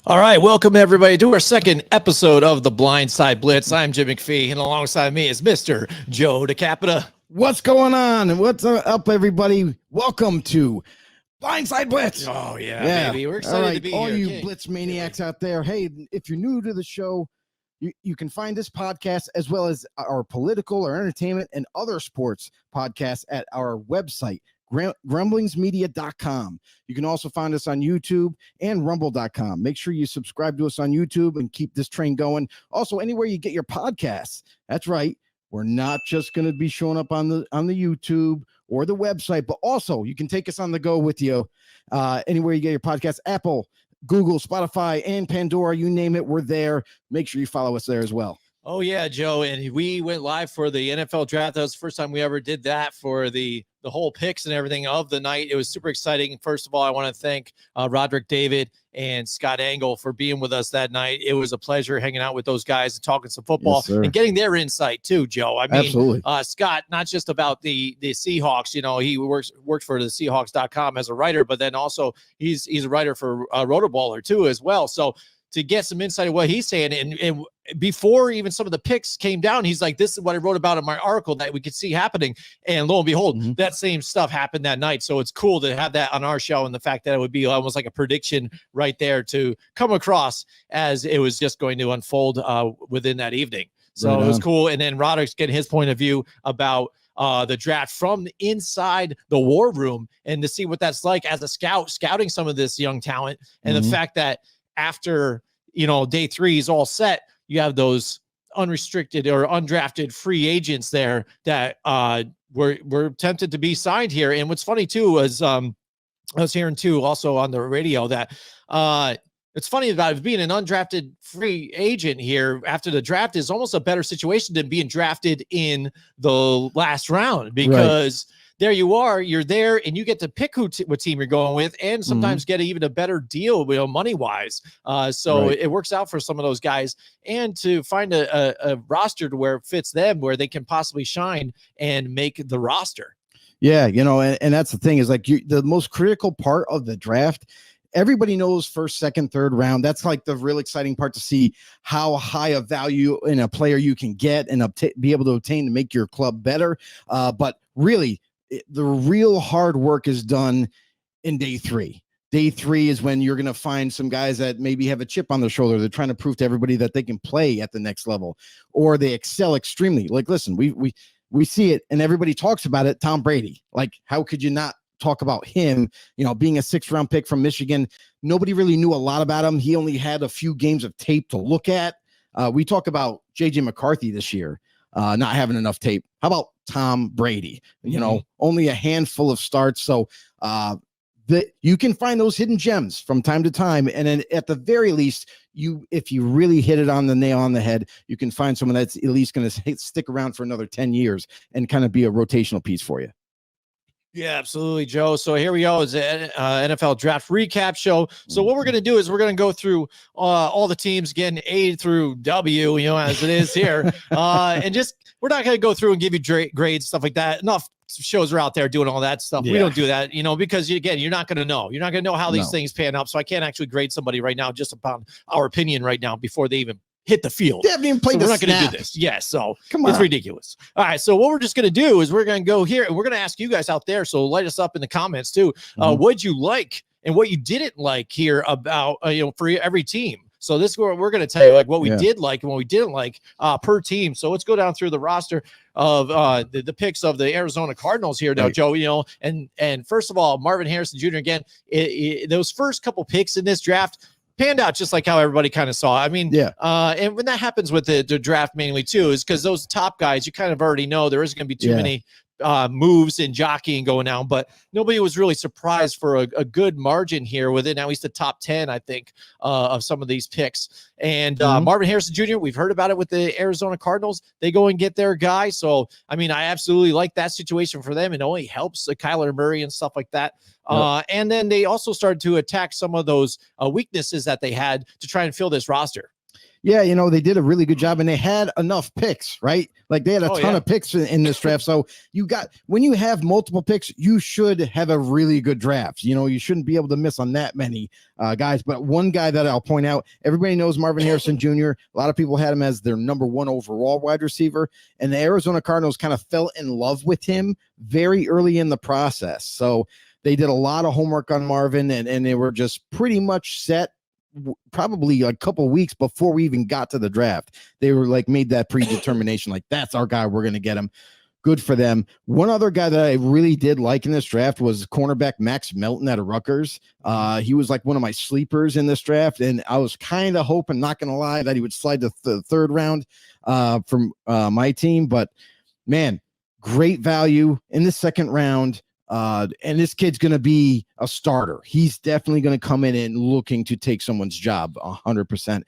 All right, welcome everybody to our second episode of the Blindside Blitz. I'm Jim McPhee, and alongside me is Mr. Joe DeCapita. What's going on? And what's up, everybody? Welcome to Blindside Blitz. Oh, yeah, baby. We're excited to be all here. All you Blitz maniacs out there, hey, if you're new to the show, you can find this podcast as well as our political or entertainment and other sports podcasts at our website, grumblingsmedia.com. You can also find us on YouTube and rumble.com. Make sure you subscribe to us on YouTube and keep this train going. Also, anywhere you get your podcasts. That's right. We're not just going to be showing up on the YouTube or the website, but also you can take us on the go with you anywhere you get your podcasts. Apple, Google, Spotify, and Pandora, you name it, we're there. Make sure you follow us there as well. Oh, yeah, Joe. And we went live for the NFL draft. That was the first time we ever did that for the whole picks and everything of the night. It was super exciting. First of all, I want to thank Rodrik David and Scott Engel for being with us that night. It was a pleasure hanging out with those guys and talking some football and getting their insight too, Joe. I mean, absolutely. Scott, not just about the Seahawks, you know, he works for the Seahawks.com as a writer, but then also he's a writer for Rotoballer too as well. So to get some insight of what he's saying, and before even some of the picks came down, he's like, this is what I wrote about in my article that we could see happening. And lo and behold, that same stuff happened that night. So it's cool to have that on our show, and the fact that it would be almost like a prediction right there to come across as it was just going to unfold within that evening. So it was cool. And then Rodrik's getting his point of view about the draft from inside the war room, and to see what that's like as a scouting some of this young talent, and the fact that after, you know, day 3 is all set, you have those unrestricted or undrafted free agents there that were tempted to be signed here. And what's funny too was I was hearing too also on the radio that it's funny about being an undrafted free agent here after the draft is almost a better situation than being drafted in the last round, because there you are, you're there, and you get to pick what team you're going with, and sometimes get even a better deal, you know, money-wise. So it works out for some of those guys, and to find a roster to where it fits them, where they can possibly shine and make the roster. Yeah, you know, and that's the thing is like the most critical part of the draft. Everybody knows first, second, third round. That's like the real exciting part, to see how high a value in a player you can get and be able to obtain to make your club better. But really, the real hard work is done in day 3. Day 3 is when you're going to find some guys that maybe have a chip on their shoulder. They're trying to prove to everybody that they can play at the next level, or they excel extremely. Like, listen, we see it and everybody talks about it. Tom Brady, like, how could you not talk about him, you know, being a 6th round pick from Michigan? Nobody really knew a lot about him. He only had a few games of tape to look at. We talk about JJ McCarthy this year, not having enough tape. How about Tom Brady? You know, only a handful of starts. So you can find those hidden gems from time to time. And then at the very least, if you really hit it on the nail on the head, you can find someone that's at least going to stick around for another 10 years and kind of be a rotational piece for you. Yeah, absolutely, Joe. So here we go. It's an NFL draft recap show. So what we're going to do is we're going to go through all the teams, again, A through W, you know, as it is here. And just, we're not going to go through and give you grades, stuff like that. Enough shows are out there doing all that stuff. We don't do that, you know, because again, you're not going to know. You're not going to know how these things pan out. So I can't actually grade somebody right now just upon our opinion right now before they even hit the field. They haven't even played. So we're not going to do this. Yes. So come on. It's ridiculous. All right. So what we're just going to do is we're going to go here and we're going to ask you guys out there. So light us up in the comments too. What'd you like and what you didn't like here about, you know, for every team. So this is where we're going to tell you like what we did like and what we didn't like per team. So let's go down through the roster of the picks of the Arizona Cardinals here now, Joe, you know, and first of all, Marvin Harrison Jr. again, those first couple picks in this draft panned out just like how everybody kind of saw. I mean, and when that happens with the draft mainly too, is because those top guys, you kind of already know there isn't going to be too many moves and jockeying going on, but nobody was really surprised for a good margin here within at least the top 10, I think, of some of these picks. And Marvin Harrison Jr., we've heard about it with the Arizona Cardinals. They go and get their guy. So, I mean, I absolutely like that situation for them. It only helps Kyler Murray and stuff like that. And then they also started to attack some of those weaknesses that they had to try and fill this roster. Yeah, they did a really good job, and they had enough picks, right? Like they had a ton of picks in this draft. So when you have multiple picks, you should have a really good draft. You shouldn't be able to miss on that many guys. But one guy that I'll point out, everybody knows Marvin Harrison Jr. A lot of people had him as their number 1 overall wide receiver, and the Arizona Cardinals kind of fell in love with him very early in the process. So they did a lot of homework on Marvin, and they were just pretty much set. Probably a couple weeks before we even got to the draft, they were like made that predetermination, like that's our guy, we're going to get him. Good for them. One other guy that I really did like in this draft was cornerback Max Melton out of Rutgers. He was like one of my sleepers in this draft, and I was kind of hoping, not going to lie, that he would slide to the 3rd round from my team. But man, great value in the 2nd round. And this kid's going to be a starter. He's definitely going to come in and looking to take someone's job 100%.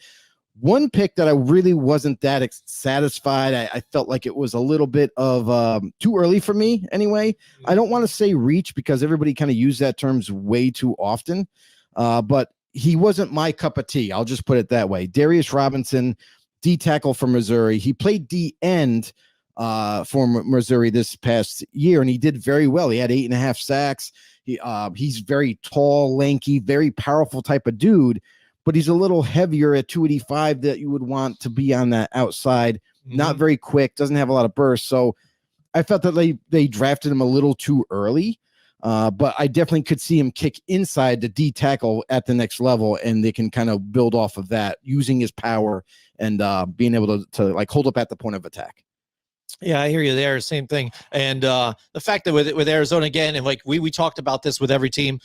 One pick that I really wasn't that satisfied. I felt like it was a little bit of too early for me anyway. I don't want to say reach because everybody kind of used that terms way too often. But he wasn't my cup of tea. I'll just put it that way. Darius Robinson, D tackle from Missouri. He played D end for Missouri this past year, and he did very well. He had 8.5 sacks. He's very tall, lanky, very powerful type of dude, but he's a little heavier at 285 that you would want to be on that outside. Not very quick, doesn't have a lot of burst. So I felt that they drafted him a little too early, but I definitely could see him kick inside the D tackle at the next level, and they can kind of build off of that using his power and being able to like hold up at the point of attack. Yeah, I hear you there. Same thing. And the fact that with Arizona again, and like we talked about this with every team,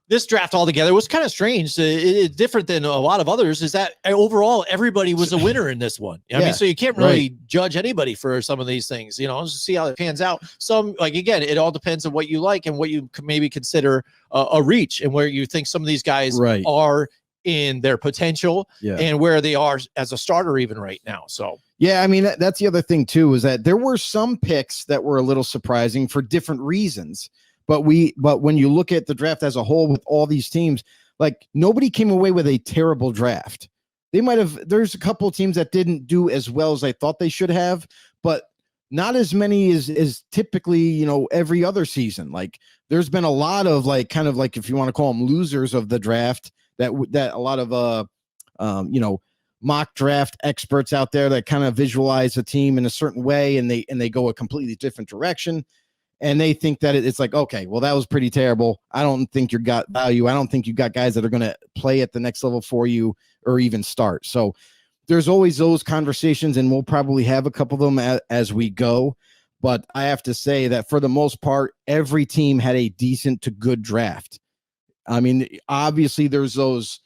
this draft altogether was kind of strange. It's different than a lot of others, is that overall everybody was a winner in this one. I mean, so you can't really judge anybody for some of these things, just see how it pans out. Some, like, again, it all depends on what you like and what you maybe consider a reach, and where you think some of these guys are in their potential and where they are as a starter even right now. So yeah, I mean, that's the other thing too, is that there were some picks that were a little surprising for different reasons. But when you look at the draft as a whole with all these teams, like nobody came away with a terrible draft. There's a couple of teams that didn't do as well as I thought they should have, but not as many as typically, every other season. Like there's been a lot of like, kind of like, if you want to call them losers of the draft, that a lot of, mock draft experts out there that kind of visualize a team in a certain way, and they go a completely different direction. And they think that it's like, okay, well, that was pretty terrible. I don't think you got value. I don't think you got guys that are going to play at the next level for you or even start. So there's always those conversations, and we'll probably have a couple of them as we go. But I have to say that for the most part, every team had a decent to good draft. I mean, obviously there's those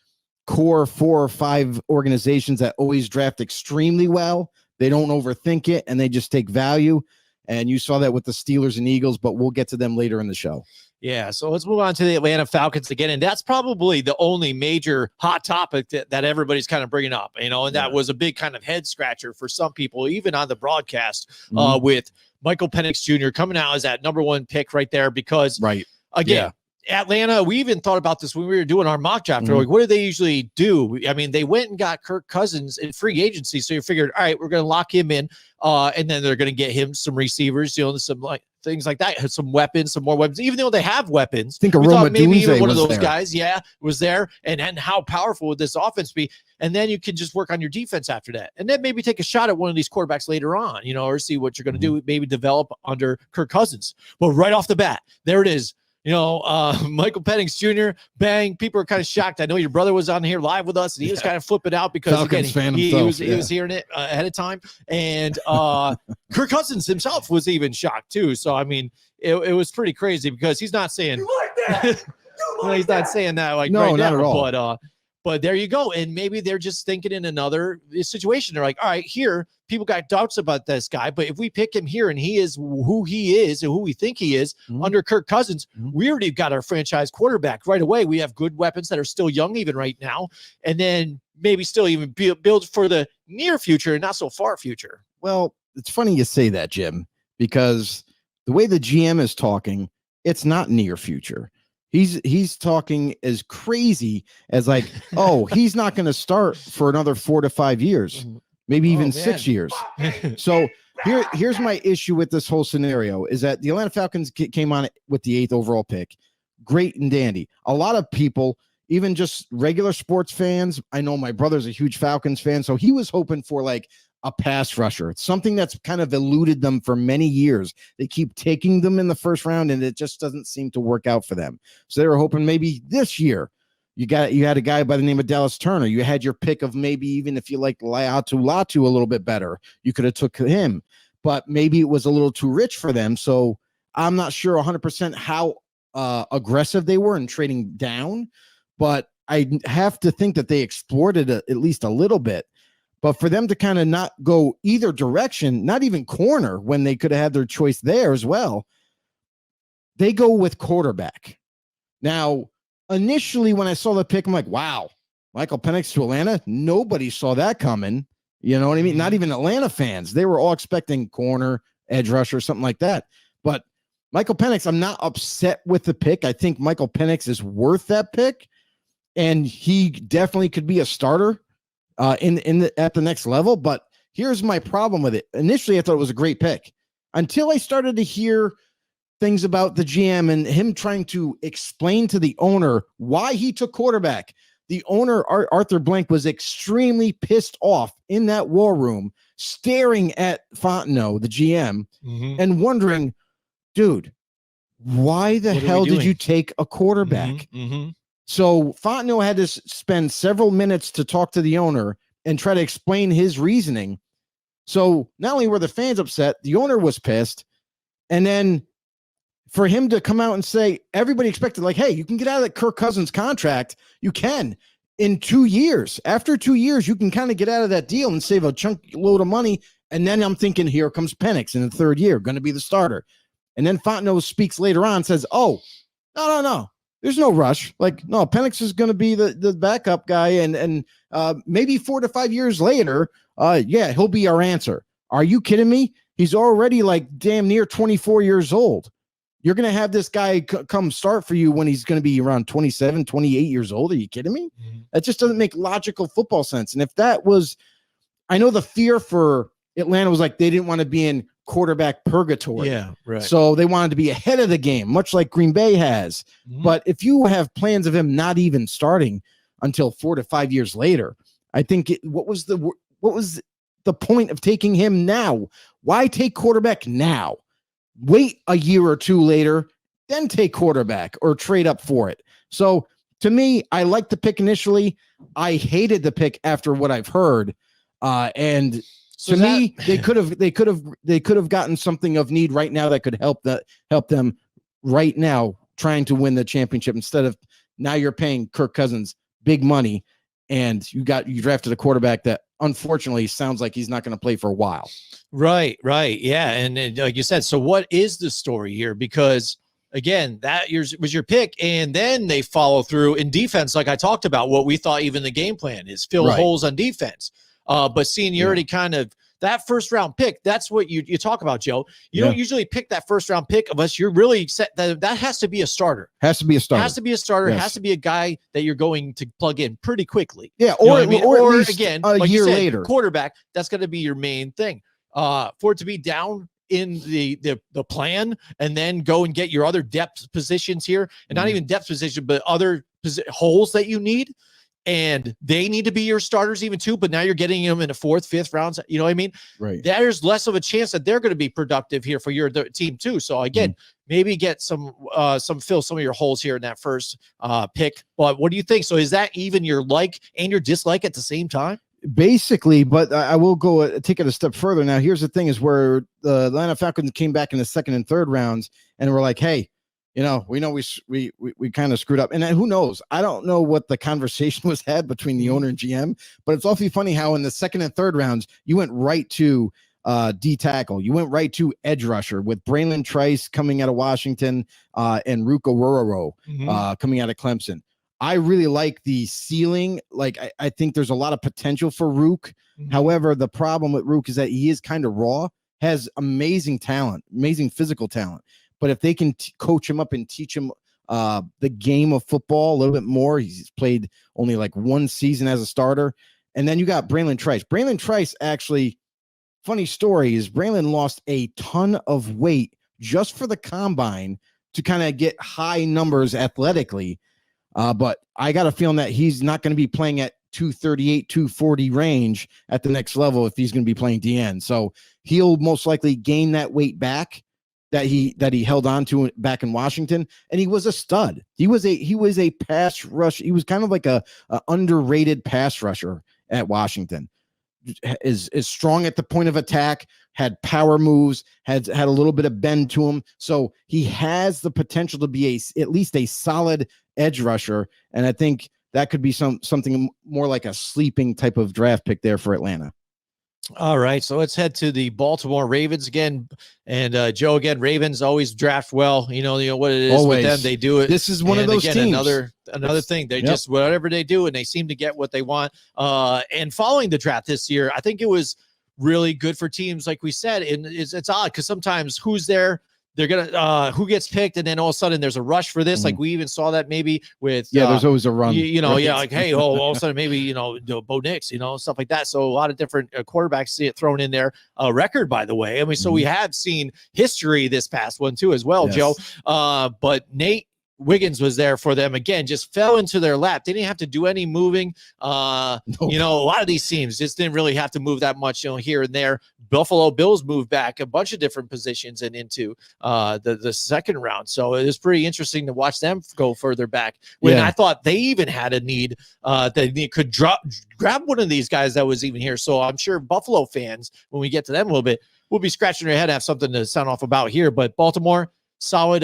core 4 or 5 organizations that always draft extremely well. They don't overthink it, and they just take value. And you saw that with the Steelers and Eagles, but we'll get to them later in the show. Yeah, so let's move on to the Atlanta Falcons again. And that's probably the only major hot topic that everybody's kind of bringing up, and that was a big kind of head scratcher for some people, even on the broadcast, with Michael Penix Jr. coming out as that number 1 pick right there, because again, Atlanta, we even thought about this when we were doing our mock draft. We're like, what do they usually do? I mean, they went and got Kirk Cousins in free agency. So you figured, all right, we're going to lock him in. And then they're going to get him some receivers, some like things like that, some weapons, some more weapons, even though they have weapons. I think maybe even one of those guys, was there. And how powerful would this offense be? And then you can just work on your defense after that. And then maybe take a shot at one of these quarterbacks later on, or see what you're going to do, maybe develop under Kirk Cousins. But right off the bat, there it is. Michael Penix Jr., bang. People are kind of shocked. I know your brother was on here live with us, and he was kind of flipping out because Falcons he was hearing it ahead of time. And Kirk Cousins himself was even shocked too. So I mean, it was pretty crazy, because he's not saying he's not saying that like no, right not now, at all. But there you go. And maybe they're just thinking in another situation. They're like, all right, here, people got doubts about this guy, but if we pick him here and he is who he is and who we think he is under Kirk Cousins, we already got our franchise quarterback right away. We have good weapons that are still young even right now. And then maybe still even build for the near future and not so far future. Well, it's funny you say that, Jim, because the way the GM is talking, it's not near future. He's talking as crazy as like, oh, he's not going to start for another 4 to 5 years, maybe even 6 years. So here's my issue with this whole scenario is that the Atlanta Falcons came on with the 8th overall pick. Great and dandy. A lot of people, even just regular sports fans, I know my brother's a huge Falcons fan, so he was hoping for like a pass rusher. It's something that's kind of eluded them for many years. They keep taking them in the first round, and it just doesn't seem to work out for them. So they were hoping maybe this year you had a guy by the name of Dallas Turner. You had your pick of maybe even if you like Latu a little bit better, you could have took him, but maybe it was a little too rich for them. So I'm not sure 100% how aggressive they were in trading down, but I have to think that they explored it at least a little bit. But for them to kind of not go either direction, not even corner when they could have had their choice there as well, they go with quarterback. Now, initially when I saw the pick, I'm like, wow, Michael Penix to Atlanta. Nobody saw that coming. You know what I mean? Not even Atlanta fans. They were all expecting corner, edge rusher, something like that. But Michael Penix, I'm not upset with the pick. I think Michael Penix is worth that pick, and he definitely could be a starter at the next level. But here's my problem with it. Initially, I thought it was a great pick until I started to hear things about the GM and him trying to explain to the owner why he took quarterback. The owner, Arthur Blank, was extremely pissed off in that war room, staring at Fontenot, the GM, and wondering, dude, why the hell did you take a quarterback? So Fontenot had to spend several minutes to talk to the owner and try to explain his reasoning. So not only were the fans upset, the owner was pissed. And then for him to come out and say, everybody expected like, hey, you can get out of that Kirk Cousins contract. You can in 2 years. After 2 years, you can kind of get out of that deal and save a chunk load of money. And then I'm thinking, here comes Penix in the 3rd year, going to be the starter. And then Fontenot speaks later on, says, oh, no. There's no rush. Like, no, Penix is going to be the backup guy. And maybe 4 to 5 years later, he'll be our answer. Are you kidding me? He's already like damn near 24 years old. You're going to have this guy come start for you when he's going to be around 27, 28 years old. Are you kidding me? That just doesn't make logical football sense. And if that was, I know the fear for Atlanta was like they didn't want to be in quarterback purgatory. Yeah, right. So they wanted to be ahead of the game, much like Green Bay has. But if you have plans of him not even starting until 4 to 5 years later, I think what was the point of taking him now? Why take quarterback now? Wait a year or two later, then take quarterback or trade up for it. So to me, I liked the pick initially. I hated the pick after what I've heard. And so to me, they could have gotten something of need right now that could help them right now trying to win the championship instead of now you're paying Kirk Cousins big money and you drafted a quarterback that unfortunately sounds like he's not going to play for a while. Right. Yeah. And like you said, so what is the story here? Because again, that was your pick. And then they follow through in defense. Like I talked about what we thought even the game plan is fill holes on defense. But seniority kind of that first round pick, that's what you talk about, Joe. You don't usually pick that first round pick unless you're really set that has to be a starter. Has to be a starter. Yes. Has to be a guy that you're going to plug in pretty quickly. Yeah. Or at least again, a like year you said, later, quarterback, that's going to be your main thing. For it to be down in the plan and then go and get your other depth positions here and not even depth position, but other holes that you need. And they need to be your starters even too, but now you're getting them in the 4th, 5th rounds. You know what I mean? Right. There's less of a chance that they're going to be productive here for your team too. So again, maybe get some fill some of your holes here in that first pick. But what do you think? So is that even your like and your dislike at the same time? Basically, but I will go take it a step further. Now, here's the thing is where the Atlanta Falcons came back in the 2nd and 3rd rounds and we're like, hey, we know we kind of screwed up. And then who knows? I don't know what the conversation was had between the owner and GM, but it's awfully funny how in the 2nd and 3rd rounds, you went right to D tackle. You went right to edge rusher with Braylon Trice coming out of Washington and Ruko Rororo coming out of Clemson. I really like the ceiling. Like, I think there's a lot of potential for Rook. However, the problem with Rook is that he is kind of raw, has amazing talent, amazing physical talent. But if they can coach him up and teach him the game of football a little bit more. He's played only like one season as a starter. And then you got Braylon Trice. Braylon Trice, actually, funny story is Braylon lost a ton of weight just for the combine to kind of get high numbers athletically. But I got a feeling that he's not going to be playing at 238, 240 range at the next level if he's going to be playing DN. So he'll most likely gain that weight back that he held on to back in Washington. And he was a stud. He was a pass rush. He was kind of like a underrated pass rusher at Washington. Is strong at the point of attack, had power moves, had a little bit of bend to him. So he has the potential to be at least a solid edge rusher. And I think that could be something more like a sleeping type of draft pick there for Atlanta. All right, so let's head to the Baltimore Ravens again. And Joe, again, Ravens always draft well. You know what it is always. With them. They do it. This is one of those teams. Another thing. They just whatever they do, and they seem to get what they want. And following the draft this year, I think it was really good for teams, like we said. And it's odd because sometimes who's there, they're gonna who gets picked, and then all of a sudden there's a rush for this. Like we even saw that maybe with there's always a run. Like hey, all of a sudden maybe Bo Nix, stuff like that. So a lot of different quarterbacks see it thrown in there. Record, by the way. I mean, so we have seen history this past one too as well, Joe. But Nate Wiggins was there for them again, just fell into their lap. They didn't have to do any moving. A lot of these teams just didn't really have to move that much, here and there. Buffalo Bills moved back a bunch of different positions and into the second round. So it was pretty interesting to watch them go further back when I thought they even had a need that they could grab one of these guys that was even here. So I'm sure Buffalo fans, when we get to them a little bit, will be scratching their head and have something to sound off about here. But Baltimore, solid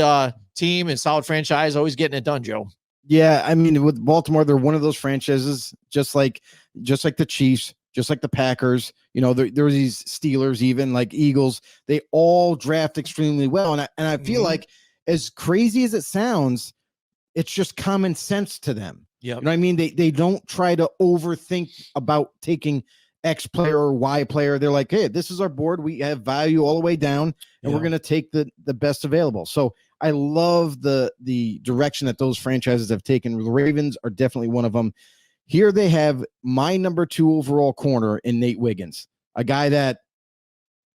team and solid franchise, always getting it done, Joe. Yeah, I mean, with Baltimore, they're one of those franchises, just like the Chiefs, just like the Packers. There's these Steelers, even like Eagles. They all draft extremely well, and I feel like, as crazy as it sounds, it's just common sense to them. Yeah, you know what I mean? They don't try to overthink about taking X player or Y player. They're like, hey, this is our board. We have value all the way down, and we're going to take the best available. So I love the direction that those franchises have taken. The Ravens are definitely one of them. Here they have my number 2 overall corner in Nate Wiggins, a guy that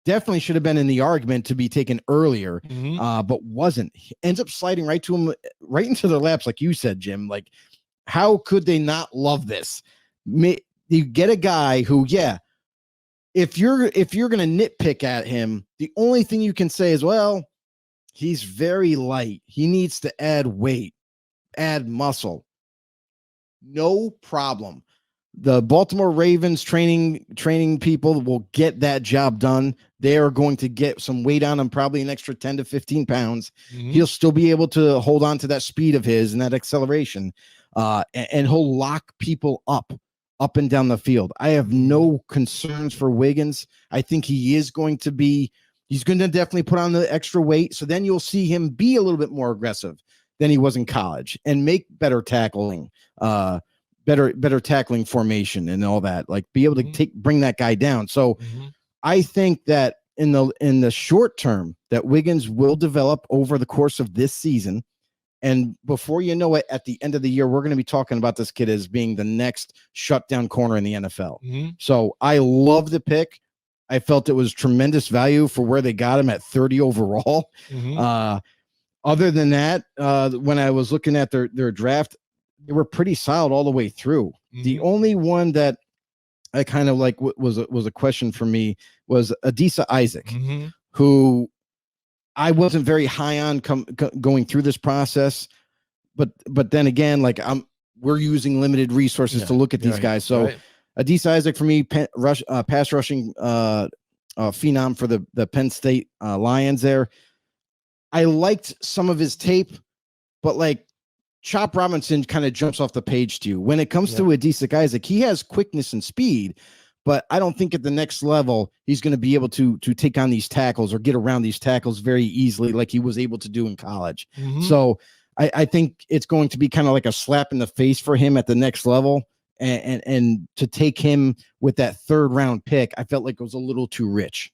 definitely should have been in the argument to be taken earlier, but wasn't. He ends up sliding right into their laps, like you said, Jim. Like, how could they not love this? You get a guy who, if you're going to nitpick at him, the only thing you can say is, well, he's very light. He needs to add weight, add muscle. No problem. The Baltimore Ravens training people will get that job done. They are going to get some weight on him, probably an extra 10 to 15 pounds. He'll still be able to hold on to that speed of his and that acceleration, and he'll lock people up and down the field. I have no concerns for Wiggins. I think he's going to definitely put on the extra weight. So then you'll see him be a little bit more aggressive than he was in college and make better tackling, better tackling formation and all that, like be able to bring that guy down. So I think that in the short term that Wiggins will develop over the course of this season. And before you know it, at the end of the year, we're going to be talking about this kid as being the next shutdown corner in the NFL. So I love the pick. I felt it was tremendous value for where they got him at 30 overall. Other than that, when I was looking at their draft, they were pretty solid all the way through. The only one that I kind of like was a question for me was Adisa Isaac, who I wasn't very high on going through this process, but then again, like we're using limited resources to look at these guys. So Adisa Isaac for me, pass rushing phenom for the Penn State Lions there. I liked some of his tape, but like Chop Robinson kind of jumps off the page to you. When it comes to Adisa Isaac, he has quickness and speed, but I don't think at the next level he's going to be able to take on these tackles or get around these tackles very easily like he was able to do in college. So I think it's going to be kind of like a slap in the face for him at the next level. And to take him with that 3rd round pick, I felt like it was a little too rich.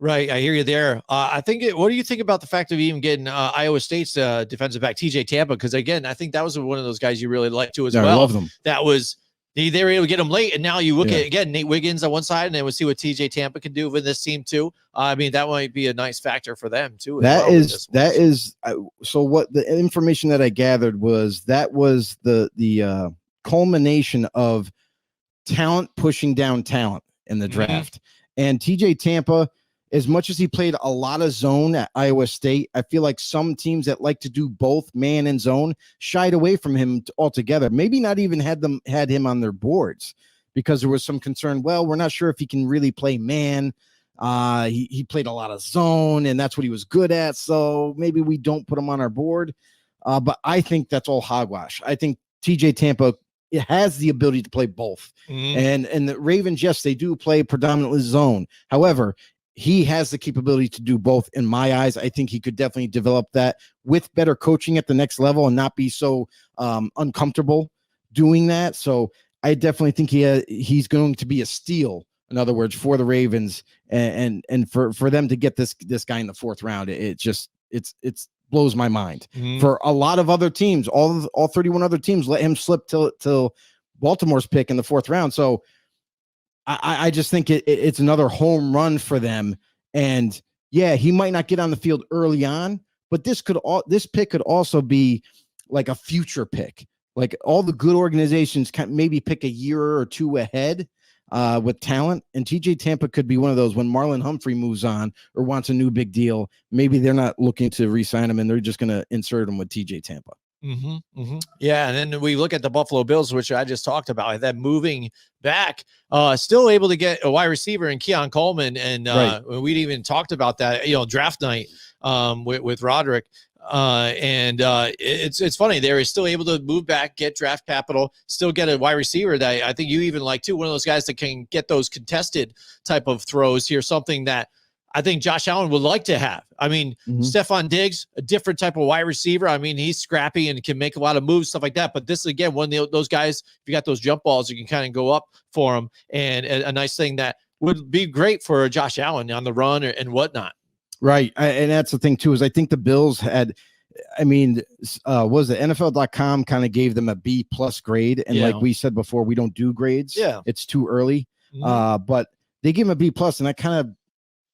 Right. I hear you there. I think what do you think about the fact of even getting Iowa State's defensive back, TJ Tampa? Because again, I think that was one of those guys you really liked too as well. I love them. That was they were able to get him late. And now you look Yeah. at, again, Nate Wiggins on one side, and then we'll see what TJ Tampa can do with this team too. I mean, that might be a nice factor for them too. So what the information that I gathered was that was the culmination of talent pushing down talent in the draft. And TJ Tampa, as much as he played a lot of zone at Iowa State, I feel like some teams that like to do both man and zone shied away from him altogether. Maybe not even had him on their boards because there was some concern. Well, we're not sure if he can really play man. He played a lot of zone, and that's what he was good at. So maybe we don't put him on our board. But I think that's all hogwash. I think TJ Tampa has the ability to play both. And the Ravens, yes, they do play predominantly zone. However, he has the capability to do both in my eyes. I think he could definitely develop that with better coaching at the next level and not be so uncomfortable doing that. So I definitely think he's going to be a steal, in other words, for the Ravens and for them to get this guy in the fourth round. It's blows my mind. For a lot of other teams, all 31 other teams let him slip till Baltimore's pick in the fourth round. So I just think it's another home run for them. And yeah, he might not get on the field early on, but this pick could also be like a future pick. Like all the good organizations can maybe pick a year or two ahead with talent. And TJ Tampa could be one of those when Marlon Humphrey moves on or wants a new big deal. Maybe they're not looking to re-sign him and they're just going to insert him with TJ Tampa. Yeah, and then we look at the Buffalo Bills, which I just talked about, that moving back, still able to get a wide receiver in Keon Coleman, and right. We'd even talked about that, draft night with Rodrik, and it's funny, they're still able to move back, get draft capital, still get a wide receiver that I think you even like too, one of those guys that can get those contested type of throws here, something that I think Josh Allen would like to have. I mean, Stephon Diggs, a different type of wide receiver. I mean, he's scrappy and can make a lot of moves, stuff like that. But this, again, one of those guys, if you got those jump balls, you can kind of go up for him. And a nice thing that would be great for Josh Allen on the run and whatnot. Right. And that's the thing, too, is I think the Bills had, was it NFL.com kind of gave them a B+ grade. And like we said before, we don't do grades. Yeah. It's too early. But they gave him a B+,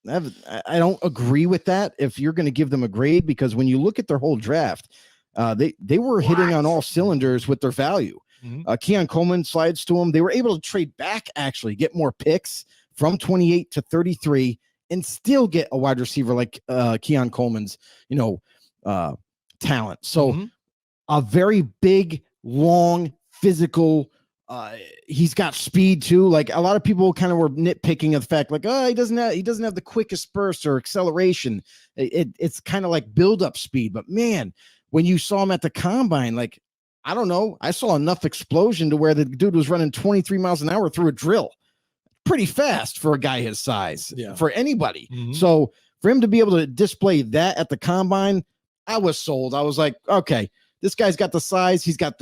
and I don't agree with that if you're going to give them a grade, because when you look at their whole draft, they were hitting on all cylinders with their value. Keon Coleman slides to them. They were able to trade back, actually get more picks from 28 to 33 and still get a wide receiver like Keon Coleman's, talent. So a very big, long, physical, he's got speed too. Like a lot of people kind of were nitpicking of the fact, like, he doesn't have the quickest burst or acceleration. It's kind of like build-up speed. But man, when you saw him at the combine, like, I don't know, I saw enough explosion to where the dude was running 23 miles an hour through a drill. Pretty fast for a guy his size, for anybody. So for him to be able to display that at the combine, I was sold. I was like, okay, this guy's got the size. He's got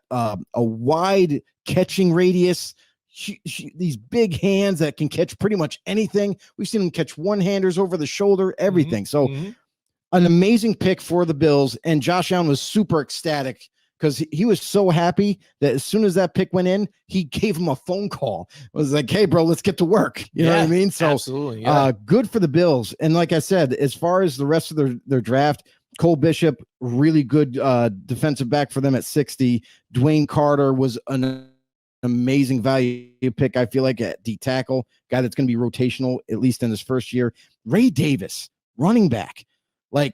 a wide catching radius. These big hands that can catch pretty much anything. We've seen him catch one-handers over the shoulder, everything. So an amazing pick for the Bills. And Josh Allen was super ecstatic because he was so happy that as soon as that pick went in, he gave him a phone call. It was like, hey, bro, let's get to work. You know what I mean? So absolutely, good for the Bills. And like I said, as far as the rest of their draft, Cole Bishop, really good defensive back for them at 60. Dwayne Carter was an amazing value pick, I feel like, at D tackle, guy that's going to be rotational, at least in his first year. Ray Davis, running back, like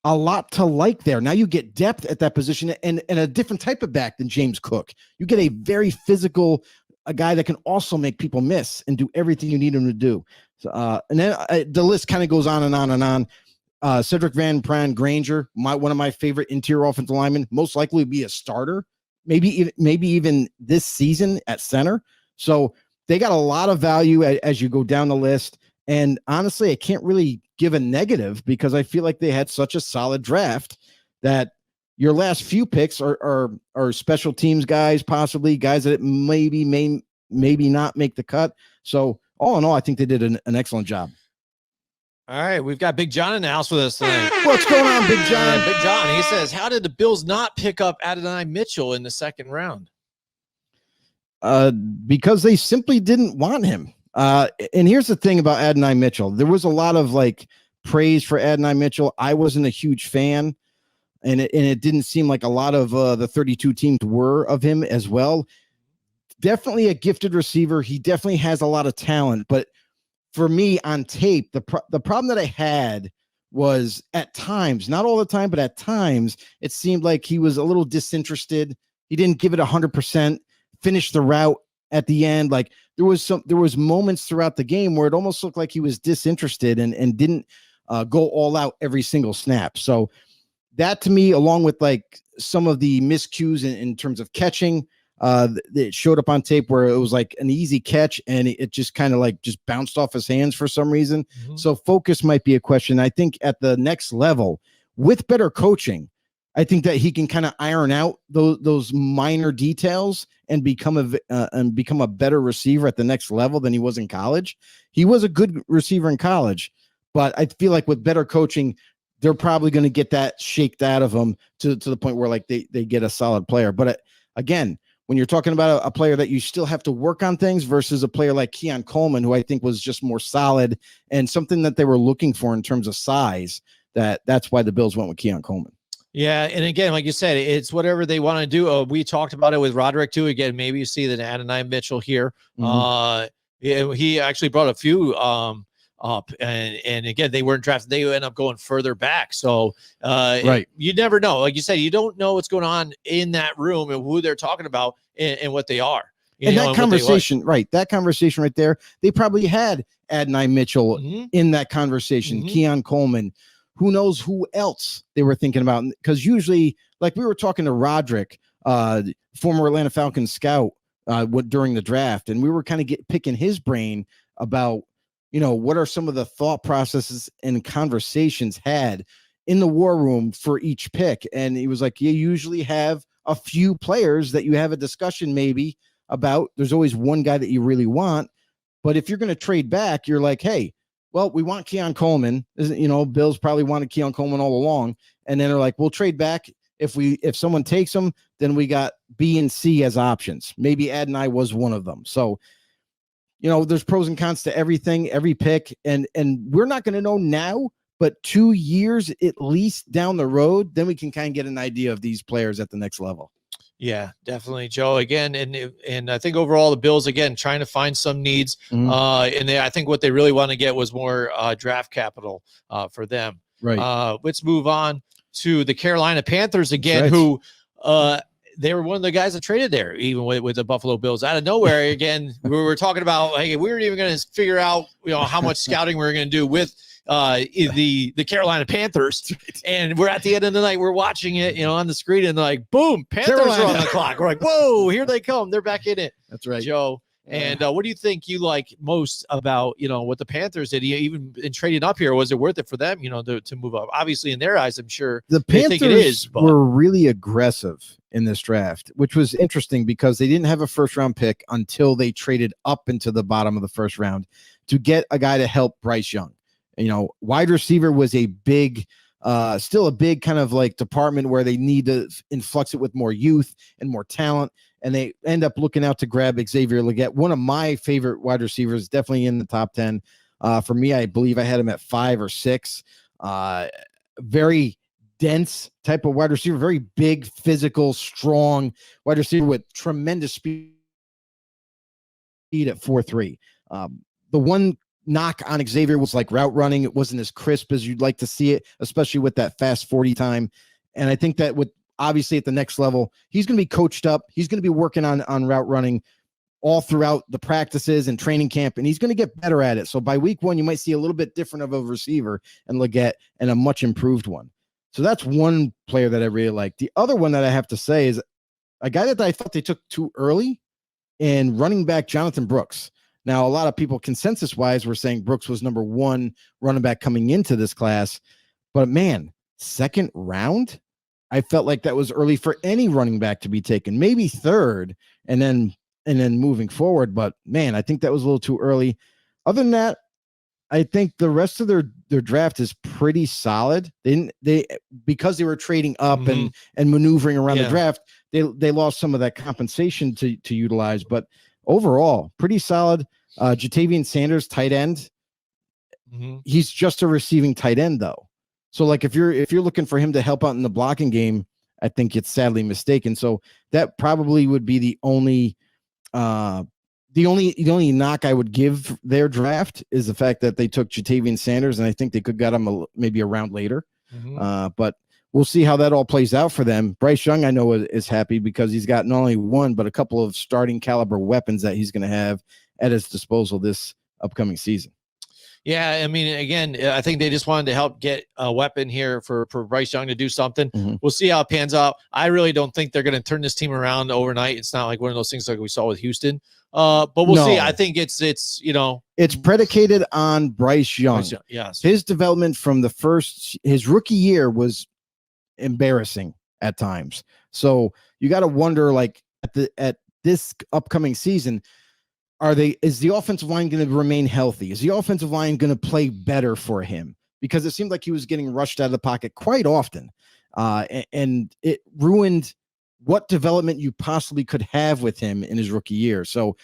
a lot to like there. Now you get depth at that position and a different type of back than James Cook. You get a very physical, a guy that can also make people miss and do everything you need him to do. So, and then the list kind of goes on and on and on. Cedric Van Pran Granger, one of my favorite interior offensive linemen, most likely would be a starter, maybe even this season at center. So they got a lot of value as you go down the list. And honestly, I can't really give a negative because I feel like they had such a solid draft that your last few picks are special teams guys, possibly guys that maybe not make the cut. So all in all, I think they did an excellent job. All right, we've got Big John in the house with us tonight. What's going on, Big John? Big John, he says, how did the Bills not pick up Adonai Mitchell in the second round? Because they simply didn't want him. And here's the thing about Adonai Mitchell. There was a lot of like praise for Adonai Mitchell. I wasn't a huge fan, and it didn't seem like a lot of the 32 teams were of him as well. Definitely a gifted receiver. He definitely has a lot of talent, but for me on tape, the problem that I had was at times, not all the time, but at times, it seemed like he was a little disinterested. He didn't give it 100%, finish the route at the end. Like there was moments throughout the game where it almost looked like he was disinterested and didn't go all out every single snap. So that to me, along with like some of the miscues in terms of catching, it showed up on tape where it was like an easy catch and it just kind of like just bounced off his hands for some reason. Mm-hmm. So focus might be a question. I think at the next level with better coaching, I think that he can kind of iron out those minor details and become a better receiver at the next level than he was in college. He was a good receiver in college, but I feel like with better coaching, they're probably going to get that shaked out of him to the point where like they get a solid player. But again, when you're talking about a player that you still have to work on things versus a player like Keon Coleman, who I think was just more solid and something that they were looking for in terms of size, that's why the Bills went with Keon Coleman. Yeah, and again, like you said, it's whatever they want to do. We talked about it with Rodrik too. Again, maybe you see that Adonai Mitchell here. Mm-hmm. He actually brought a few up, and again, they weren't drafted. They end up going further back. So right, you never know. Like you said, you don't know what's going on in that room and who they're talking about and what they are. That conversation, right? That conversation right there. They probably had Adonai Mitchell mm-hmm. in that conversation. Mm-hmm. Keon Coleman. Who knows who else they were thinking about? Because usually, like we were talking to Rodrik, former Atlanta Falcons scout, during the draft, and we were kind of picking his brain about, what are some of the thought processes and conversations had in the war room for each pick. And he was like, you usually have a few players that you have a discussion maybe about. There's always one guy that you really want. But if you're going to trade back, you're like, hey, well, we want Keon Coleman. Bills probably wanted Keon Coleman all along. And then they're like, we'll trade back. If someone takes him, then we got B and C as options. Maybe Adonai was one of them. So, there's pros and cons to everything, every pick. And we're not going to know now, but 2 years at least down the road, then we can kind of get an idea of these players at the next level. Yeah, definitely, Joe. Again, and I think overall the Bills again trying to find some needs, mm-hmm. And I think what they really want to get was more draft capital for them. Right. Let's move on to the Carolina Panthers again, right. Who they were one of the guys that traded there, even with the Buffalo Bills out of nowhere. Again, we were talking about like we weren't even going to figure out how much scouting we were going to do with the Carolina Panthers, and we're at the end of the night, we're watching it, on the screen, and like, boom, Panthers are on the clock. We're like, whoa, here they come. They're back in it. That's right, Joe. And what do you think you like most about, what the Panthers did? Even in trading up here, was it worth it for them, to move up? Obviously, in their eyes, I'm sure the Panthers were really aggressive in this draft, which was interesting because they didn't have a first-round pick until they traded up into the bottom of the first round to get a guy to help Bryce Young. Wide receiver was a big, still a big kind of like department where they need to influx it with more youth and more talent. And they end up looking out to grab Xavier Legette, one of my favorite wide receivers, definitely in the top 10. For me, I believe I had him at 5 or 6. Very dense type of wide receiver, very big, physical, strong wide receiver with tremendous speed at 4.3. The one knock on Xavier was like route running. It wasn't as crisp as you'd like to see it, especially with that fast 40 time. And I think that with obviously at the next level, he's going to be coached up. He's going to be working on route running all throughout the practices and training camp, and he's going to get better at it. So by week 1, you might see a little bit different of a receiver in Legette and a much improved one. So that's one player that I really like. The other one that I have to say is a guy that I thought they took too early, and running back Jonathan Brooks. Now, a lot of people consensus-wise were saying Brooks was number 1 running back coming into this class. But, man, second round? I felt like that was early for any running back to be taken. Maybe third and then moving forward. But, man, I think that was a little too early. Other than that, I think the rest of their draft is pretty solid. They because they were trading up and maneuvering around the draft, they lost some of that compensation to utilize. But overall, pretty solid. Jatavian Sanders, tight end. He's just a receiving tight end, though. So, like, if you're looking for him to help out in the blocking game, I think it's sadly mistaken. So that probably would be the only knock I would give their draft is the fact that they took Jatavian Sanders, and I think they could got him maybe a round later. But we'll see how that all plays out for them. Bryce Young, I know, is happy because he's got not only one, but a couple of starting caliber weapons that he's going to have at his disposal this upcoming season. Yeah, I mean, again, I think they just wanted to help get a weapon here for Bryce Young to do something. We'll see how it pans out. I really don't think they're going to turn this team around overnight. It's not like one of those things like we saw with Houston. But we'll see. I think it's it's predicated on Bryce Young. Yes, his development from his rookie year was embarrassing at times. So you got to wonder, like, at this upcoming season, is the offensive line going to remain healthy? Is the offensive line going to play better for him? Because it seemed like he was getting rushed out of the pocket quite often. And it ruined what development you possibly could have with him in his rookie year. So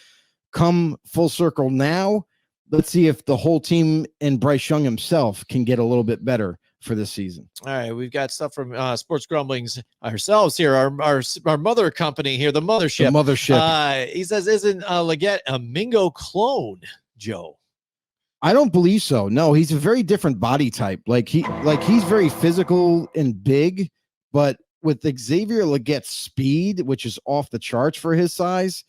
come full circle now, let's see if the whole team and Bryce Young himself can get a little bit better for this season. All right, we've got stuff from Sports Grumblings ourselves here, our mother company here, the mothership. He says, isn't Leggett a Mingo clone, Joe? I don't believe so. No, he's a very different body type. He's very physical and big, but with Xavier Leggett's speed, which is off the charts for his size,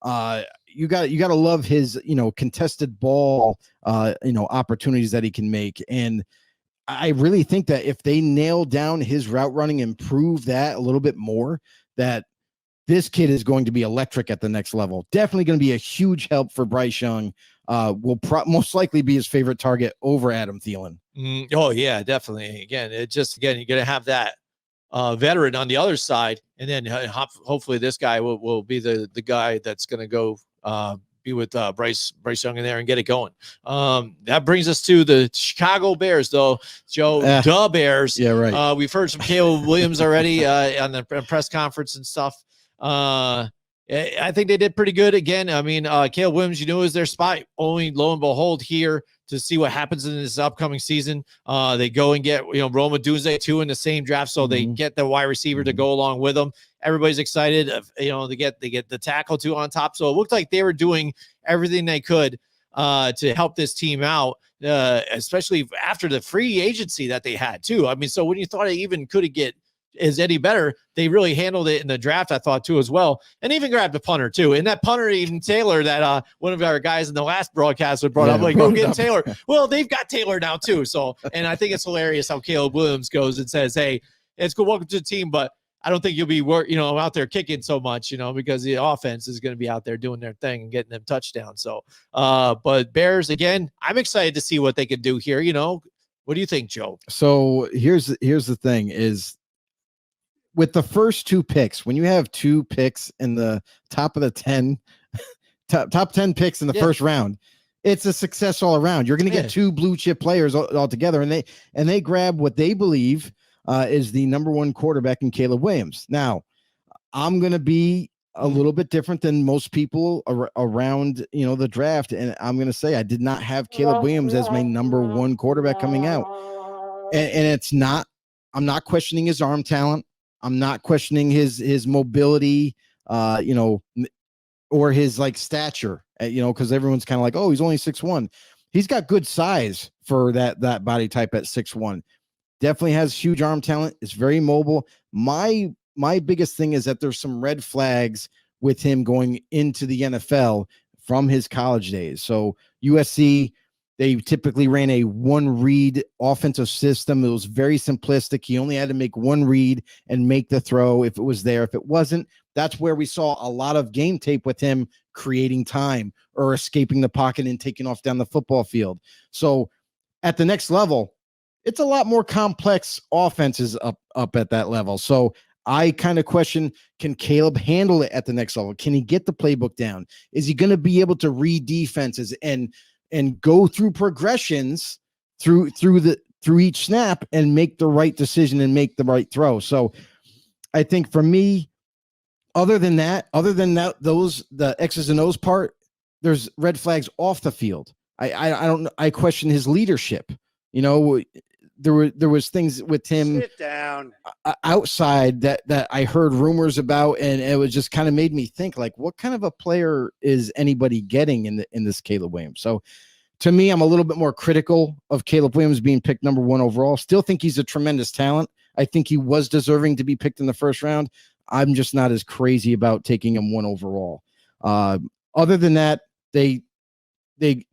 you got to love his contested ball opportunities that he can make. And I really think that if they nail down his route running, improve that a little bit more, that this kid is going to be electric at the next level. Definitely going to be a huge help for Bryce Young. Will most likely be his favorite target over Adam Thielen. Oh yeah, definitely. Again, you're going to have that veteran on the other side, and then hopefully this guy will be the guy that's going to go be with Bryce Young in there and get it going. That brings us to the Chicago Bears, though, Joe. The Bears. Yeah, right. We've heard some Caleb Williams already on the press conference and stuff. I think they did pretty good. Again, I mean, Caleb Williams, is their spot. Only lo and behold here to see what happens in this upcoming season. They go and get, Rome Odunze too in the same draft. So they get the wide receiver to go along with them. Everybody's excited. They get the tackle too on top. So it looked like they were doing everything they could to help this team out, especially after the free agency that they had too. I mean, so when you thought it even could get is any better, they really handled it in the draft, I thought, too, as well, and even grabbed a punter too. And that punter, even Taylor, that one of our guys in the last broadcast would brought up, like, go get Taylor. Well, they've got Taylor now too. So, and I think it's hilarious how Caleb Williams goes and says, "Hey, it's good, welcome to the team, but I don't think you'll be out there kicking so much, because the offense is going to be out there doing their thing and getting them touchdowns." So, but Bears, again, I'm excited to see what they can do here. What do you think, Joe? So here's the thing is, with the first two picks, when you have two picks in the top of the 10, top 10 picks in the first round, it's a success all around. You're going to get two blue chip players all together, and they grab what they believe is the number one quarterback in Caleb Williams. Now, I'm going to be a little bit different than most people around, the draft. And I'm going to say, I did not have Caleb Williams as my number one quarterback coming out. And I'm not questioning his arm talent. I'm not questioning his mobility, or his stature, because everyone's kind of like, oh, he's only 6'1". He's got good size for that body type at 6'1". Definitely has huge arm talent. It's very mobile. My biggest thing is that there's some red flags with him going into the NFL from his college days. So USC, they typically ran a one-read offensive system. It was very simplistic. He only had to make one read and make the throw if it was there. If it wasn't, that's where we saw a lot of game tape with him creating time or escaping the pocket and taking off down the football field. So at the next level, it's a lot more complex offenses up at that level. So I kind of question, can Caleb handle it at the next level? Can he get the playbook down? Is he going to be able to read defenses and and go through progressions through each snap and make the right decision and make the right throw. So I think for me, other than that, the X's and O's part, there's red flags off the field. I question his leadership. You know, there was things with him Sit down outside that I heard rumors about, and it was just kind of made me think, like, what kind of a player is anybody getting in this Caleb Williams? So to me, I'm a little bit more critical of Caleb Williams being picked number 1 overall. Still think he's a tremendous talent. I think he was deserving to be picked in the first round. I'm just not as crazy about taking him 1 overall. Other than that, they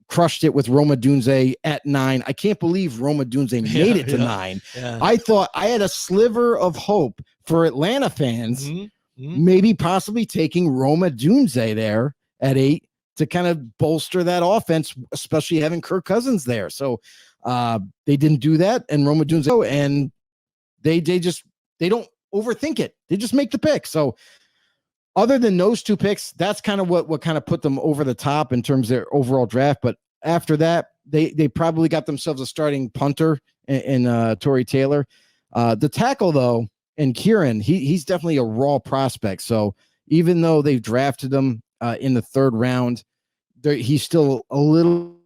crushed it with Roma Dunze at 9. I can't believe Roma Dunze made it to 9. Yeah. I thought I had a sliver of hope for Atlanta fans, maybe possibly taking Roma Dunze there at 8 to kind of bolster that offense, especially having Kirk Cousins there. So they didn't do that, and Roma Dunze, and they don't overthink it. They just make the pick. So other than those 2 picks, that's kind of what kind of put them over the top in terms of their overall draft. But after that, they probably got themselves a starting punter in Torrey Taylor. The tackle, though, and Kieran, he's definitely a raw prospect. So even though they've drafted him in the 3rd round, he's still a little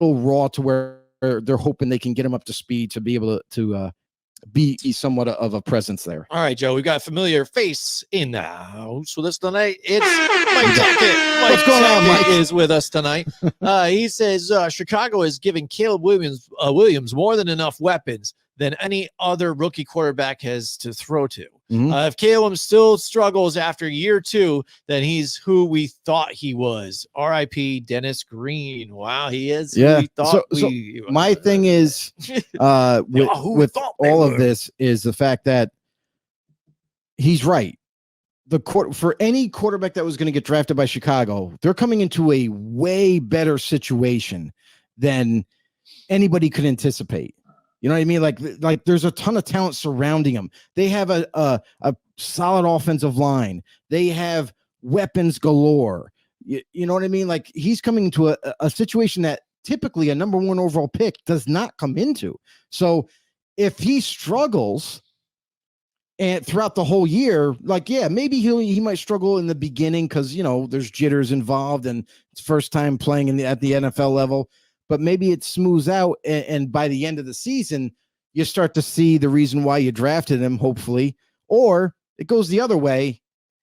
raw to where they're hoping they can get him up to speed to be able to be somewhat of a presence there. All right, Joe, we got a familiar face in the house with us tonight. It's Mike Tackett. What's going on, Mike? Is with us tonight. He says Chicago is giving Caleb Williams more than enough weapons than any other rookie quarterback has to throw to. If Caleb still struggles after year 2, then he's who we thought he was. R.I.P. Dennis Green. Wow, he is. Yeah. Who we thought So my thing is with all of this is the fact that he's right. For any quarterback that was going to get drafted by Chicago, they're coming into a way better situation than anybody could anticipate. You know what I mean? Like there's a ton of talent surrounding him. They have a solid offensive line. They have weapons galore. You know what I mean? Like he's coming into a situation that typically a number 1 overall pick does not come into. So if he struggles and throughout the whole year, like, yeah, maybe he might struggle in the beginning because, you know, there's jitters involved and it's first time playing at the NFL level. But maybe it smooths out, and by the end of the season, you start to see the reason why you drafted him, hopefully. Or it goes the other way,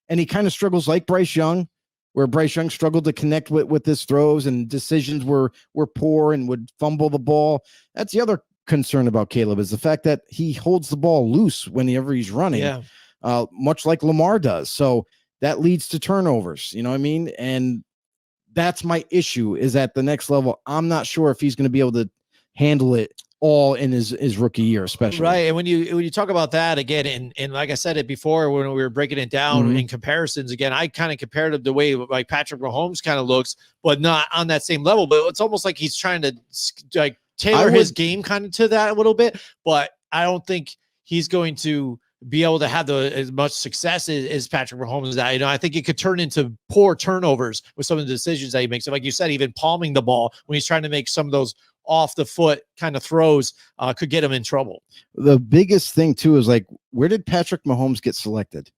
and he kind of struggles like Bryce Young, where Bryce Young struggled to connect with his throws, and decisions were poor and would fumble the ball. That's the other concern about Caleb, is the fact that he holds the ball loose whenever he's running, much like Lamar does. So that leads to turnovers, you know what I mean? And that's my issue, is at the next level. I'm not sure if he's going to be able to handle it all in his rookie year, especially. Right. And when you talk about that again, and like I said it before, when we were breaking it down in comparisons, again, I kind of compared it the way like Patrick Mahomes kind of looks, but not on that same level. But it's almost like he's trying to like tailor his game kind of to that a little bit. But I don't think he's going to be able to have as much success as Patrick Mahomes. I think it could turn into poor turnovers with some of the decisions that he makes. So like you said, even palming the ball when he's trying to make some of those off the foot kind of throws could get him in trouble. The biggest thing too is like, where did Patrick Mahomes get selected?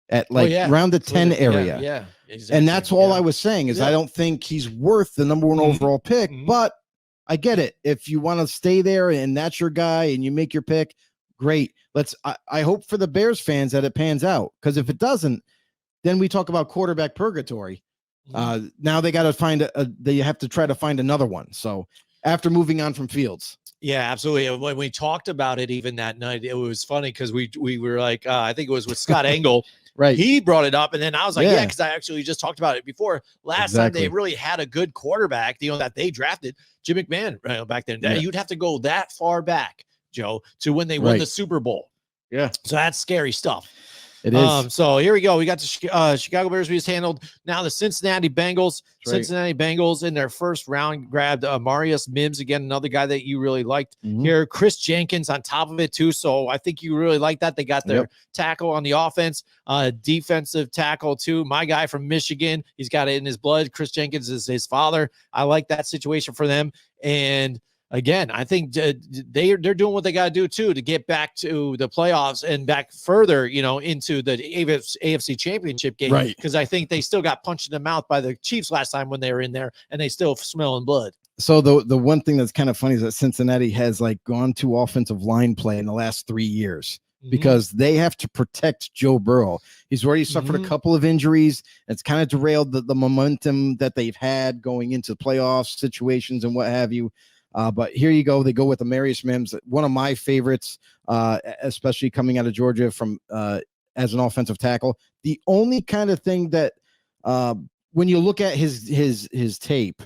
At around the 10 area. Yeah, exactly. And that's all I was saying is I don't think he's worth the number 1 overall pick, but I get it. If you want to stay there and that's your guy and you make your pick, great. I hope for the Bears fans that it pans out, because if it doesn't, then we talk about quarterback purgatory. Now they got to they have to try to find another one. So after moving on from Fields. Yeah, absolutely. When we talked about it even that night, it was funny because we were like, I think it was with Scott Engel. Right. He brought it up, and then I was like, yeah, because I actually just talked about it before. Last time they really had a good quarterback, that they drafted, Jim McMahon, right, back then. Yeah. You'd have to go that far back, Joe, to when they won the Super Bowl. Yeah. So that's scary stuff. It is. So here we go. We got the Chicago Bears we just handled. Now the Cincinnati Bengals. Right. Cincinnati Bengals in their first round grabbed Marius Mims, again, another guy that you really liked here. Chris Jenkins on top of it too. So I think you really like that. They got their tackle on the offense, defensive tackle too. My guy from Michigan, he's got it in his blood. Chris Jenkins is his father. I like that situation for them. And again, I think they're doing what they got to do too to get back to the playoffs and back further, into the AFC Championship game. Right. Because I think they still got punched in the mouth by the Chiefs last time when they were in there, and they still smelling blood. So the one thing that's kind of funny is that Cincinnati has gone to offensive line play in the last 3 years because they have to protect Joe Burrow. He's already suffered a couple of injuries. It's kind of derailed the momentum that they've had going into playoff situations and what have you. But here you go. They go with Marius Mims, one of my favorites, especially coming out of Georgia from as an offensive tackle. The only kind of thing that when you look at his tape,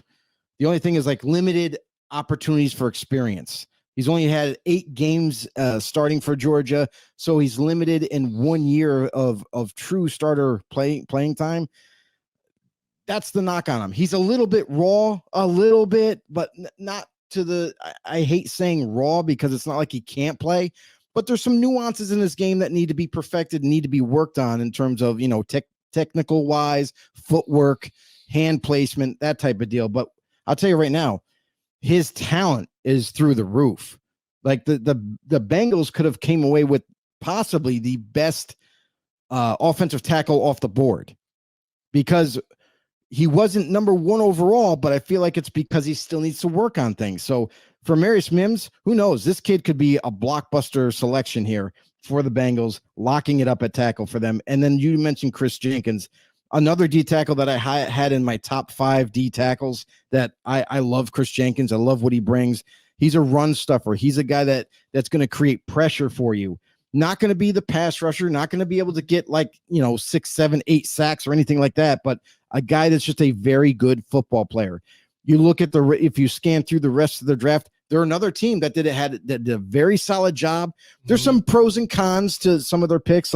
the only thing is limited opportunities for experience. He's only had 8 games starting for Georgia, so he's limited in 1 year of true starter playing time. That's the knock on him. He's a little bit raw, but not to the, I hate saying raw because it's not like he can't play, but there's some nuances in this game that need to be perfected, need to be worked on in terms of, technical wise, footwork, hand placement, that type of deal. But I'll tell you right now, his talent is through the roof. The Bengals could have came away with possibly the best offensive tackle off the board because he wasn't number 1 overall, but I feel like it's because he still needs to work on things. So for Marius Mims, who knows? This kid could be a blockbuster selection here for the Bengals, locking it up at tackle for them. And then you mentioned Chris Jenkins, another D tackle that I had in my top 5 D tackles that I love Chris Jenkins. I love what he brings. He's a run stuffer. He's a guy that's going to create pressure for you. Not going to be the pass rusher, not going to be able to get 6, 7, 8 sacks or anything like that, but a guy that's just a very good football player. You look at if you scan through the rest of the draft, they're another team that did a very solid job. There's some pros and cons to some of their picks.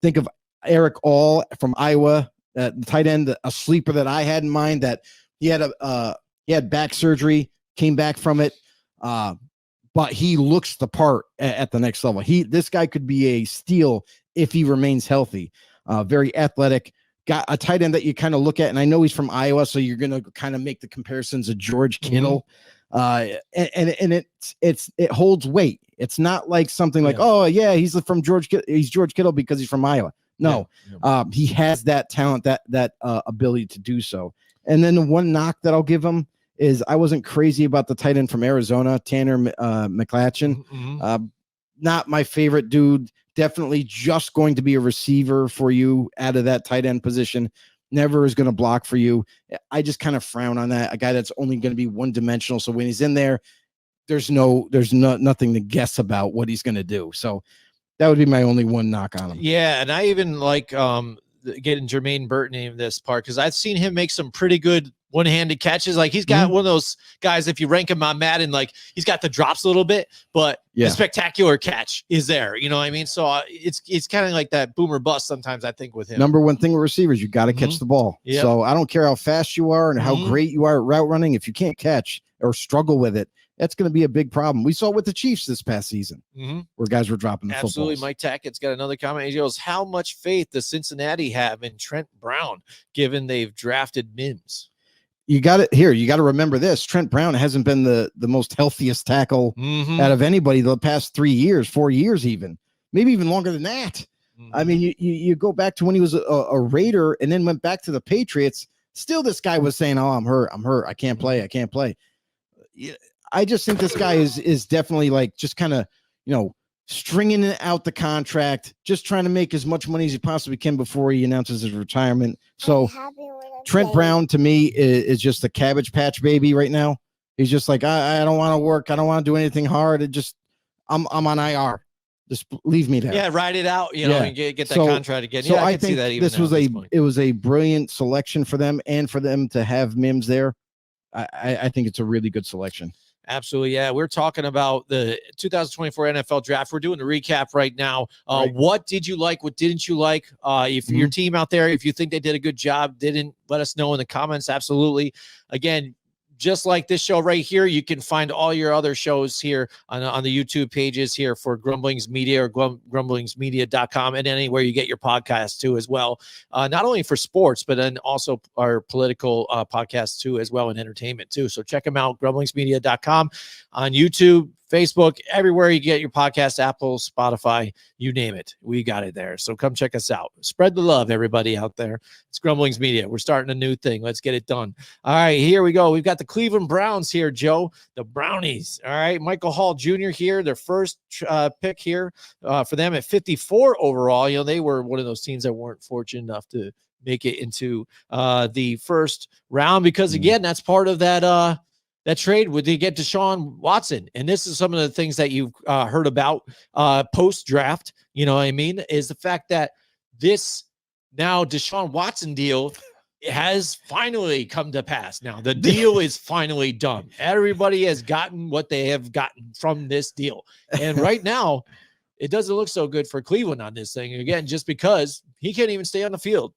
Think of Eric All from Iowa, the tight end, a sleeper that I had in mind that he had back surgery, came back from it. But he looks the part at the next level. This guy could be a steal if he remains healthy. Very athletic, got a tight end that you kind of look at, and I know he's from Iowa, so you're going to kind of make the comparisons of George Kittle. And it holds weight. It's not like something like, oh yeah, he's from George Kittle because he's from Iowa. No, he has that talent, that ability to do so. And then the one knock that I'll give him is I wasn't crazy about the tight end from Arizona, Tanner McClatchin. Not my favorite dude. Definitely just going to be a receiver for you out of that tight end position. Never is going to block for you. I just kind of frown on that. A guy that's only going to be one-dimensional. So when he's in there, there's nothing to guess about what he's going to do. So that would be my only one knock on him. Yeah, and I even like getting Jermaine Burton in this part because I've seen him make some pretty good one-handed catches. He's got one of those guys, if you rank him on Madden, he's got the drops a little bit, but the spectacular catch is there. You know what I mean? So it's kind of like that boomer bust sometimes, I think, with him. Number one thing with receivers, you got to catch the ball. Yep. So I don't care how fast you are and how great you are at route running. If you can't catch or struggle with it, that's going to be a big problem. We saw it with the Chiefs this past season where guys were dropping the footballs. Absolutely. Mike Tackett's got another comment. He goes, how much faith does Cincinnati have in Trent Brown, given they've drafted Mims? You got to remember this. Trent Brown hasn't been the most healthiest tackle out of anybody the past 3 years, 4 years, even maybe even longer than that. I mean, you go back to when he was a Raider and then went back to the Patriots. Still, this guy was saying, oh, I'm hurt. I can't play. I just think this guy is definitely just kind of, stringing out the contract, just trying to make as much money as he possibly can before he announces his retirement. So Trent Brown to me is just a Cabbage Patch baby right now. He's just like, I don't want to work. I don't want to do anything hard. I'm on IR. Just leave me there. Yeah, ride it out, and get that contract again. So I think see that even it was a brilliant selection for them and for them to have Mims there. I think it's a really good selection. Absolutely. Yeah. We're talking about the 2024 NFL draft. We're doing the recap right now. Right. What did you like? What didn't you like? If your team out there, if you think they did a good job, didn't, let us know in the comments. Absolutely. Again, just like this show right here, you can find all your other shows here on the YouTube pages here for Grumblings Media or grumblingsmedia.com and anywhere you get your podcasts too as well. Not only for sports, but then also our political podcasts too as well and entertainment too. So check them out, grumblingsmedia.com on YouTube, Facebook, everywhere you get your podcast, Apple, Spotify, you name it. We got it there. So come check us out. Spread the love, everybody out there. It's Grumblings Media. We're starting a new thing. Let's get it done. All right, here we go. We've got the Cleveland Browns here, Joe. The Brownies. All right, Michael Hall Jr. here, their first pick here for them at 54 overall. You know, they were one of those teams that weren't fortunate enough to make it into the first round because, again, that's part of that trade would they get Deshaun Watson. And this is some of the things that you've heard about post-draft, you know what I mean, is the fact that this now Deshaun Watson deal has finally come to pass. Now, the deal is finally done. Everybody has gotten what they have gotten from this deal. And right now, it doesn't look so good for Cleveland on this thing. Again, just because he can't even stay on the field.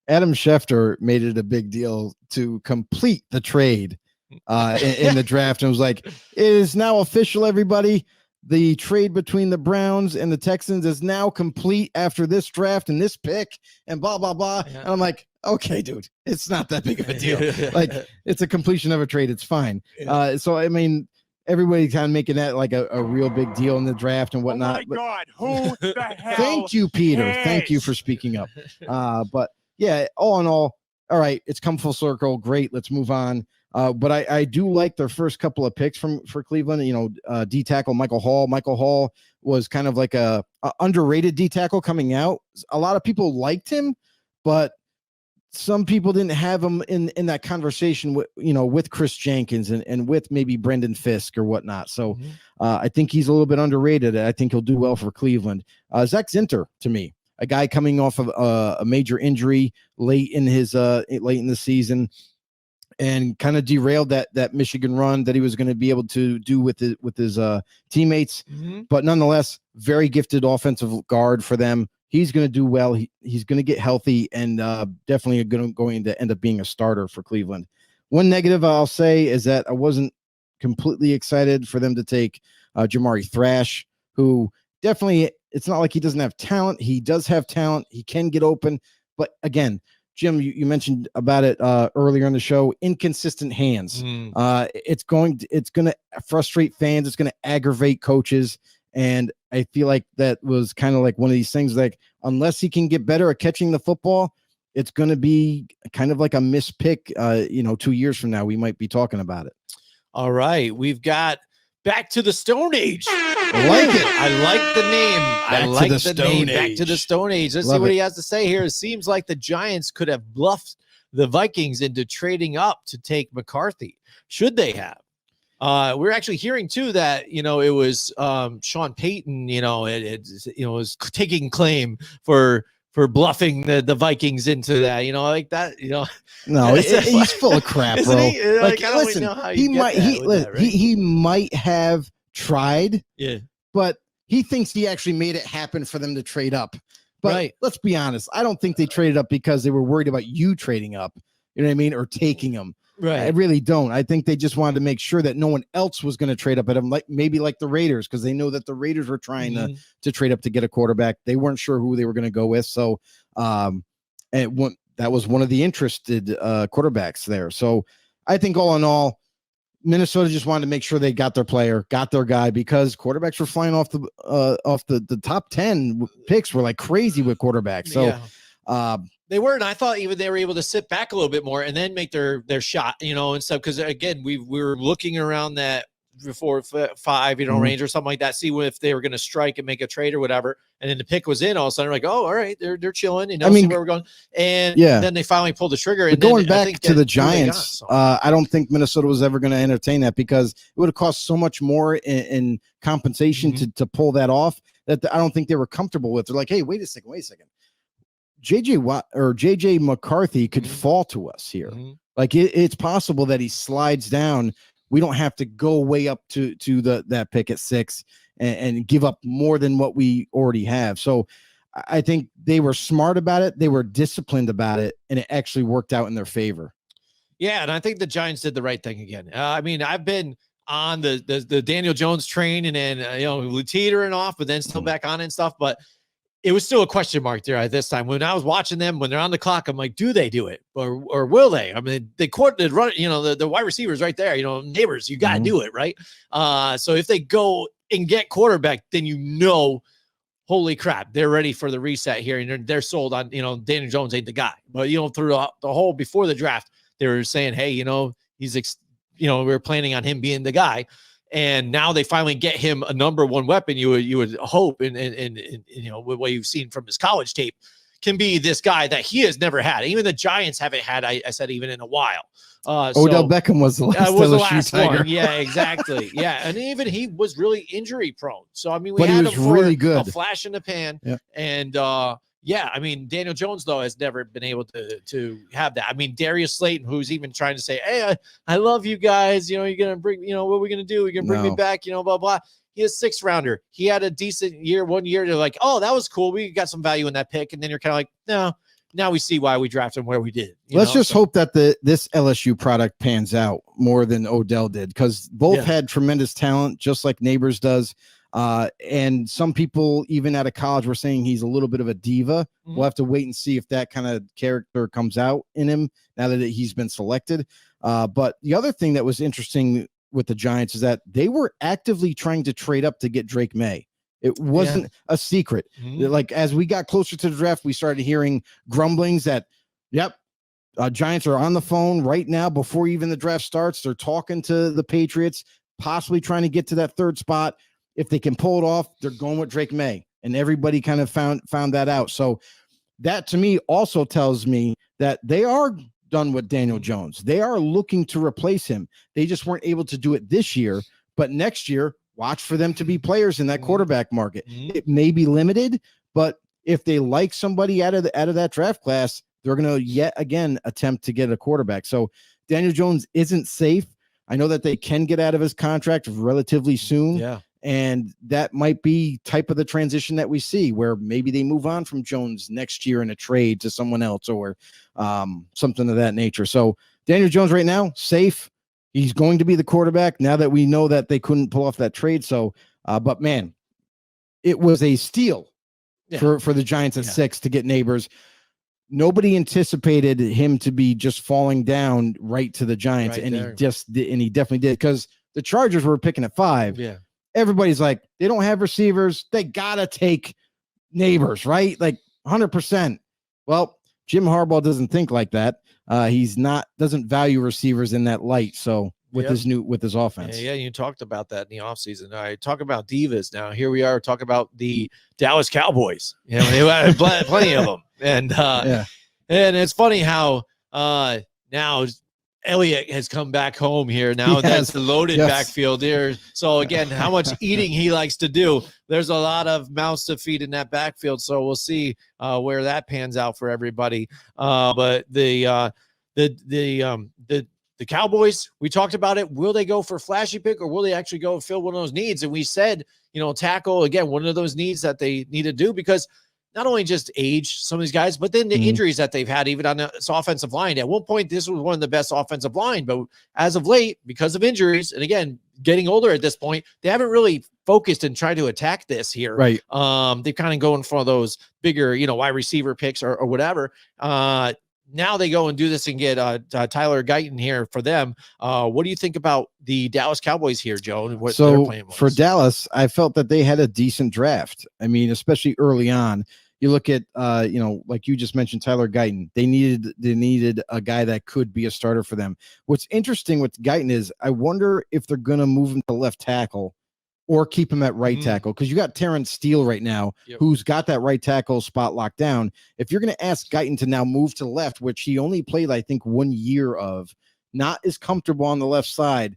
Adam Schefter made it a big deal to complete the trade in the draft and was like, it is now official, everybody. The trade between the Browns and the Texans is now complete after this draft and this pick and blah, blah, blah. Yeah. And I'm like, okay, dude, it's not that big of a deal. Like, it's a completion of a trade. It's fine. Yeah. So, I mean, everybody kind of making that like a real big deal in the draft and whatnot. Oh my God, who the hell? Thank you, Peter. Thank you for speaking up. But yeah, all in all right, it's come full circle. Great. Let's move on. But I do like their first couple of picks for Cleveland. You know, D tackle Michael Hall. Michael Hall was kind of like a underrated D tackle coming out. A lot of people liked him, but some people didn't have him in that conversation with Chris Jenkins and with maybe Brendan Fisk or whatnot. So I think he's a little bit underrated. I think he'll do well for Cleveland. Zach Zinter, to me, a guy coming off of a major injury late in the season, and kind of derailed that Michigan run that he was going to be able to do with his teammates. But nonetheless, very gifted offensive guard for them. He's going to do well. He's going to get healthy and definitely going to end up being a starter for Cleveland. One negative I'll say is that I wasn't completely excited for them to take Jamari Thrash, who definitely, it's not like he doesn't have talent. He does have talent. He can get open. But again, Jim, you mentioned about it earlier in the show, inconsistent hands. It's going to frustrate fans. It's going to aggravate coaches. And I feel like that was kind of like one of these things, like, unless he can get better at catching the football, it's going to be kind of like a missed pick. 2 years from now, we might be talking about it. All right. We've got Back to the Stone Age. I like it. I like the name. Back to the Stone Age. Let's see what he has to say here. It seems like the Giants could have bluffed the Vikings into trading up to take McCarthy. Should they have? We're actually hearing too that it was Sean Payton. Was taking claim for bluffing the Vikings into that. Like that. No, he's full of crap, bro. Listen, he might have tried. Yeah, but he thinks he actually made it happen for them to trade up. But let's be honest, I don't think they traded up because they were worried about you trading up. You know what I mean, or taking them. Right. I really don't. I think they just wanted to make sure that no one else was going to trade up at them, like the Raiders, because they know that the Raiders were trying to trade up to get a quarterback. They weren't sure who they were going to go with. So that was one of the interested quarterbacks there. So I think all in all, Minnesota just wanted to make sure they got their player, got their guy, because quarterbacks were flying off the top 10 picks were like crazy with quarterbacks. So they were, and I thought even they were able to sit back a little bit more and then make their shot, and stuff. Because again, we were looking around that 4-5, range or something like that, see if they were going to strike and make a trade or whatever. And then the pick was in. All of a sudden, we're like, oh, all right, they're chilling. See where we're going. And then they finally pulled the trigger. And going back to the Giants, I don't think Minnesota was ever going to entertain that, because it would have cost so much more in compensation to pull that off that I don't think they were comfortable with. They're like, hey, wait a second. JJ McCarthy could fall to us here. Like it's possible that he slides down we don't have to go way up to that pick at 6 and give up more than what we already have. So I think they were smart about it. They were disciplined about it, and it actually worked out in their favor. Yeah, and I think the Giants did the right thing again. I mean, I've been on the Daniel Jones train and then, teetering off, but then still back on and stuff. But it was still a question mark there at this time. When I was watching them, when they're on the clock, I'm like, do they do it or will they? I mean, they run, the wide receivers right there, neighbors, you got to do it, right? So if they go and get quarterback, then holy crap, they're ready for the reset here, and they're sold on, Daniel Jones ain't the guy. But, throughout the whole before the draft, they were saying, hey, he's, we're planning on him being the guy. And now they finally get him a number one weapon. You would hope, and what you've seen from his college tape, can be this guy that he has never had. Even the Giants haven't had, I said, even in a while. Odell Beckham was the last Tiger. One. Yeah, exactly. Yeah, and even he was really injury prone. So I mean, he was really good, a flash in the pan. Yeah. And I mean, Daniel Jones though has never been able to have that. I mean, Darius Slayton, who's even trying to say, "Hey, I love you guys. You're gonna bring, what are we gonna do? You're gonna bring me back. Blah blah." He is 6th rounder. He had a decent year, 1 year. They're like, "Oh, that was cool. We got some value in that pick." And then you're kind of like, "No." Now we see why we drafted him where we did. Let's just hope that this LSU product pans out more than Odell did, because both had tremendous talent, just like Neighbors does. And some people, even out of college, were saying he's a little bit of a diva. Mm-hmm. We'll have to wait and see if that kind of character comes out in him now that he's been selected. But the other thing that was interesting with the Giants is that they were actively trying to trade up to get Drake May. It wasn't a secret. Mm-hmm. Like, as we got closer to the draft, we started hearing grumblings that, Giants are on the phone right now before even the draft starts. They're talking to the Patriots, possibly trying to get to that 3rd spot. If they can pull it off, they're going with Drake May. And everybody kind of found that out. So that, to me, also tells me that they are done with Daniel Jones. They are looking to replace him. They just weren't able to do it this year. But next year, watch for them to be players in that quarterback market. Mm-hmm. It may be limited, but if they like somebody out of that draft class, they're going to yet again attempt to get a quarterback. So Daniel Jones isn't safe. I know that they can get out of his contract relatively soon. Yeah. And that might be type of the transition that we see, where maybe they move on from Jones next year in a trade to someone else or something of that nature. So Daniel Jones right now, safe. He's going to be the quarterback now that we know that they couldn't pull off that trade. So, but man, it was a steal for the Giants at 6 to get Neighbors. Nobody anticipated him to be just falling down right to the Giants, and he definitely did, because the Chargers were picking at 5. Yeah, everybody's like, they don't have receivers. They gotta take Neighbors, right? Like 100%. Well, Jim Harbaugh doesn't think like that. Doesn't value receivers in that light. So with his offense. Yeah, you talked about that in the offseason. All right, talk about divas now. Here we are talking about the Dallas Cowboys. They had plenty of them. And and it's funny how now Elliott has come back home here. Now that's the loaded backfield here. So again, how much eating he likes to do. There's a lot of mouths to feed in that backfield. So we'll see where that pans out for everybody. But the Cowboys, we talked about it. Will they go for flashy pick, or will they actually go and fill one of those needs? And we said, tackle, again, one of those needs that they need to do, because not only just age, some of these guys, but then the injuries that they've had, even on this offensive line. At one point, this was one of the best offensive line, but as of late, because of injuries, and again, getting older at this point, they haven't really focused and tried to attack this here. Right. They're kind of going for those bigger, wide receiver picks or whatever. Now they go and do this and get Tyler Guyton here for them. What do you think about the Dallas Cowboys here, Joe? And what their plan was? For Dallas, I felt that they had a decent draft. I mean, especially early on. You look at, like you just mentioned, Tyler Guyton. They needed a guy that could be a starter for them. What's interesting with Guyton is I wonder if they're going to move him to left tackle or keep him at right tackle, because you got Terrence Steele right now, who's got that right tackle spot locked down. If you're going to ask Guyton to now move to left, which he only played, I think, 1 year of, not as comfortable on the left side,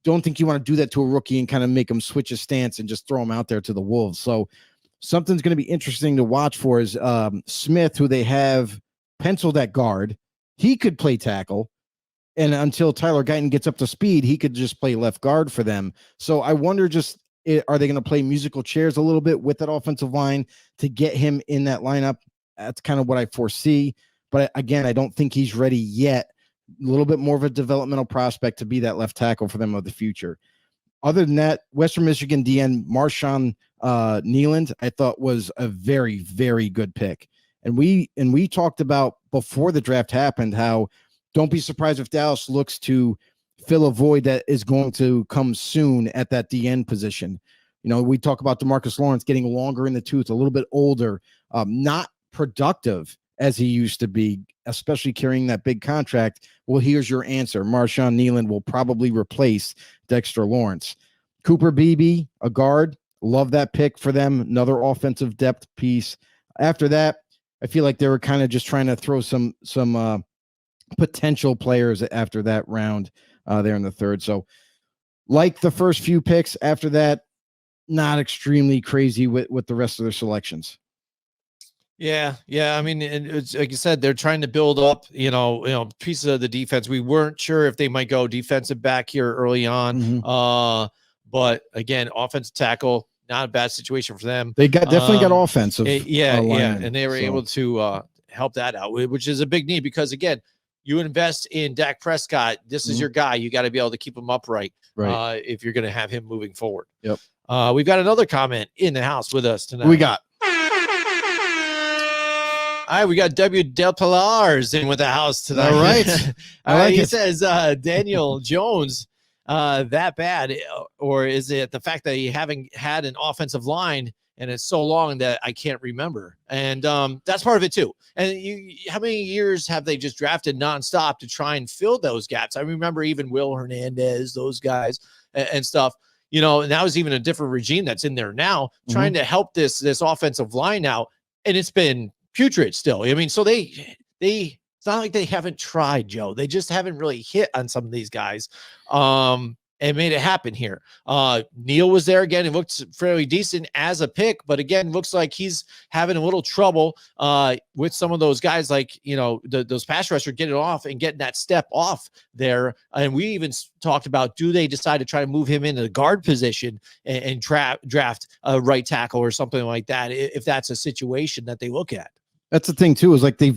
don't think you want to do that to a rookie and kind of make him switch his stance and just throw him out there to the Wolves. So something's going to be interesting to watch for is Smith, who they have penciled at guard. He could play tackle. And until Tyler Guyton gets up to speed, he could just play left guard for them. So I wonder are they going to play musical chairs a little bit with that offensive line to get him in that lineup? That's kind of what I foresee. But again, I don't think he's ready yet. A little bit more of a developmental prospect to be that left tackle for them of the future. Other than that, Western Michigan DN Marshawn Nealand, I thought was a very, very good pick. And we talked about before the draft happened how don't be surprised if Dallas looks to fill a void that is going to come soon at that DN position. You know, we talk about DeMarcus Lawrence getting longer in the tooth, a little bit older, not productive as he used to be, especially carrying that big contract. Well, here's your answer. Marshawn Nealand will probably replace Dexter Lawrence. Cooper Beebe, a guard. Love that pick for them. Another offensive depth piece. After that, I feel like they were kind of just trying to throw some potential players after that round there in the third. So like the first few picks, after that, not extremely crazy with the rest of their selections. Yeah. I mean, it's like you said, they're trying to build up, pieces of the defense. We weren't sure if they might go defensive back here early on. Mm-hmm. But again, offensive tackle, not a bad situation for them. They definitely got offensive. And they were able to help that out, which is a big need because again, you invest in Dak Prescott. This is your guy. You got to be able to keep him upright if you're going to have him moving forward. Yep. We've got another comment in the house with us tonight. We got. All right, we got W. Del Pilars in with the house tonight. All right. He says Daniel Jones that bad, or is it the fact that he haven't had an offensive line and it's so long that I can't remember? And that's part of it too. And how many years have they just drafted nonstop to try and fill those gaps? I remember even Will Hernandez, those guys and stuff. Now it's even a different regime that's in there now trying to help this offensive line out, and it's been putrid still. I mean, so they it's not like they haven't tried, Joe. They just haven't really hit on some of these guys and made it happen here. Neal was there again. It looked fairly decent as a pick, but again, looks like he's having a little trouble with some of those guys, like, those pass rushers getting off and getting that step off there. And we even talked about, do they decide to try to move him into the guard position and draft a right tackle or something like that, if that's a situation that they look at? That's the thing too, is like they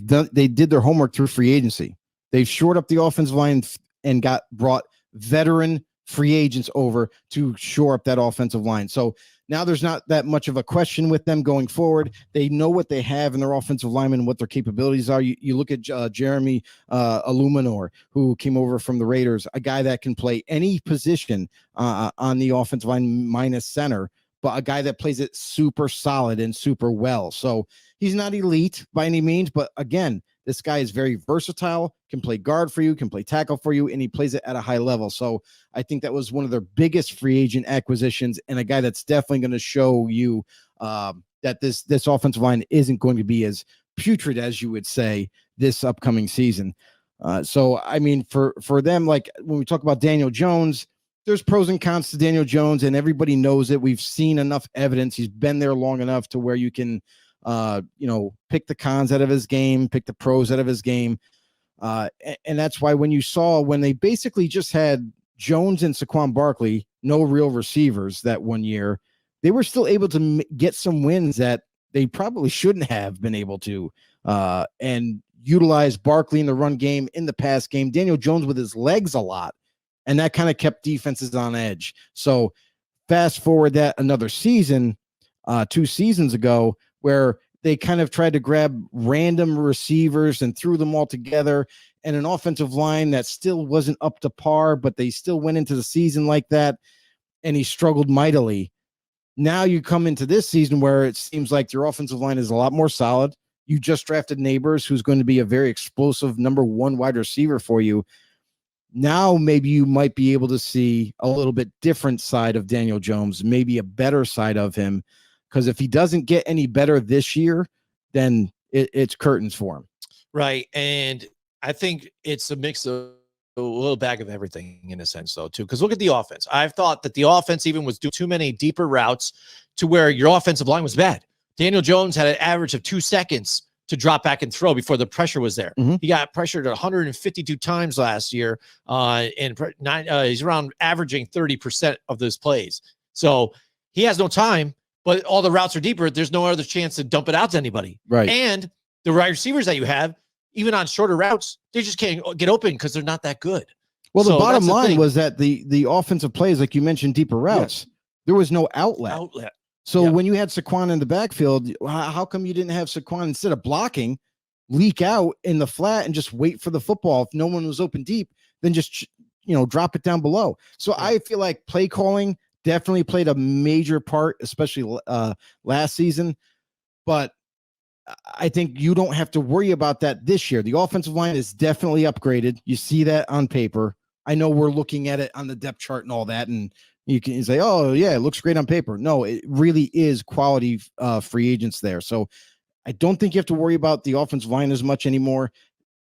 did their homework through free agency. They've shored up the offensive line and brought veteran free agents over to shore up that offensive line. So now there's not that much of a question with them going forward. They know what they have in their offensive linemen and what their capabilities are. You look at Jeremy Illuminor, who came over from the Raiders, a guy that can play any position on the offensive line minus center, but a guy that plays it super solid and super well. So he's not elite by any means, but again, this guy is very versatile, can play guard for you, can play tackle for you, and he plays it at a high level. So I think that was one of their biggest free agent acquisitions, and a guy that's definitely going to show you that this offensive line isn't going to be as putrid as you would say this upcoming season. So, I mean, for them, like when we talk about Daniel Jones, there's pros and cons to Daniel Jones, and everybody knows it. We've seen enough evidence. He's been there long enough to where you can pick the cons out of his game, pick the pros out of his game. And that's why when they basically just had Jones and Saquon Barkley, no real receivers that one year, they were still able to get some wins that they probably shouldn't have been able to, and utilize Barkley in the run game, in the pass game, Daniel Jones with his legs a lot. And that kind of kept defenses on edge. So fast forward that another season, 2 seasons ago, where they kind of tried to grab random receivers and threw them all together, and an offensive line that still wasn't up to par, but they still went into the season like that, and he struggled mightily. Now you come into this season where it seems like your offensive line is a lot more solid. You just drafted Neighbors, who's going to be a very explosive number 1 wide receiver for you. Now maybe you might be able to see a little bit different side of Daniel Jones, maybe a better side of him. Because if he doesn't get any better this year, then it's curtains for him. Right. And I think it's a mix of a little bag of everything in a sense, though, too. Because look at the offense. I've thought that the offense even was doing too many deeper routes to where your offensive line was bad. Daniel Jones had an average of 2 seconds to drop back and throw before the pressure was there. Mhm. He got pressured 152 times last year, and he's around averaging 30% of those plays. So he has no time, but all the routes are deeper. There's no other chance to dump it out to anybody. Right. And the wide receivers that you have, even on shorter routes, they just can't get open because they're not that good. Well, the So bottom that's the line thing. was that the offensive plays, like you mentioned, deeper routes, there was no outlet. So Yep. when you had Saquon in the backfield, how come you didn't have Saquon, instead of blocking, leak out in the flat and just wait for the football? If no one was open deep, then just, drop it down below. So I feel like play calling definitely played a major part, especially last season. But I think you don't have to worry about that this year. The offensive line is definitely upgraded. You see that on paper. I know we're looking at it on the depth chart and all that, and you can say, oh, yeah, it looks great on paper. No, it really is quality free agents there. So I don't think you have to worry about the offensive line as much anymore.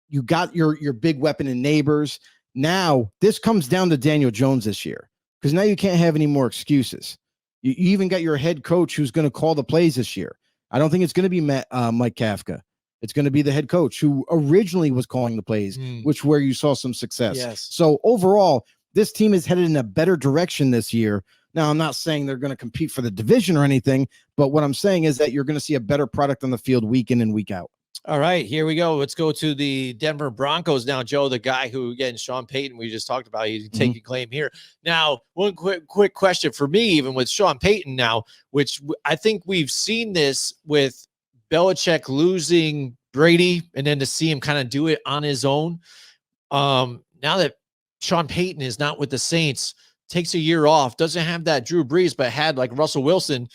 You got your big weapon in Neighbors. Now, this comes down to Daniel Jones this year, because now you can't have any more excuses. You even got your head coach who's going to call the plays this year. I don't think it's going to be Mike Kafka. It's going to be the head coach who originally was calling the plays, where you saw some success. Yes. So overall, this team is headed in a better direction this year. Now, I'm not saying they're going to compete for the division or anything, but what I'm saying is that you're going to see a better product on the field week in and week out. All right, here we go. Let's go to the Denver Broncos now, Joe, the guy who, again, Sean Payton, we just talked about, he's taking claim here. Now, one quick question for me, even with Sean Payton now, which I think we've seen this with Belichick losing Brady, and then to see him kind of do it on his own. Now that Sean Payton is not with the Saints, takes a year off, doesn't have that Drew Brees, but had like Russell Wilson,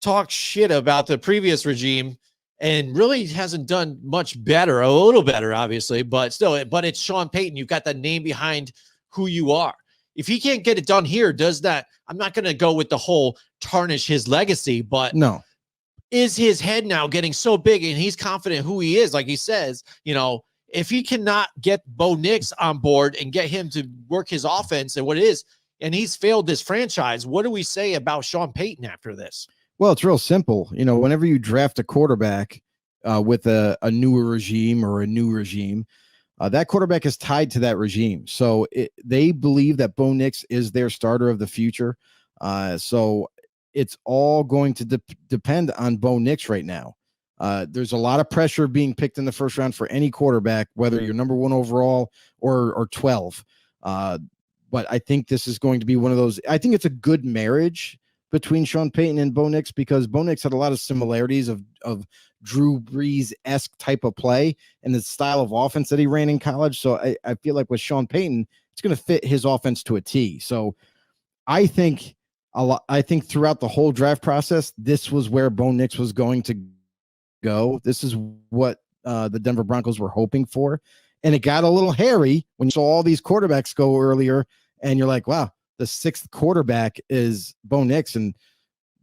talk shit about the previous regime, and really hasn't done much better, a little better, obviously, but still, but it's Sean Payton. You've got that name behind who you are. If he can't get it done here, does that, I'm not going to go with the whole tarnish his legacy, but no, is his head now getting so big and he's confident who he is? Like he says, if he cannot get Bo Nix on board and get him to work his offense and what it is, and he's failed this franchise, what do we say about Sean Payton after this? Well, it's real simple. Whenever you draft a quarterback with a newer regime or a new regime, that quarterback is tied to that regime. So they believe that Bo Nix is their starter of the future. So it's all going to depend on Bo Nix right now. There's a lot of pressure being picked in the first round for any quarterback, whether you're number 1 overall or 12. But I think this is going to be one of those. I think it's a good marriage between Sean Payton and Bo Nix, because Bo Nix had a lot of similarities of Drew Brees-esque type of play and the style of offense that he ran in college. So I feel like with Sean Payton, it's going to fit his offense to a T. So I think throughout the whole draft process, this was where Bo Nix was going to go. This is what the Denver Broncos were hoping for. And it got a little hairy when you saw all these quarterbacks go earlier, and you're like, wow, the 6th quarterback is Bo Nix, and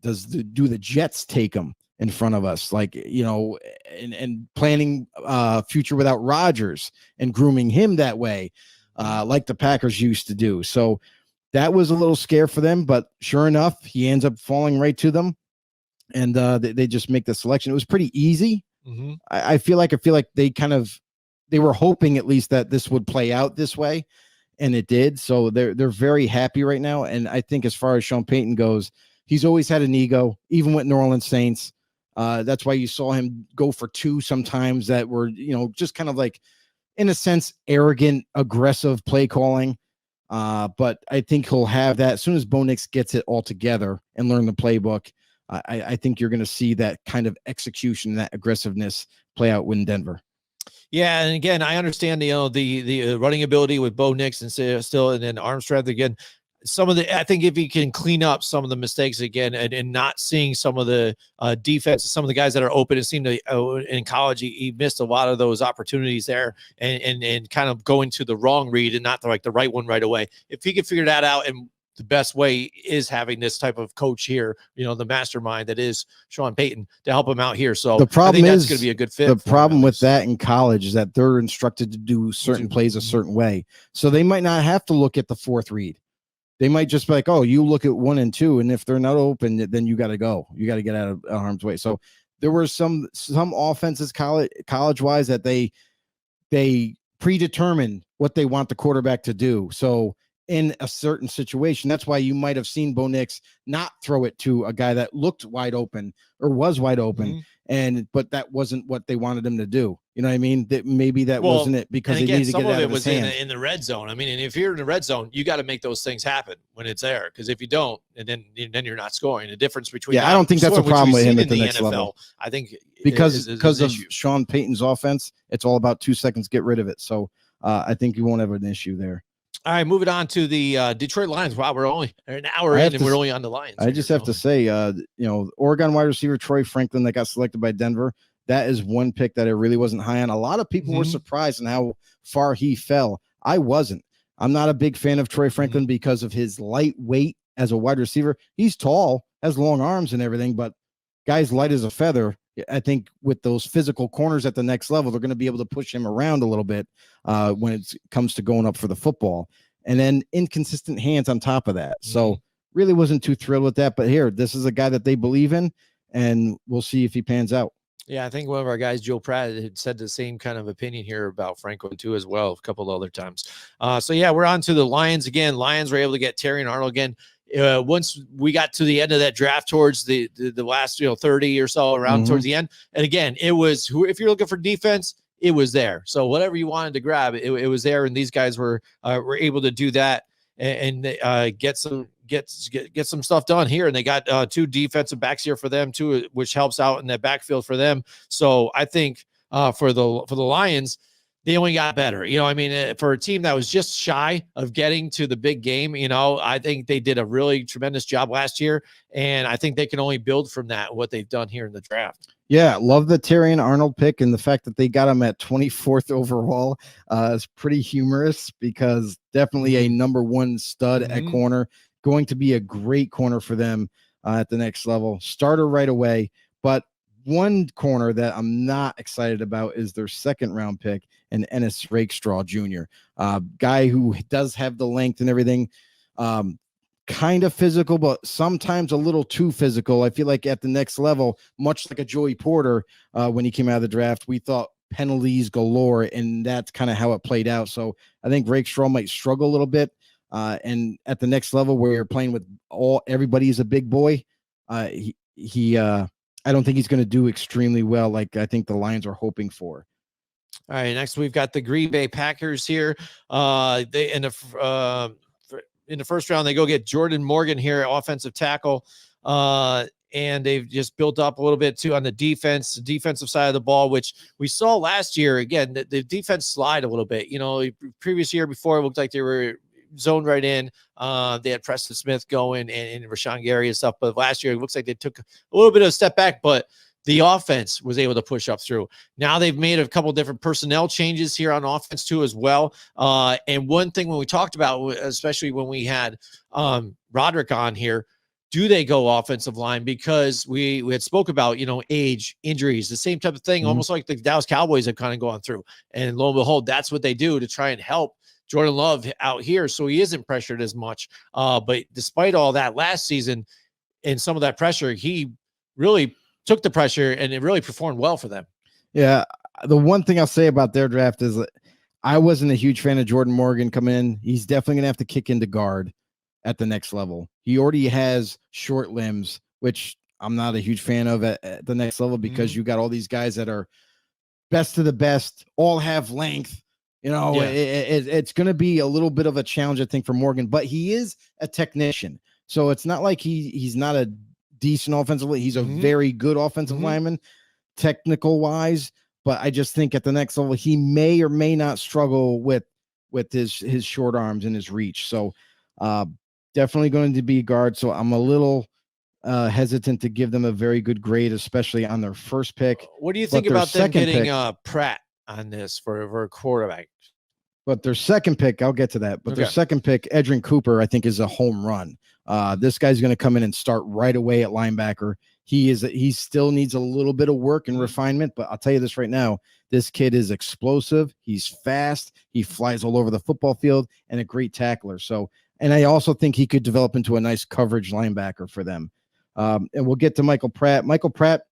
do the Jets take him in front of us? Like, and planning future without Rodgers and grooming him that way, like the Packers used to do. So that was a little scare for them, but sure enough, he ends up falling right to them, and they just make the selection. It was pretty easy. Mm-hmm. I feel like they were hoping at least that this would play out this way, and it did. So they're very happy right now. And I think as far as Sean Payton goes, he's always had an ego, even with New Orleans Saints. That's why you saw him go for 2 sometimes that were, just kind of like, in a sense, arrogant, aggressive play calling. But I think he'll have that as soon as Bo Nix gets it all together and learn the playbook. I think you're going to see that kind of execution, that aggressiveness play out in Denver. Yeah, and again, I understand the running ability with Bo Nix and still, and then arm strength again. I think if he can clean up some of the mistakes again, and not seeing some of the defense, some of the guys that are open, it seemed to in college he missed a lot of those opportunities there, and kind of going to the wrong read and not the right one right away. If he could figure that out, and the best way is having this type of coach here, the mastermind that is Sean Payton, to help him out here. So the problem that's going to be a good fit. The problem with that in college is that they're instructed to do certain plays a certain way. So they might not have to look at the 4th read. They might just be like, oh, you look at 1 and 2. And if they're not open, then you got to go. You got to get out of harm's way. So there were some offenses college wise that they predetermine what they want the quarterback to do. So in a certain situation, that's why you might have seen Bo Nix not throw it to a guy that looked wide open or was wide open. But that wasn't what they wanted him to do. You know what I mean? That maybe that wasn't it, because they needed to get it out of his hands. In the red zone. I mean, and if you're in the red zone, you got to make those things happen when it's there. Because if you don't, and then you're not scoring. The difference between I don't think that's a problem with him at the next NFL, level. I think because of Sean Payton's offense, it's all about 2 seconds, get rid of it. So I think you won't have an issue there. All right, moving on to the Detroit Lions. Wow, we're only an hour in, and we're only on the Lions. I just have to say, Oregon wide receiver Troy Franklin that got selected by Denver. That is one pick that I really wasn't high on. A lot of people were surprised in how far he fell. I wasn't. I'm not a big fan of Troy Franklin because of his lightweight as a wide receiver. He's tall, has long arms and everything, but guy's light as a feather. I think with those physical corners at the next level, they're going to be able to push him around a little bit when it comes to going up for the football. And then inconsistent hands on top of that. So really wasn't too thrilled with that. But here, this is a guy that they believe in, and we'll see if he pans out. Yeah, I think one of our guys, Joe Pratt, had said the same kind of opinion here about Franklin too, as well, a couple of other times. So yeah, we're on to the Lions again. Lions were able to get Terry and Arnold again. Once we got to the end of that draft, towards the last 30 or so around towards the end, and again, it was if you're looking for defense, it was there. So whatever you wanted to grab, it was there, and these guys were able to do that and get some stuff done here. And they got 2 defensive backs here for them too, which helps out in that backfield for them. So I think for the Lions, they only got better. For a team that was just shy of getting to the big game, I think they did a really tremendous job last year, and I think they can only build from that, what they've done here in the draft. Yeah, love the Terry and Arnold pick, and the fact that they got him at 24th overall is pretty humorous, because definitely a number 1 stud at corner, going to be a great corner for them at the next level. Starter right away, but one corner that I'm not excited about is their 2nd round pick, and Ennis Rakestraw Jr., guy who does have the length and everything, kind of physical, but sometimes a little too physical. I feel like at the next level, much like a Joey Porter, when he came out of the draft, we thought penalties galore, and that's kind of how it played out. So I think Rakestraw might struggle a little bit. And at the next level, where you're playing with everybody is a big boy, I don't think he's going to do extremely well, like I think the Lions are hoping for. All right, next we've got the Green Bay Packers here. They in the first round, they go get Jordan Morgan here, offensive tackle. And they've just built up a little bit too on the defensive side of the ball, which we saw last year. Again, the defense slide a little bit. Previous year before, it looked like they were zoned right in. They had Preston Smith going and Rashawn Gary and stuff, but last year it looks like they took a little bit of a step back, but the offense was able to push up through. Now they've made a couple different personnel changes here on offense too as well. And one thing when we talked about, especially when we had Rodrik on here, do they go offensive line? Because we had spoke about, age, injuries, the same type of thing, almost like the Dallas Cowboys have kind of gone through. And lo and behold, that's what they do to try and help Jordan Love out here, so he isn't pressured as much. But despite all that last season and some of that pressure, he really took the pressure and it really performed well for them. Yeah. The one thing I'll say about their draft is that I wasn't a huge fan of Jordan Morgan coming in. He's definitely going to have to kick into guard at the next level. He already has short limbs, which I'm not a huge fan of at the next level, because you got all these guys that are best of the best, all have length. It's going to be a little bit of a challenge, I think, for Morgan, but he is a technician. So it's not like he's not a decent offensive lineman. He's a very good offensive lineman, technical wise. But I just think at the next level, he may or may not struggle with his short arms and his reach. So definitely going to be guard. So I'm a little hesitant to give them a very good grade, especially on their first pick. What do you think about them getting Pratt on this for a quarterback? But their second pick, I'll get to that. But their second pick, Edrin Cooper, I think is a home run. This guy's going to come in and start right away at linebacker. He still needs a little bit of work and refinement, but I'll tell you this right now, this kid is explosive. He's fast. He flies all over the football field and a great tackler. So, and I also think he could develop into a nice coverage linebacker for them. And we'll get to Michael Pratt. Michael Pratt,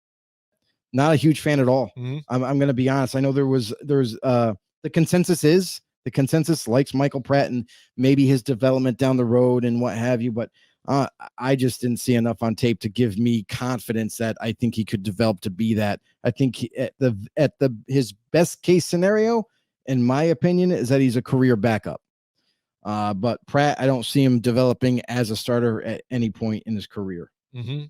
Not a huge fan at all. Mm-hmm. I'm going to be honest. I know there's the consensus likes Michael Pratt and maybe his development down the road and what have you, but I just didn't see enough on tape to give me confidence that I think he could develop to be that. I think his best case scenario, in my opinion, is that he's a career backup. But Pratt, I don't see him developing as a starter at any point in his career. Mm-hmm.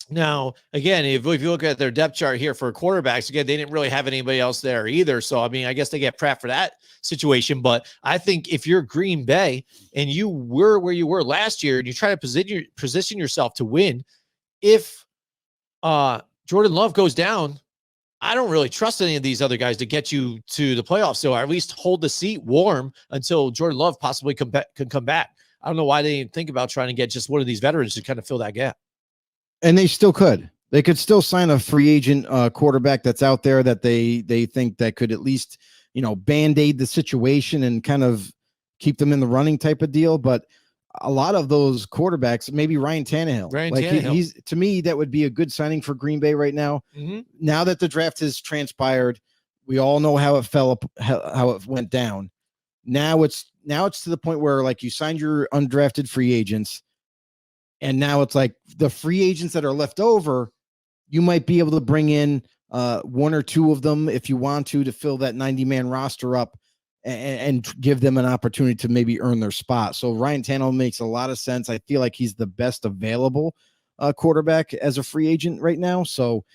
Now, again, if you look at their depth chart here for quarterbacks, again, they didn't really have anybody else there either. So, I mean, I guess they get Pratt for that situation. But I think if you're Green Bay and you were where you were last year and you try to position yourself to win, if Jordan Love goes down, I don't really trust any of these other guys to get you to the playoffs. So at least hold the seat warm until Jordan Love possibly can come back. I don't know why they didn't think about trying to get just one of these veterans to kind of fill that gap. And they still could. They could still sign a free agent quarterback that's out there that they think that could at least, band-aid the situation and kind of keep them in the running type of deal. But a lot of those quarterbacks, maybe Ryan Tannehill. He's to me, that would be a good signing for Green Bay right now. Mm-hmm. Now that the draft has transpired, we all know how it how it went down. Now it's to the point where like you signed your undrafted free agents. And now it's like the free agents that are left over, you might be able to bring in one or two of them if you want to fill that 90-man roster up and give them an opportunity to maybe earn their spot. So Ryan Tannehill makes a lot of sense. I feel like he's the best available quarterback as a free agent right now. So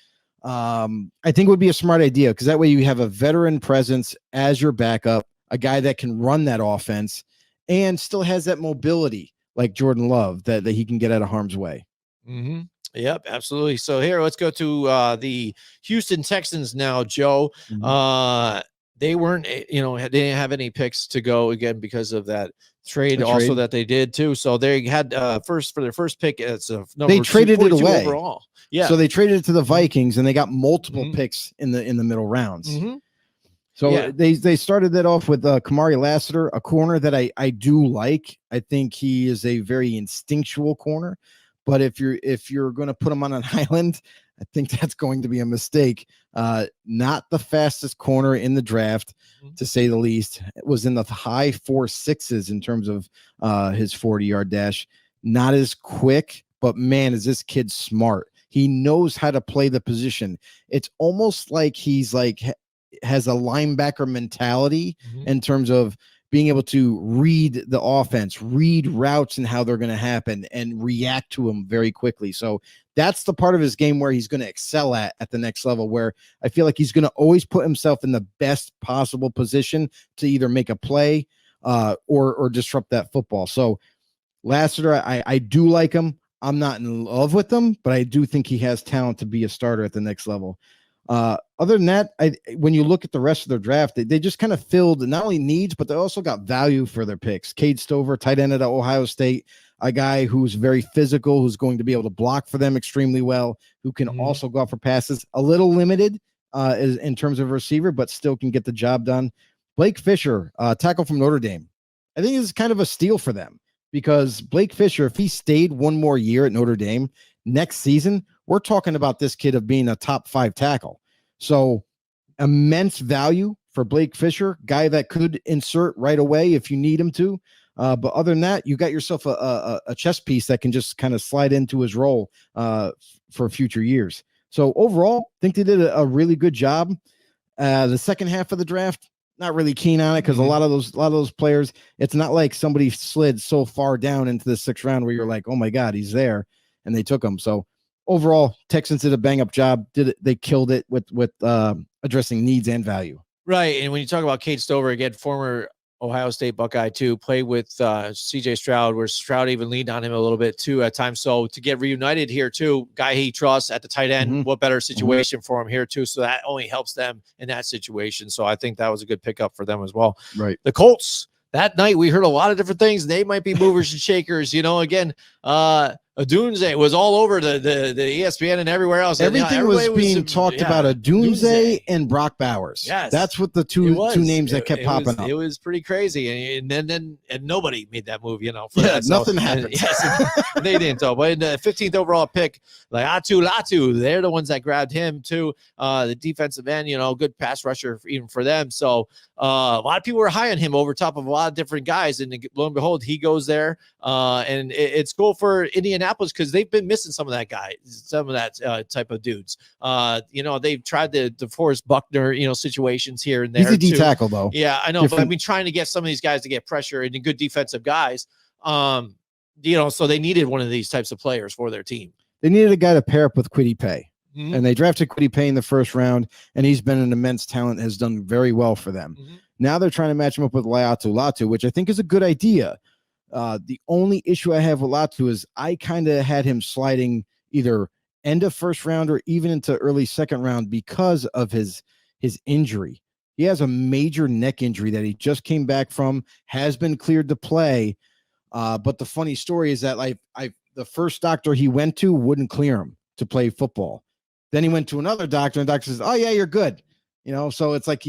I think it would be a smart idea because that way you have a veteran presence as your backup, a guy that can run that offense and still has that mobility like Jordan Love that he can get out of harm's way. Mm-hmm. Yep, absolutely. So here, let's go to the Houston Texans now, Joe. Mm-hmm. They weren't, they didn't have any picks to go again because of that trade also that they did too. So they had for their first pick, it's a number. They traded it away overall. Yeah. So they traded it to the Vikings and they got multiple picks in the middle rounds. Mm-hmm. So they started that off with Kamari Lassiter, a corner that I do like. I think he is a very instinctual corner, but if you're going to put him on an island, I think that's going to be a mistake. Not the fastest corner in the draft, to say the least. It was in the high 4.6s in terms of his 40-yard dash. Not as quick, but man, is this kid smart. He knows how to play the position. It's almost like he's like has a linebacker mentality in terms of being able to read the offense, read routes and how they're going to happen and react to them very quickly. So that's the part of his game where he's going to excel at the next level, where I feel like he's going to always put himself in the best possible position to either make a play or disrupt that football. So Lassiter, I do like him. I'm not in love with him, but I do think he has talent to be a starter at the next level. Other than that, when you look at the rest of their draft, they just kind of filled not only needs, but they also got value for their picks. Cade Stover, tight end at Ohio State, a guy who's very physical, who's going to be able to block for them extremely well, who can also go out for passes. A little limited in terms of receiver, but still can get the job done. Blake Fisher, tackle from Notre Dame. I think this is kind of a steal for them because Blake Fisher, if he stayed one more year at Notre Dame next season, we're talking about this kid of being a top 5 tackle. So immense value for Blake Fisher, guy that could insert right away if you need him to. But other than that, you got yourself a chess piece that can just kind of slide into his role for future years. So overall, I think they did a really good job. The second half of the draft, not really keen on it because a lot of those players, it's not like somebody slid so far down into the 6th round where you're like, oh my God, he's there, and they took him. So overall, Texans did a bang-up job. They killed it with addressing needs and value. Right, and when you talk about Cade Stover, again, former Ohio State Buckeye too, played with C.J. Stroud, where Stroud even leaned on him a little bit too at times. So to get reunited here too, guy he trusts at the tight end, what better situation for him here too? So that only helps them in that situation. So I think that was a good pickup for them as well. Right. The Colts, that night we heard a lot of different things. They might be movers and shakers. Again, a doomsday. It was all over the ESPN and everywhere else. Everything was being talked about a doomsday and Brock Bowers. Yes, that's what the two names that kept popping up. It was pretty crazy, and then nobody made that move, for that. Nothing happened. They didn't. Though, but in the 15th overall pick, like Latu, they're the ones that grabbed him too. The defensive end, good pass rusher even for them. So a lot of people were high on him over top of a lot of different guys, and lo and behold, he goes there. And it's cool for Indianapolis because they've been missing some of that type of dudes. They've tried the DeForest Buckner, situations here and there. He's a D tackle though. Yeah, I know. But I've been trying to get some of these guys to get pressure and good defensive guys. So they needed one of these types of players for their team. They needed a guy to pair up with Kwity Paye. Mm-hmm. And they drafted Kwity Paye in the first round, and he's been an immense talent, has done very well for them. Mm-hmm. Now they're trying to match him up with Latu, which I think is a good idea. The only issue I have with Latu is I kind of had him sliding either end of first round or even into early second round because of his injury. He has a major neck injury that he just came back from, has been cleared to play. But the funny story is that the first doctor he went to wouldn't clear him to play football. Then he went to another doctor, and the doctor says, "Oh yeah, you're good." So it's like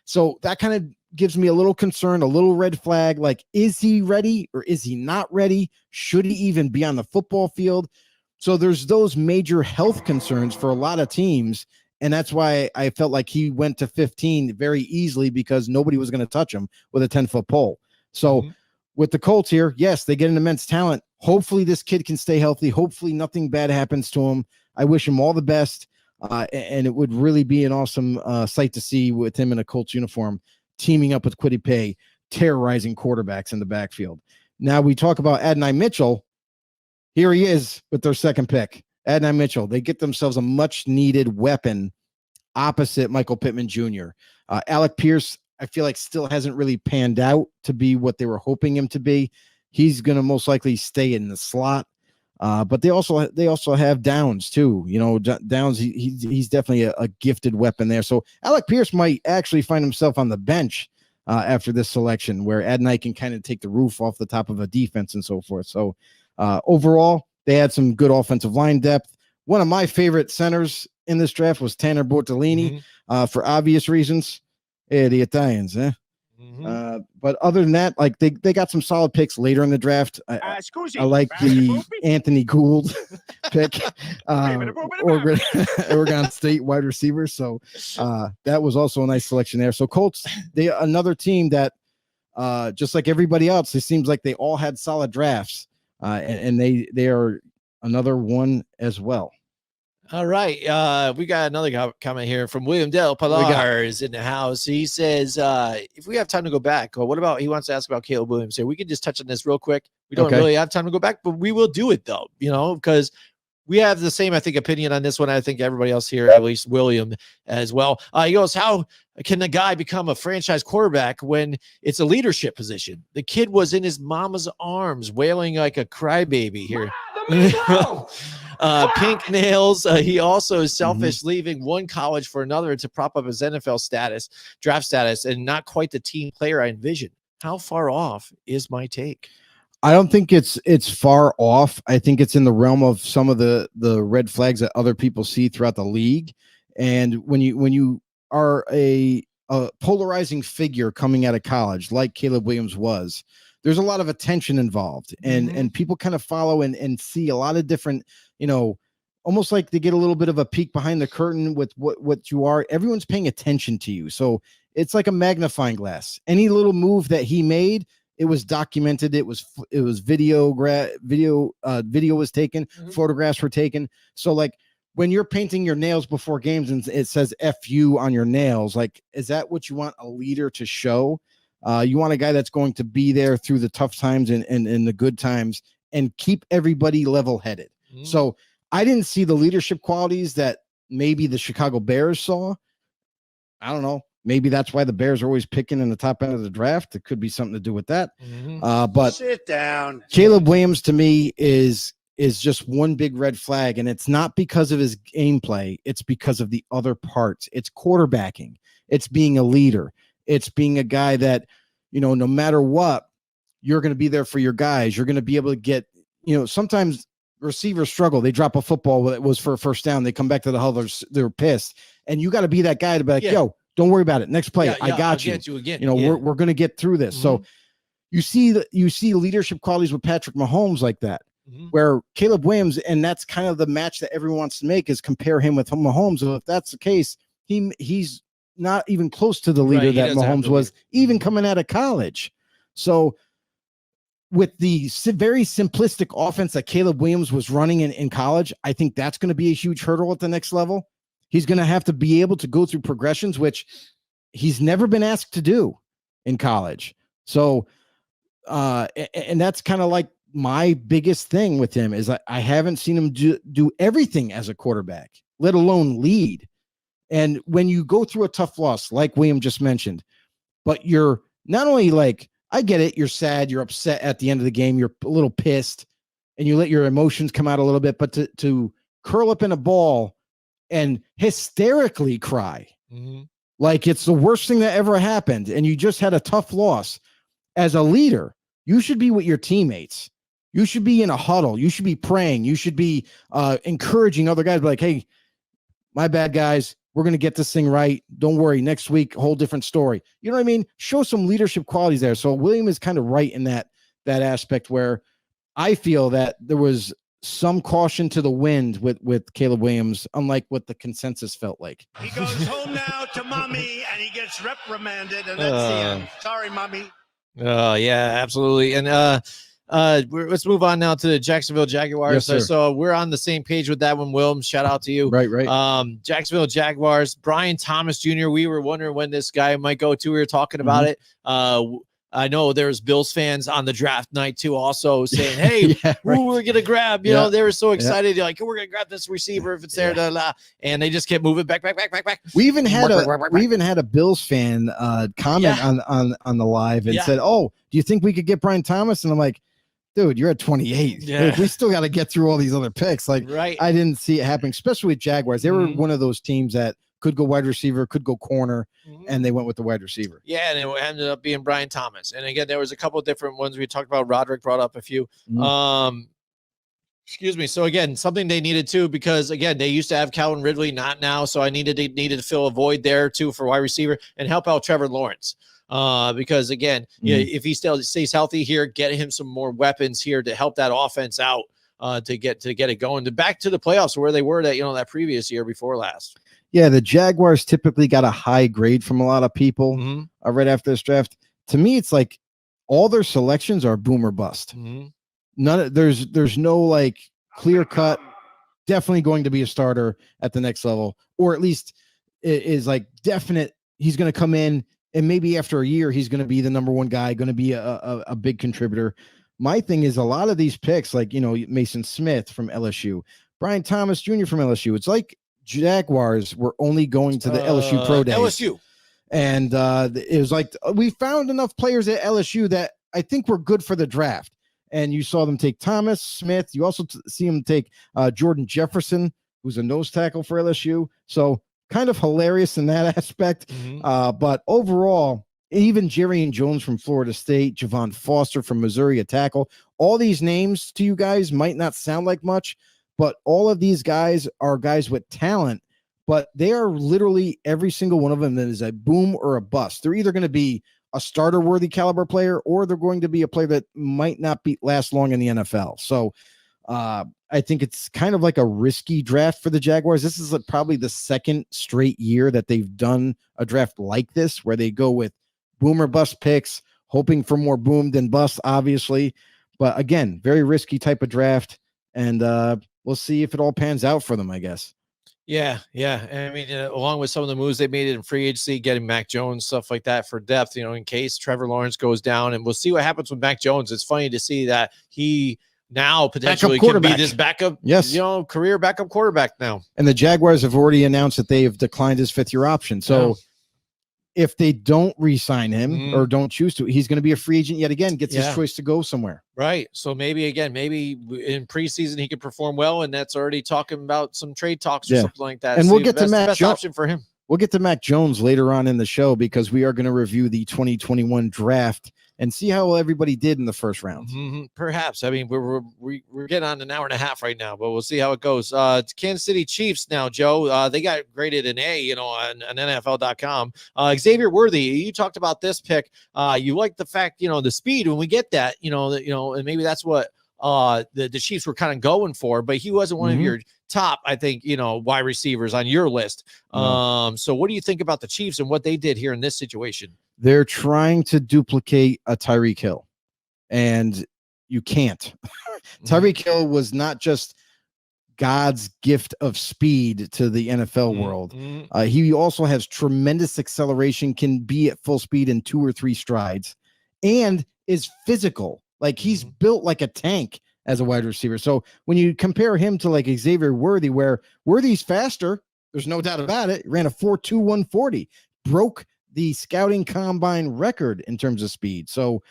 so that kind of gives me a little concern, a little red flag. Like, is he ready or is he not ready? Should he even be on the football field? So there's those major health concerns for a lot of teams. And that's why I felt like he went to 15 very easily because nobody was going to touch him with a 10-foot pole. So with the Colts here, yes, they get an immense talent. Hopefully this kid can stay healthy. Hopefully nothing bad happens to him. I wish him all the best. And it would really be an awesome sight to see with him in a Colts uniform, teaming up with Kwity Paye, terrorizing quarterbacks in the backfield. Now we talk about Adonai Mitchell. Here he is with their second pick. Adonai Mitchell. They get themselves a much-needed weapon opposite Michael Pittman Jr. Alec Pierce, I feel like still hasn't really panned out to be what they were hoping him to be. He's going to most likely stay in the slot. But they also have Downs too. Downs, he's definitely a gifted weapon there. So Alec Pierce might actually find himself on the bench after this selection, where Adonai can kind of take the roof off the top of a defense and so forth. So overall, they had some good offensive line depth. One of my favorite centers in this draft was Tanner Bortolini, for obvious reasons. The Italians, eh? But other than that, like they got some solid picks later in the draft. I like the Anthony Gould pick, Oregon State wide receiver. So that was also a nice selection there. So Colts, another team that just like everybody else, it seems like they all had solid drafts, and they are another one as well. All right. We got another comment here from William Del Pilar is in the house. He says, if we have time to go back, what about, he wants to ask about Caleb Williams here. We can just touch on this real quick. We don't really have time to go back, but we will do it though, because we have the same, I think, opinion on this one. I think everybody else here, at least William as well. He goes, how can a guy become a franchise quarterback when it's a leadership position? The kid was in his mama's arms, wailing like a crybaby here. Pink nails. He also is selfish, leaving one college for another to prop up his NFL draft status, and not quite the team player I envisioned. How far off is my take? I don't think it's far off. I think it's in the realm of some of the red flags that other people see throughout the league. And when you are a polarizing figure coming out of college, like Caleb Williams was, there's a lot of attention involved, and people kind of follow and see a lot of different, almost like they get a little bit of a peek behind the curtain with what you are. Everyone's paying attention to you. So it's like a magnifying glass. Any little move that he made, it was documented. It was video was taken, photographs were taken. So like when you're painting your nails before games and it says "F you" on your nails, like, is that what you want a leader to show? You want a guy that's going to be there through the tough times and the good times and keep everybody level-headed. So I didn't see the leadership qualities that maybe the Chicago Bears saw. I don't know. Maybe that's why the Bears are always picking in the top end of the draft. It could be something to do with that. But sit down. Caleb Williams to me is just one big red flag, and it's not because of his gameplay. It's because of the other parts. It's quarterbacking. It's being a leader. It's being a guy that, no matter what, you're going to be there for your guys. You're going to be able to get, sometimes receivers struggle. They drop a football that was for a first down. They come back to the huddle. They're pissed. And you got to be that guy to be like, yo, don't worry about it. Next play, I got you. Get you again. We're going to get through this. So you see leadership qualities with Patrick Mahomes like that, where Caleb Williams, and that's kind of the match that everyone wants to make, is compare him with Mahomes. So if that's the case, he's not even close to the leader that Mahomes was, even coming out of college. So with the very simplistic offense that Caleb Williams was running in college, I think that's going to be a huge hurdle at the next level. He's going to have to be able to go through progressions, which he's never been asked to do in college. So, and that's kind of like my biggest thing with him is I haven't seen him do everything as a quarterback, let alone lead. And when you go through a tough loss, like William just mentioned, but you're not only like, I get it, you're sad, you're upset at the end of the game, you're a little pissed, and you let your emotions come out a little bit, but to curl up in a ball and hysterically cry, like it's the worst thing that ever happened, and you just had a tough loss. As a leader, you should be with your teammates. You should be in a huddle. You should be praying. You should be encouraging other guys, like, hey, my bad, guys. We're going to get this thing right. Don't worry. Next week, a whole different story. You know what I mean? Show some leadership qualities there. So William is kind of right in that aspect where I feel that there was some caution to the wind with Caleb Williams, unlike what the consensus felt like. He goes home now to mommy, and he gets reprimanded, and that's the end. Sorry, mommy. Oh, yeah, absolutely. And let's move on now to the Jacksonville Jaguars. Yes, so we're on the same page with that one, Wilm. Shout out to you. Right. Jacksonville Jaguars, Brian Thomas Jr. We were wondering when this guy might go to. We were talking about it. I know there's Bills fans on the draft night too, also saying, hey, who we're going to grab. You know, they were so excited. They're like, we're going to grab this receiver if it's there. And they just kept moving back. We even had a Bills fan comment on the live and said, oh, do you think we could get Brian Thomas? And I'm like, dude, you're at 28. Yeah. We still got to get through all these other picks. Like, I didn't see it happening, especially with Jaguars. They were one of those teams that could go wide receiver, could go corner, and they went with the wide receiver. Yeah, and it ended up being Brian Thomas. And again, there was a couple of different ones we talked about. Rodrik brought up a few. Excuse me. So again, something they needed to, because again, they used to have Calvin Ridley, not now. So I needed to fill a void there too for wide receiver and help out Trevor Lawrence. Because again, if he still stays healthy here, get him some more weapons here to help that offense out, to get it going, to back to the playoffs where they were that previous year before last. Yeah, the Jaguars typically got a high grade from a lot of people right after this draft. To me, it's like all their selections are boom or bust. There's no like clear cut, definitely going to be a starter at the next level, or at least it is like definite. He's going to come in and maybe after a year, he's going to be the number one guy, going to be a big contributor. My thing is a lot of these picks, like, Mason Smith from LSU, Brian Thomas Jr. from LSU. It's like Jaguars were only going to the LSU Pro Days. LSU. And it was like, we found enough players at LSU that I think were good for the draft. And you saw them take Thomas Smith. You also see them take Jordan Jefferson, who's a nose tackle for LSU. So kind of hilarious in that aspect. But overall, even Jerry Jones from Florida State, Javon Foster from Missouri, a tackle. All these names to you guys might not sound like much, but all of these guys are guys with talent, but they are literally every single one of them that is a boom or a bust. They're either going to be a starter worthy caliber player, or they're going to be a player that might not last long in the NFL. So I think it's kind of like a risky draft for the Jaguars. This is probably the second straight year that they've done a draft like this, where they go with boom or bust picks, hoping for more boom than bust, obviously. But again, very risky type of draft. And we'll see if it all pans out for them, I guess. Yeah. I mean, along with some of the moves they made in free agency, getting Mac Jones, stuff like that for depth, in case Trevor Lawrence goes down. And we'll see what happens with Mac Jones. It's funny to see that he now potentially could be this backup, career backup quarterback now. And the Jaguars have already announced that they have declined his fifth-year option. So if they don't re-sign him or don't choose to, he's going to be a free agent yet again, gets his choice to go somewhere. Right. So maybe in preseason he could perform well, and that's already talking about some trade talks or something like that. And we'll get to Mac Jones. Option for him. We'll get to Mac Jones later on in the show, because we are going to review the 2021 draft and see how everybody did in the first round. Perhaps. I mean, we're getting on an hour and a half right now, but we'll see how it goes. It's Kansas City Chiefs now, Joe. They got graded an A, on NFL.com. Xavier Worthy, you talked about this pick. You like the fact, the speed when we get that, and maybe that's what the Chiefs were kind of going for, but he wasn't one of your top, I think, wide receivers on your list. So what do you think about the Chiefs and what they did here in this situation? They're trying to duplicate a Tyreek Hill, and you can't. Tyreek Hill was not just God's gift of speed to the NFL world. He also has tremendous acceleration, can be at full speed in 2 or 3 strides, and is physical. Like he's built like a tank as a wide receiver. So when you compare him to like Xavier Worthy, where Worthy's faster, there's no doubt about it. Ran a 4.2 140, broke the scouting combine record in terms of speed. So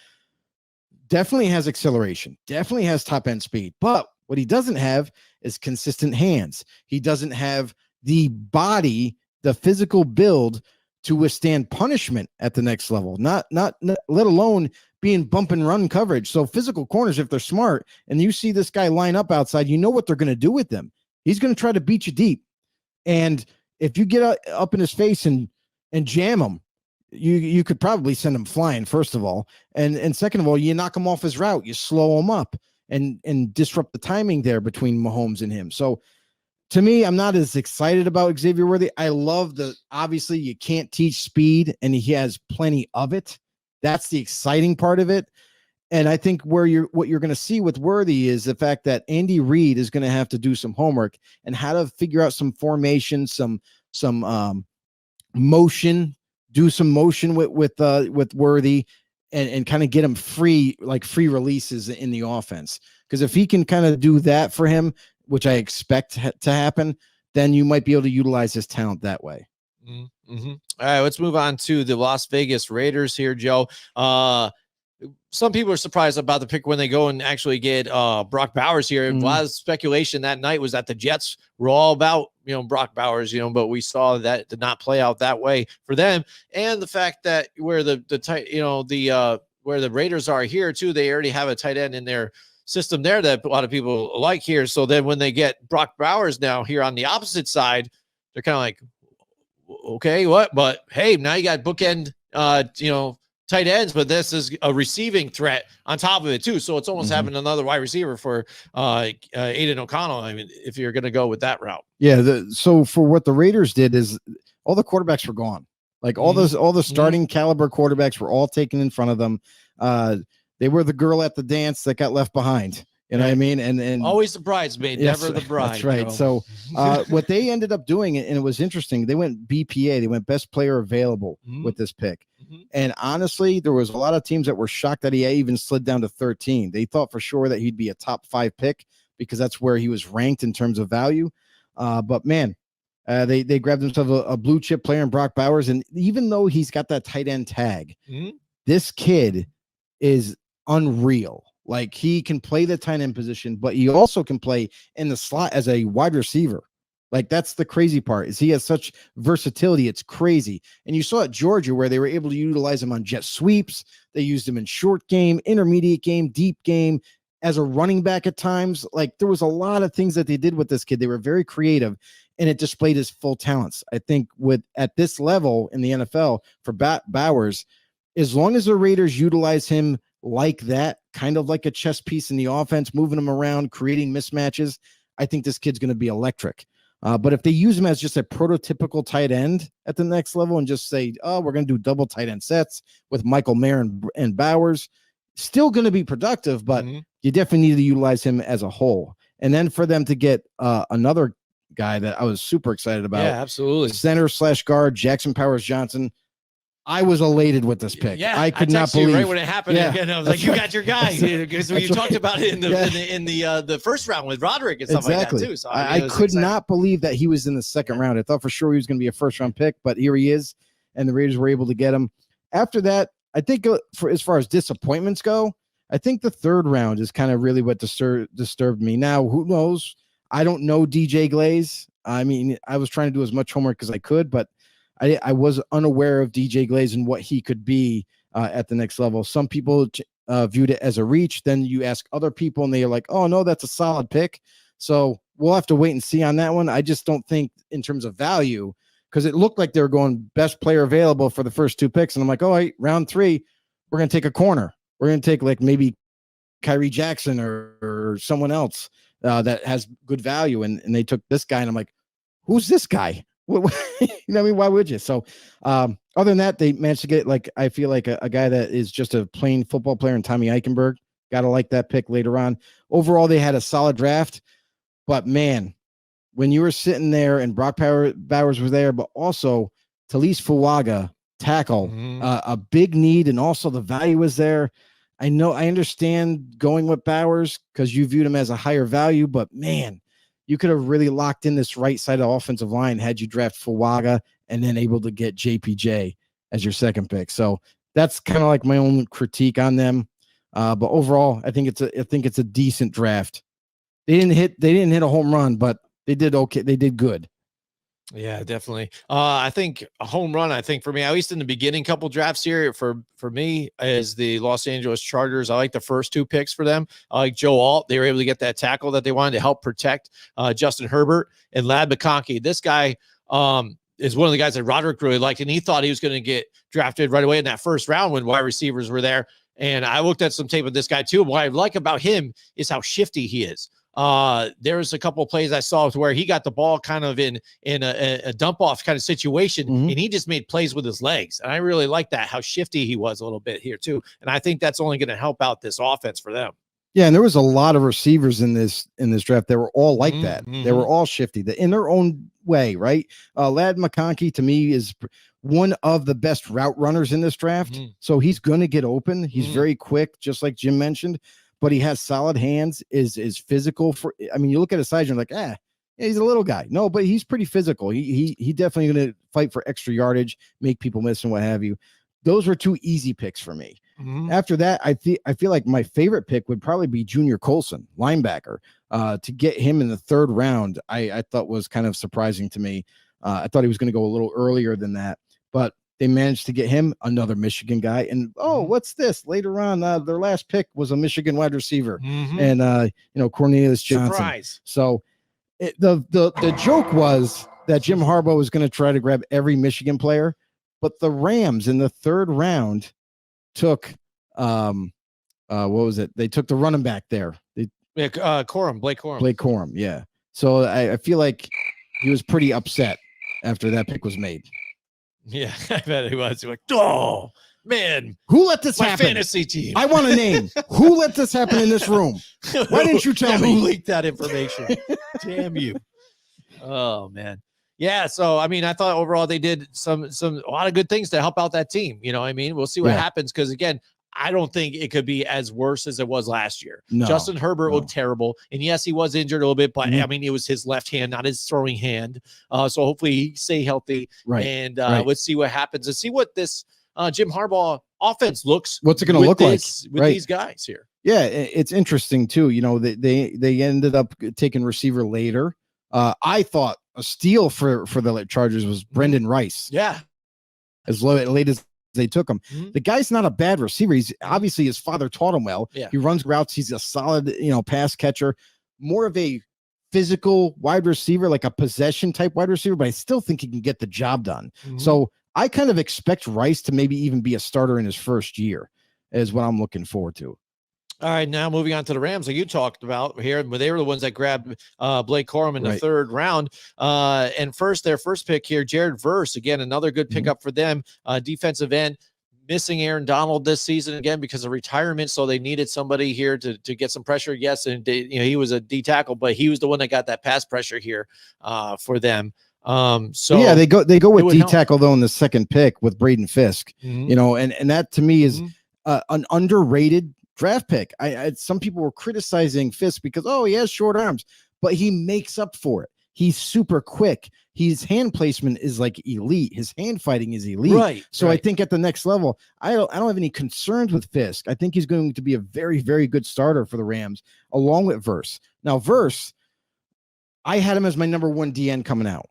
definitely has acceleration, definitely has top end speed. But what he doesn't have is consistent hands. He doesn't have the body, the physical build to withstand punishment at the next level, not let alone being bump and run coverage. So physical corners, if they're smart and you see this guy line up outside, you know what they're going to do with them. He's going to try to beat you deep. And if you get up in his face and jam him, you could probably send him flying, first of all. And second of all, you knock him off his route, you slow him up and disrupt the timing there between Mahomes and him. So to me, I'm not as excited about Xavier Worthy. I love obviously you can't teach speed, and he has plenty of it. That's the exciting part of it. And I think what you're going to see with Worthy is the fact that Andy Reid is going to have to do some homework and how to figure out some formation, some motion, do some motion with Worthy and kind of get him free releases in the offense. Because if he can kind of do that for him, which I expect to happen, then you might be able to utilize his talent that way. All right, let's move on to the Las Vegas Raiders here, Joe. Some people are surprised about the pick when they go and actually get Brock Bowers here. A lot of speculation that night was that the Jets were all about, Brock Bowers, but we saw that did not play out that way for them. And the fact that where where the Raiders are here too, they already have a tight end in their system there that a lot of people like here. So then when they get Brock Bowers now here on the opposite side, they're kind of like, okay, what? But hey, now you got bookend, tight ends, but this is a receiving threat on top of it too. So it's almost having another wide receiver for Aiden O'Connell. I mean, if you're going to go with that route. Yeah. So for what the Raiders did is all the quarterbacks were gone. Like all the starting caliber quarterbacks were all taken in front of them. They were the girl at the dance that got left behind. You know what I mean? And always the bridesmaid, never the bride. That's right. Joe. So what they ended up doing, and it was interesting, they went BPA, they went best player available with this pick. And honestly, there was a lot of teams that were shocked that he even slid down to 13. They thought for sure that he'd be a top 5 pick because that's where he was ranked in terms of value. But man, they grabbed themselves a blue chip player in Brock Bowers. And even though he's got that tight end tag, this kid is unreal. Like he can play the tight end position, but he also can play in the slot as a wide receiver. Like that's the crazy part is he has such versatility. It's crazy. And you saw at Georgia where they were able to utilize him on jet sweeps. They used him in short game, intermediate game, deep game, as a running back at times. Like there was a lot of things that they did with this kid. They were very creative and it displayed his full talents. I think at this level in the NFL for Bowers, as long as the Raiders utilize him like that, kind of like a chess piece in the offense, moving him around, creating mismatches, I think this kid's going to be electric. But if they use him as just a prototypical tight end at the next level and just say, oh, we're going to do double tight end sets with Michael Mayer and Bowers, still going to be productive, but you definitely need to utilize him as a whole. And then for them to get another guy that I was super excited about. Yeah, absolutely. Center/guard, Jackson Powers Johnson. I was elated with this pick. Yeah, I could not believe right when it happened. Yeah, Again, I was like, "You got your guy." Because we talked about it in the first round with Rodrik and stuff like that too. So I could not believe that he was in the second round. I thought for sure he was going to be a first round pick, but here he is, and the Raiders were able to get him. After that, I think for as far as disappointments go, I think the third round is kind of really what disturbed me. Now, who knows? I don't know DJ Glaze. I mean, I was trying to do as much homework as I could, but I was unaware of DJ Glaze and what he could be at the next level. Some people viewed it as a reach. Then you ask other people and they're like, oh, no, that's a solid pick. So we'll have to wait and see on that one. I just don't think in terms of value, because it looked like they were going best player available for the first 2 picks. And I'm like, oh, wait, round 3, we're going to take a corner. We're going to take like maybe Kyrie Jackson or someone else that has good value. And they took this guy. And I'm like, who's this guy? You know what I mean? Why would you? So other than that, they managed to get like, I feel like a guy that is just a plain football player in Tommy Eichenberg. Got to like that pick later on. Overall, they had a solid draft. But man, when you were sitting there and Brock Bowers was there, but also Talise Fuaga, tackle, a big need, and also the value was there. I understand going with Bowers because you viewed him as a higher value, but man, you could have really locked in this right side of the offensive line had you draft Fuaga and then able to get JPJ as your second pick. So that's kind of like my own critique on them. But overall, I think it's a decent draft. They didn't hit a home run, but they did okay. They did good. Yeah, definitely. I think a home run, I think for me, at least in the beginning couple drafts here for me is the Los Angeles Chargers. I like the first 2 picks for them. I like Joe Alt. They were able to get that tackle that they wanted to help protect Justin Herbert and Lad McConkey. This guy is one of the guys that Rodrik really liked, and he thought he was going to get drafted right away in that first round when wide receivers were there. And I looked at some tape of this guy too. What I like about him is how shifty he is. There's a couple of plays I saw where he got the ball kind of in a dump off kind of situation, and he just made plays with his legs. And I really like that, how shifty he was a little bit here too. And I think that's only going to help out this offense for them. Yeah, and there was a lot of receivers in this draft. They were all like that. They were all shifty in their own way, right? Lad McConkey to me is one of the best route runners in this draft. So he's going to get open. He's very quick, just like Jim mentioned. But he has solid hands, is physical. You look at his size, you're like, he's a little guy. No, but he's pretty physical. He definitely going to fight for extra yardage, make people miss and what have you. Those were 2 easy picks for me. After that, I feel like my favorite pick would probably be Junior Colson, linebacker. To get him in the 3rd round, I thought was kind of surprising to me. I thought he was going to go a little earlier than that, but they managed to get him, another Michigan guy. And what's this? Later on, their last pick was a Michigan wide receiver, and Cornelius Johnson. Surprise. So the joke was that Jim Harbaugh was going to try to grab every Michigan player, but the Rams in the 3rd round took what was it? They took the running back there. Blake Corum. Yeah. So I feel like he was pretty upset after that pick was made. Yeah, I bet he was. Like, oh man, who let this my happen? Fantasy team. I want a name. Who let this happen in this room? Why didn't you tell me? Who leaked that information? Damn you! Oh man, yeah. So I thought overall they did a lot of good things to help out that team. You know, we'll see what happens because again, I don't think it could be as worse as it was last year. No, Justin Herbert looked terrible. And yes, he was injured a little bit, but it was his left hand, not his throwing hand. So hopefully he stay healthy. Right. And let's see what happens and see what this Jim Harbaugh offense looks. What's it going to look like with these guys here? Yeah, it's interesting too. You know, they ended up taking receiver later. I thought a steal for the Chargers was Brendan Rice. Yeah. As late as they took him. The guy's not a bad receiver. He's obviously his father taught him well. Yeah. He runs routes. He's a solid, pass catcher, more of a physical wide receiver, like a possession type wide receiver, but I still think he can get the job done. So I kind of expect Rice to maybe even be a starter in his first year is what I'm looking forward to. All right, now moving on to the Rams, like you talked about here, but they were the ones that grabbed Blake Corum in the 3rd round. And their first pick here, Jared Verse, again, another good pickup for them, defensive end, missing Aaron Donald this season again because of retirement, so they needed somebody here to get some pressure. Yes, and he was a D tackle, but he was the one that got that pass pressure here for them. So yeah, they go with D tackle though in the 2nd pick with Braden Fisk, and that to me is an underrated draft pick. Some people were criticizing Fisk because he has short arms, but he makes up for it. He's super quick. His hand placement is like elite. His hand fighting is elite. Right. So I think at the next level, I don't have any concerns with Fisk. I think he's going to be a very, very good starter for the Rams, along with Verse. Now, Verse, I had him as my number 1 DN coming out.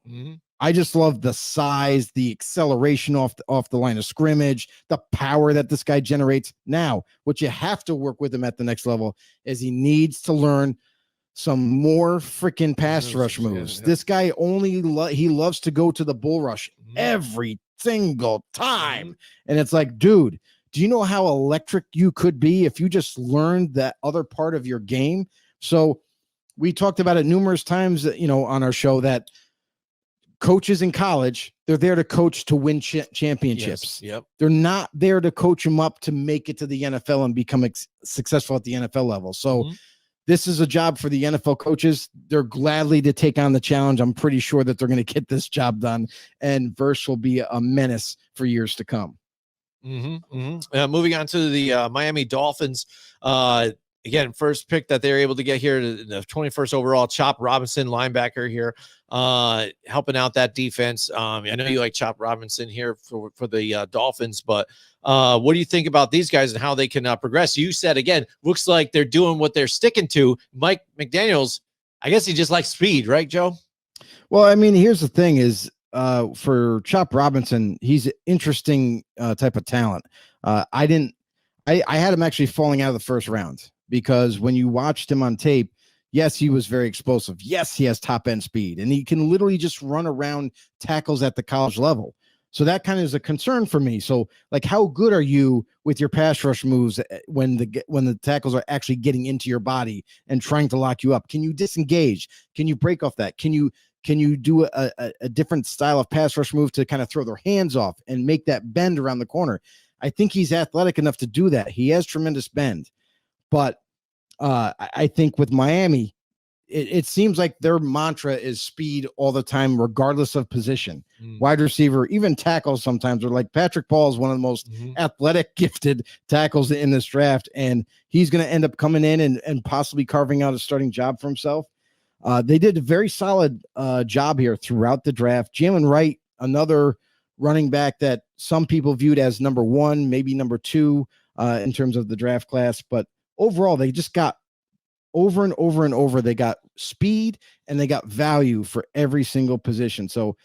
I just love the size, the acceleration off the line of scrimmage, the power that this guy generates. Now, what you have to work with him at the next level is he needs to learn some more freaking pass rush moves. This guy he loves to go to the bull rush every single time. And it's like, dude, do you know how electric you could be if you just learned that other part of your game? So we talked about it numerous times, on our show, that coaches in college, they're there to coach to win championships. Yes. Yep. They're not there to coach them up to make it to the NFL and become successful at the NFL level. So this is a job for the NFL coaches. They're gladly to take on the challenge. I'm pretty sure that they're going to get this job done, and Verse will be a menace for years to come. Moving on to the Miami Dolphins. Again, first pick that they're able to get here, the 21st overall, Chop Robinson, linebacker here, helping out that defense. I know you like Chop Robinson here for the Dolphins, but what do you think about these guys and how they can progress? You said, again, looks like they're doing what they're sticking to. Mike McDaniels, I guess he just likes speed, right, Joe? Well, I mean, here's the thing is, for Chop Robinson, he's an interesting type of talent. I had him actually falling out of the first round, because when you watched him on tape, yes, he was very explosive. Yes, he has top end speed, and he can literally just run around tackles at the college level. So that kind of is a concern for me. So, like, how good are you with your pass rush moves when the tackles are actually getting into your body and trying to lock you up? Can you disengage? Can you break off that? Can you do a different style of pass rush move to kind of throw their hands off and make that bend around the corner? I think he's athletic enough to do that. He has tremendous bend. But I think with Miami, it seems like their mantra is speed all the time, regardless of position. Wide receiver, even tackles sometimes are like Patrick Paul is one of the most athletic, gifted tackles in this draft, and he's going to end up coming in and possibly carving out a starting job for himself. They did a very solid job here throughout the draft. Jalen Wright, another running back that some people viewed as number one, maybe number two in terms of the draft class, but overall, they just got over and over and over. They got speed and they got value for every single position. So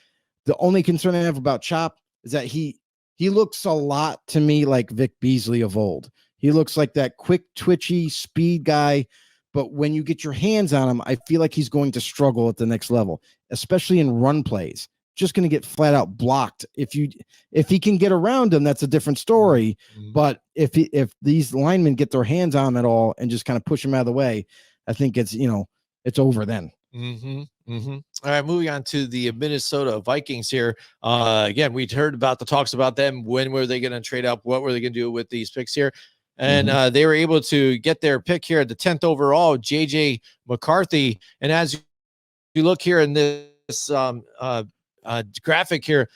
the only concern I have about Chop is that he looks a lot to me like Vic Beasley of old. He looks like that quick, twitchy speed guy. But when you get your hands on him, I feel like he's going to struggle at the next level, especially in run plays. Just going to get flat out blocked. If he can get around him, that's a different story. But if these linemen get their hands on him at all and just kind of push him out of the way, I think it's over then. All right, moving on to the Minnesota Vikings here. Again, we'd heard about the talks about them. When were they going to trade up? What were they going to do with these picks here? And they were able to get their pick here at the 10th overall, JJ McCarthy. And as you look here in this graphic here,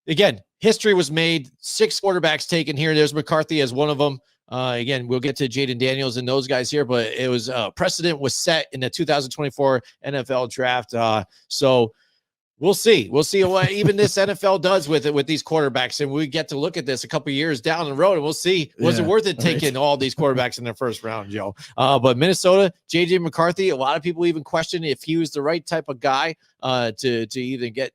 again, history was made. 6 quarterbacks taken here. There's McCarthy as one of them. Again, we'll get to Jaden Daniels and those guys here, but it was precedent was set in the 2024 NFL draft. So we'll see. We'll see what even this NFL does with it, with these quarterbacks. And we get to look at this a couple of years down the road, and we'll see, was it worth it taking all these quarterbacks in their first round, Joe? But Minnesota, JJ McCarthy, a lot of people even question if he was the right type of guy to even get,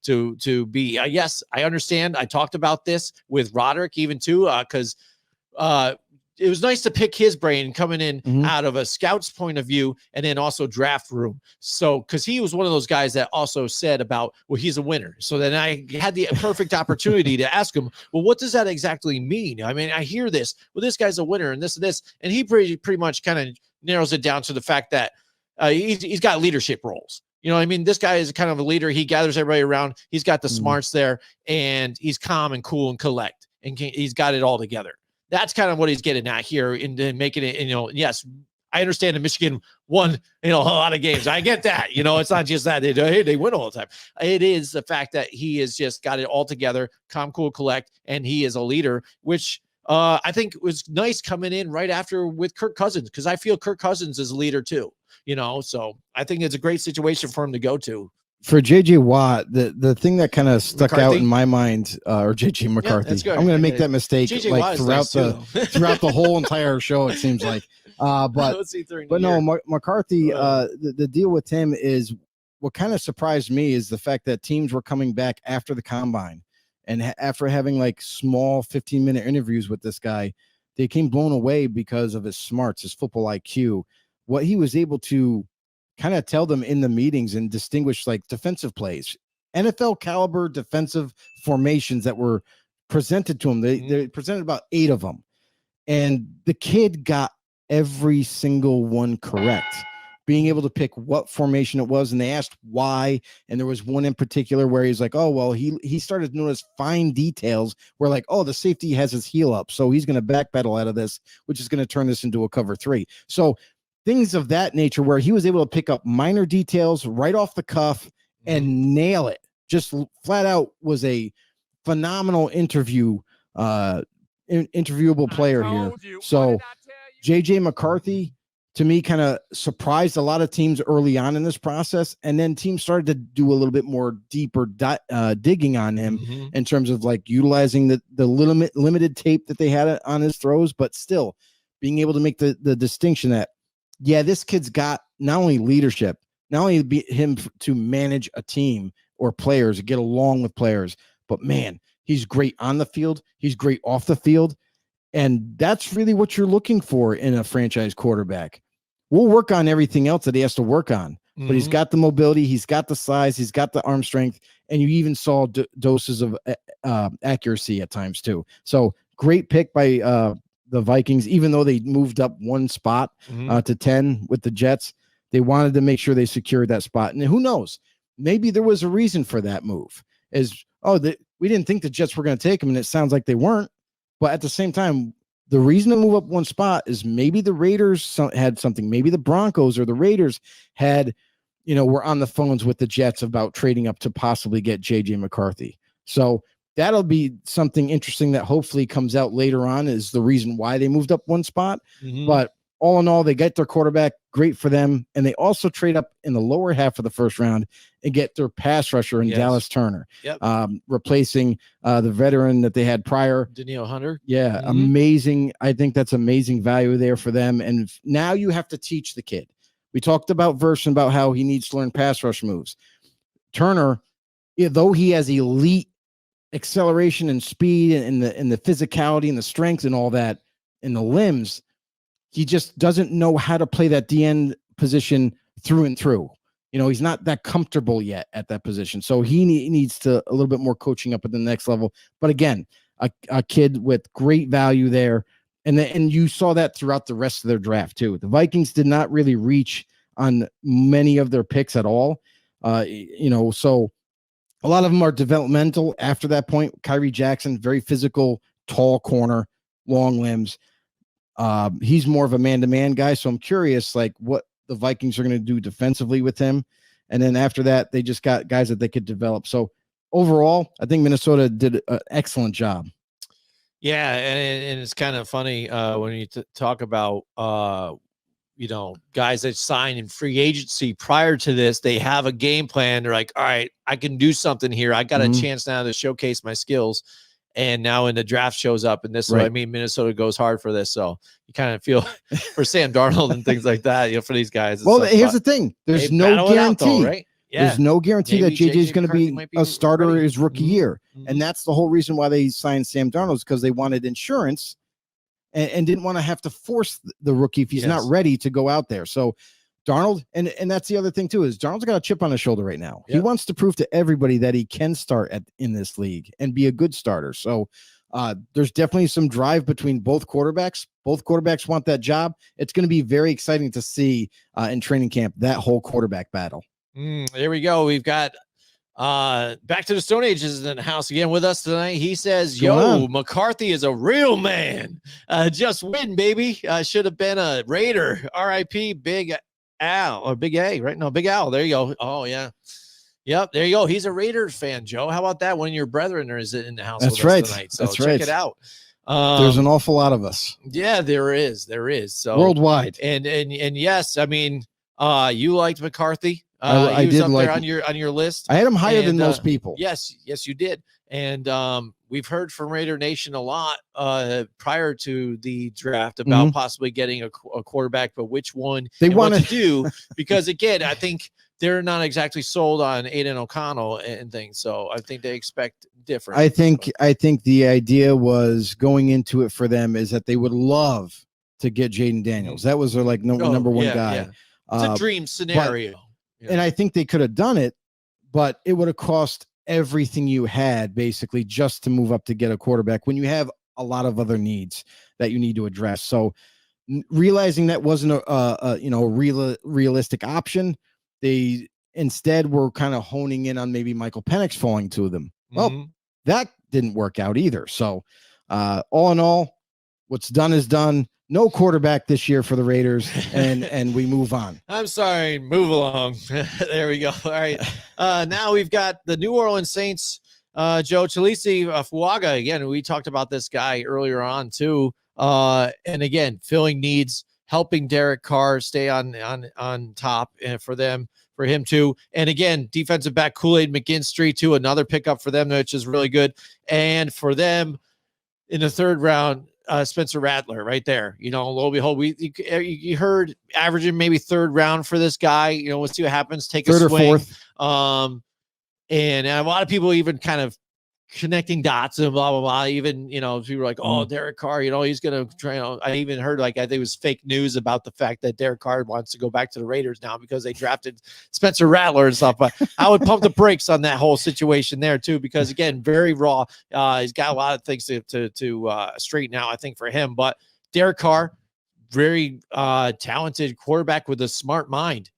to be, yes, I understand. I talked about this with Rodrik even too, because it was nice to pick his brain coming in out of a scout's point of view and then also draft room. So, because he was one of those guys that also said about, well, he's a winner. So then I had the perfect opportunity to ask him, well, what does that exactly mean? I mean, I hear this, well, this guy's a winner and this and this. And he pretty much kind of narrows it down to the fact that he's got leadership roles. You know what I mean? This guy is kind of a leader. He gathers everybody around. He's got the smarts there, and he's calm and cool and collect, and he's got it all together. That's kind of what he's getting at here in making it, yes, I understand that Michigan won, a lot of games. I get that, it's not just that they win all the time. It is the fact that he has just got it all together, calm, cool, collect, and he is a leader, which I think was nice coming in right after with Kirk Cousins, because I feel Kirk Cousins is a leader too, so I think it's a great situation for him to go to. For JJ Watt, the thing that kind of stuck out in my mind, or JJ McCarthy, I'm going to make that mistake like throughout the whole entire show. It seems like, but no, McCarthy. The deal with him is what kind of surprised me is the fact that teams were coming back after the combine and after having like small 15-minute interviews with this guy, they came blown away because of his smarts, his football IQ, what he was able to kind of tell them in the meetings and distinguish like defensive plays, NFL caliber defensive formations that were presented to him. They presented about 8 of them, and the kid got every single one correct, being able to pick what formation it was. And they asked why. And there was one in particular where he's like, oh, well, he started to notice fine details where like, oh, the safety has his heel up, so he's going to backpedal out of this, which is going to turn this into a cover 3. So things of that nature where he was able to pick up minor details right off the cuff and nail it. Just flat out was a phenomenal interviewable player here. So JJ McCarthy, to me, kind of surprised a lot of teams early on in this process. And then teams started to do a little bit more deeper digging on him in terms of like utilizing the limited tape that they had on his throws, but still being able to make the distinction that, yeah, this kid's got not only leadership, not only be him to manage a team or players, get along with players, but man, he's great on the field. He's great off the field. And that's really what you're looking for in a franchise quarterback. We'll work on everything else that he has to work on, but he's got the mobility, he's got the size, he's got the arm strength, and you even saw doses of accuracy at times too. So great pick by the Vikings, even though they moved up one spot to 10 with the Jets. They wanted to make sure they secured that spot. And who knows, maybe there was a reason for that move. We didn't think the Jets were going to take him, and it sounds like they weren't. But at the same time, the reason to move up one spot is maybe the Raiders had something. Maybe the Broncos or the Raiders were on the phones with the Jets about trading up to possibly get JJ McCarthy. So that'll be something interesting that hopefully comes out later on is the reason why they moved up one spot. But all in all, they get their quarterback. Great for them. And they also trade up in the lower half of the first round and get their pass rusher in Dallas Turner, replacing the veteran that they had prior. Danielle Hunter. Yeah, amazing. I think that's amazing value there for them. And now you have to teach the kid. We talked about Version about how he needs to learn pass rush moves. Turner, though he has elite acceleration and speed and the physicality and the strength and all that in the limbs, he just doesn't know how to play that DN position through and through. He's not that comfortable yet at that position. So he needs to a little bit more coaching up at the next level. But again, a kid with great value there. And you saw that throughout the rest of their draft too. The Vikings did not really reach on many of their picks at all. So a lot of them are developmental after that point. Kyrie Jackson, very physical, tall corner, long limbs. He's more of a man-to-man guy, so I'm curious like what the Vikings are going to do defensively with him. And then after that, they just got guys that they could develop. So overall, I think Minnesota did an excellent job. Yeah, and it's kind of funny when you talk about guys that sign in free agency prior to this. They have a game plan. They're like, all right, I can do something here. I got a chance now to showcase my skills. And now when the draft shows up, and this is what I mean, Minnesota goes hard for this. So you kind of feel for Sam Darnold and things like that, for these guys. Well, here's the thing. There's no guarantee, right? Yeah. There's no guarantee that JJ is going to be a starter his rookie year. And that's the whole reason why they signed Sam Darnold, because they wanted insurance and didn't want to have to force the rookie if he's not ready to go out there. So Darnold, and that's the other thing too, is Darnold's got a chip on his shoulder right now. Yep. He wants to prove to everybody that he can start in this league and be a good starter. So there's definitely some drive between both quarterbacks. Both quarterbacks want that job. It's going to be very exciting to see in training camp, that whole quarterback battle. There we go. We've got Back to the Stone Age is in the house again with us tonight. He says, McCarthy is a real man. Just win, baby. Should have been a Raider. RIP Big Al, or Big A, right? No, Big Al. There you go. Oh, yeah. Yep, there you go. He's a Raiders fan, Joe. How about that? One of your brethren is in the house with us tonight. So check it out. There's an awful lot of us. Yeah, there is. So worldwide. And yes, I mean, you liked McCarthy. I did up like there on your list. I had him higher than most people. Yes, you did. And we've heard from Raider Nation a lot prior to the draft about possibly getting a quarterback, but which one they want to do. Because again, I think they're not exactly sold on Aiden O'Connell and things. So I think they expect different. I think the idea was going into it for them is that they would love to get Jaden Daniels. That was their like number one guy. Yeah. It's a dream scenario. And I think they could have done it, but it would have cost everything you had basically just to move up to get a quarterback when you have a lot of other needs that you need to address. So realizing that wasn't a realistic option, they instead were kind of honing in on maybe Michael Penix falling to them. Well, that didn't work out either. So all in all, what's done is done. No quarterback this year for the Raiders, and we move on. I'm sorry, move along. There we go. All right. Now we've got the New Orleans Saints, Joe Talisi Fuaga. Again, we talked about this guy earlier on too. And again, filling needs, helping Derek Carr stay on top for him too. And again, defensive back Kool-Aid McGinstry too, another pickup for them, which is really good. And for them in the third round, Spencer Rattler right there, lo and behold, you heard averaging maybe third round for this guy. We'll see what happens. Take third a swing. Or fourth. And a lot of people even kind of connecting dots and blah, blah, blah. Even, people were like, oh, Derek Carr, he's going to try. I even heard I think it was fake news about the fact that Derek Carr wants to go back to the Raiders now because they drafted Spencer Rattler and stuff. But I would pump the brakes on that whole situation there too, because again, very raw. He's got a lot of things to straighten out, I think, for him. But Derek Carr, very talented quarterback with a smart mind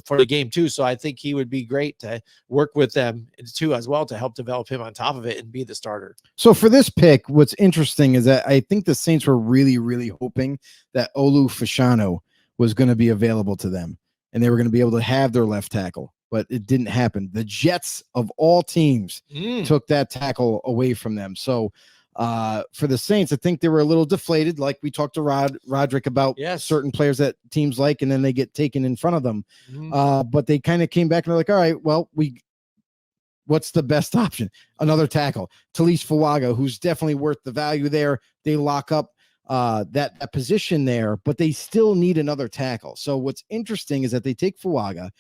for the game too. So I think he would be great to work with them too as well to help develop him on top of it and be the starter. So for this pick, what's interesting is that I think the Saints were really, really hoping that Olu Fashanu was going to be available to them and they were going to be able to have their left tackle, but it didn't happen. The Jets of all teams took that tackle away from them. So for the Saints, I think they were a little deflated, like we talked to Rodrik about certain players that teams like, and then they get taken in front of them. But they kind of came back and they're like, all right, well, what's the best option? Another tackle, Talise Fuaga, who's definitely worth the value there. They lock up that position there, but they still need another tackle. So what's interesting is that they take Fuaga.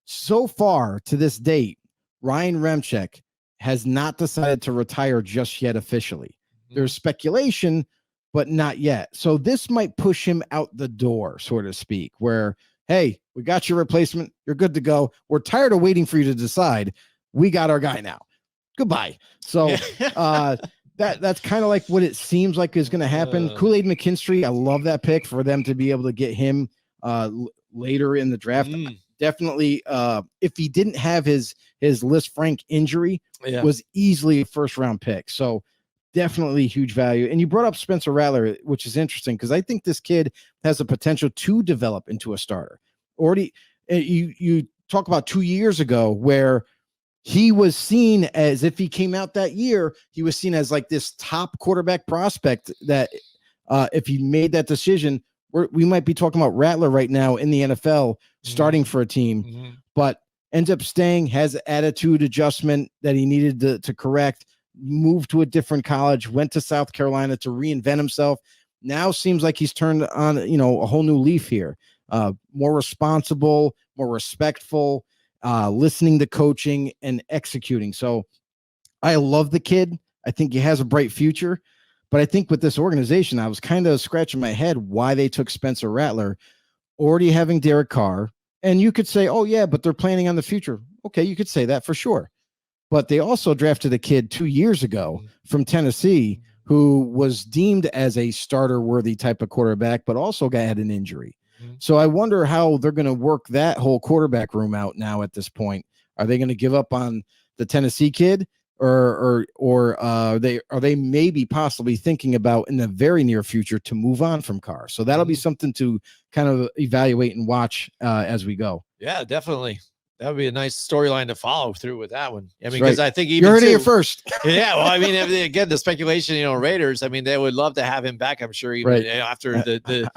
So far to this date, Ryan Remchek has not decided to retire just yet officially. There's speculation, but not yet. So this might push him out the door, so to speak, where, hey, we got your replacement. You're good to go. We're tired of waiting for you to decide. We got our guy now. Goodbye. So that's kind of like what it seems like is going to happen. Kool-Aid McKinstry, I love that pick for them to be able to get him later in the draft. Definitely, if he didn't have his Liz Frank injury, was easily a first-round pick. So definitely huge value. And you brought up Spencer Rattler, which is interesting because I think this kid has the potential to develop into a starter. Already, you talk about 2 years ago where he was seen as, if he came out that year, he was seen as like this top quarterback prospect that if he made that decision, we might be talking about Rattler right now in the NFL starting for a team, but ends up staying, has attitude adjustment that he needed to correct, moved to a different college, went to South Carolina to reinvent himself. Now seems like he's turned on, a whole new leaf here. More responsible, more respectful, listening to coaching and executing. So I love the kid. I think he has a bright future. But I think with this organization, I was kind of scratching my head why they took Spencer Rattler, already having Derek Carr. And you could say, oh, yeah, but they're planning on the future. Okay, you could say that for sure. But they also drafted a kid 2 years ago from Tennessee who was deemed as a starter-worthy type of quarterback, but also had an injury. So I wonder how they're going to work that whole quarterback room out now at this point. Are they going to give up on the Tennessee kid? Or are they maybe possibly thinking about in the very near future to move on from Carr? So that'll be something to kind of evaluate and watch as we go. Yeah, definitely. That would be a nice storyline to follow through with that one. I mean, because I think even you heard it here first. Yeah, well, I mean, again, the speculation, Raiders. I mean, they would love to have him back. I'm sure even after the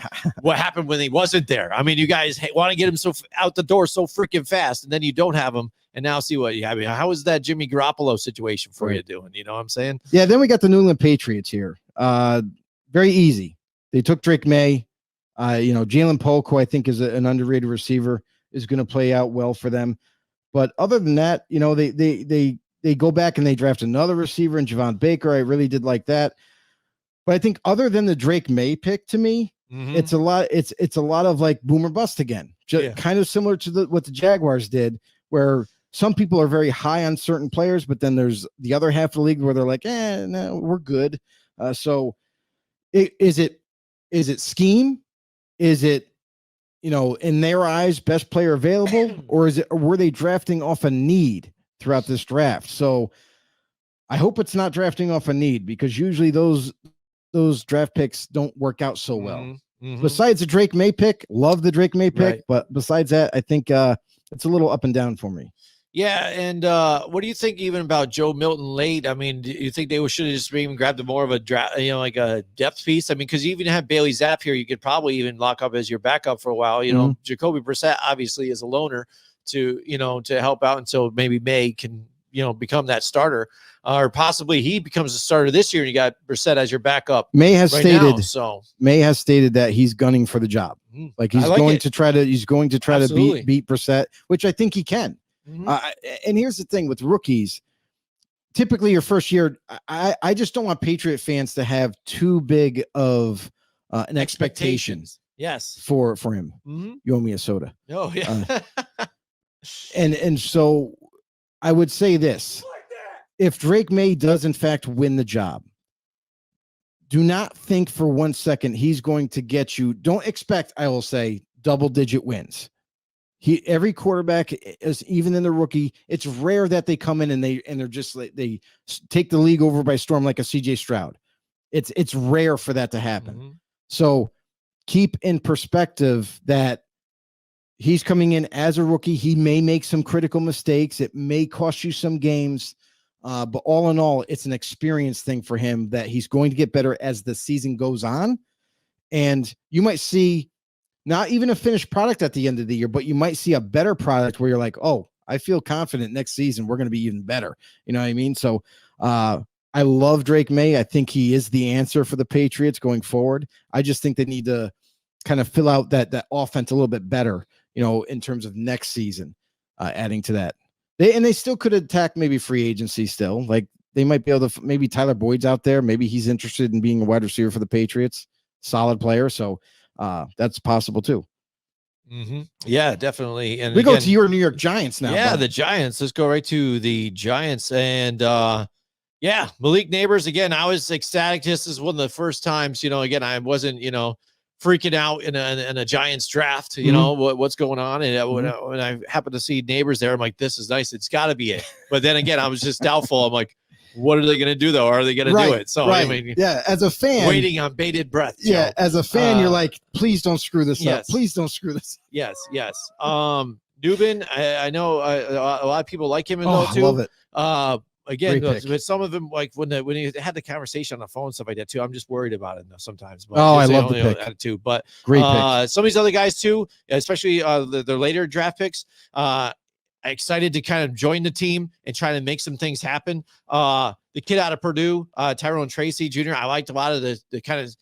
what happened when he wasn't there. I mean, you guys want to get him out the door so freaking fast, and then you don't have him. And now see what you have. I mean, how is that Jimmy Garoppolo situation for you doing? You know what I'm saying? Yeah. Then we got the New England Patriots here. Very easy. They took Drake May. Jalen Polk, who I think is an underrated receiver. is going to play out well for them. But other than that, they go back and they draft another receiver in Javon Baker. I really did like that. But I think other than the Drake May pick, to me, it's a lot. It's a lot of like boom or bust again, kind of similar to what the Jaguars did, where some people are very high on certain players, but then there's the other half of the league where they're like, no, we're good. So is it scheme? Is it, in their eyes, best player available, or were they drafting off a need throughout this draft? So I hope it's not drafting off a need, because usually those draft picks don't work out so well. Besides the Drake May pick, love the Drake May pick, right. But besides that, I think it's a little up and down for me. Yeah, and what do you think even about Joe Milton late? I mean, do you think they should have just even grabbed more of a draft, like a depth piece? I mean, because you even have Bailey Zapp here, you could probably even lock up as your backup for a while. Jacoby Brissett obviously is a loner to help out until maybe May can become that starter, or possibly he becomes a starter this year and you got Brissett as your backup. May has right stated now, May has stated that he's gunning for the job. Like he's going to try to beat Brissett, which I think he can. And here's the thing with rookies, typically your first year, I just don't want Patriot fans to have too big of an expectation. Yes, for him. You owe me a soda. Oh yeah. And so I would say this: if Drake May does in fact win the job, do not think for 1 second he's going to get you. Don't expect, I will say, double-digit wins. Every quarterback is, even in the rookie, it's rare that they come in and they're just like, they take the league over by storm like a CJ Stroud. It's rare for that to happen. So keep in perspective that he's coming in as a rookie. He may make some critical mistakes. It may cost you some games. But all in all, it's an experience thing for him that he's going to get better as the season goes on. And you might see not even a finished product at the end of the year, but you might see a better product where you're like, oh, I feel confident next season we're going to be even better. You know what I mean? So I love Drake May. I think he is the answer for the Patriots going forward. I just think they need to kind of fill out that offense a little bit better, in terms of next season, adding to that. They still could attack maybe free agency still. Like they might be able to, maybe Tyler Boyd's out there. Maybe he's interested in being a wide receiver for the Patriots. Solid player. So that's possible too. Yeah, definitely. And we go to your New York Giants now. Yeah, the Giants. Let's go right to the Giants. And Malik Neighbors, again, I was ecstatic. This is one of the first times, again, I wasn't, freaking out in a Giants draft, what's going on. And when I happened to see Neighbors there, I'm like, this is nice. It's got to be it. But then again, I was just doubtful. I'm like, what are they going to do though? Are they going to do it? So I mean, as a fan, waiting on bated breath. As a fan, you're like, please don't screw this up. Please don't screw this. Yes. Dubin, I know a lot of people like him in though too. I love it. Again, but some of them, like when he had the conversation on the phone and stuff like that too, I'm just worried about it though sometimes. But I love the pick. Attitude. But great some of these other guys too, especially their later draft picks, excited to kind of join the team and try to make some things happen. The kid out of Purdue, Tyrone Tracy Jr., I liked a lot of the kind of,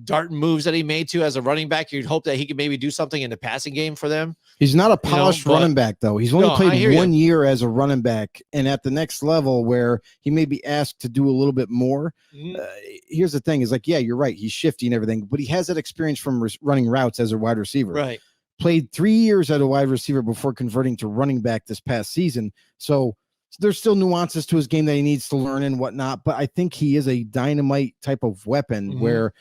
dart moves that he made too as a running back. You'd hope that he could maybe do something in the passing game for them. He's not a polished running back though. He's only played 1 year as a running back, and at the next level where he may be asked to do a little bit more. Here's the thing is like, you're right. He's shifty and everything, but he has that experience from running routes as a wide receiver. Right. Played 3 years at a wide receiver before converting to running back this past season. So there's still nuances to his game that he needs to learn and whatnot. But I think he is a dynamite type of weapon where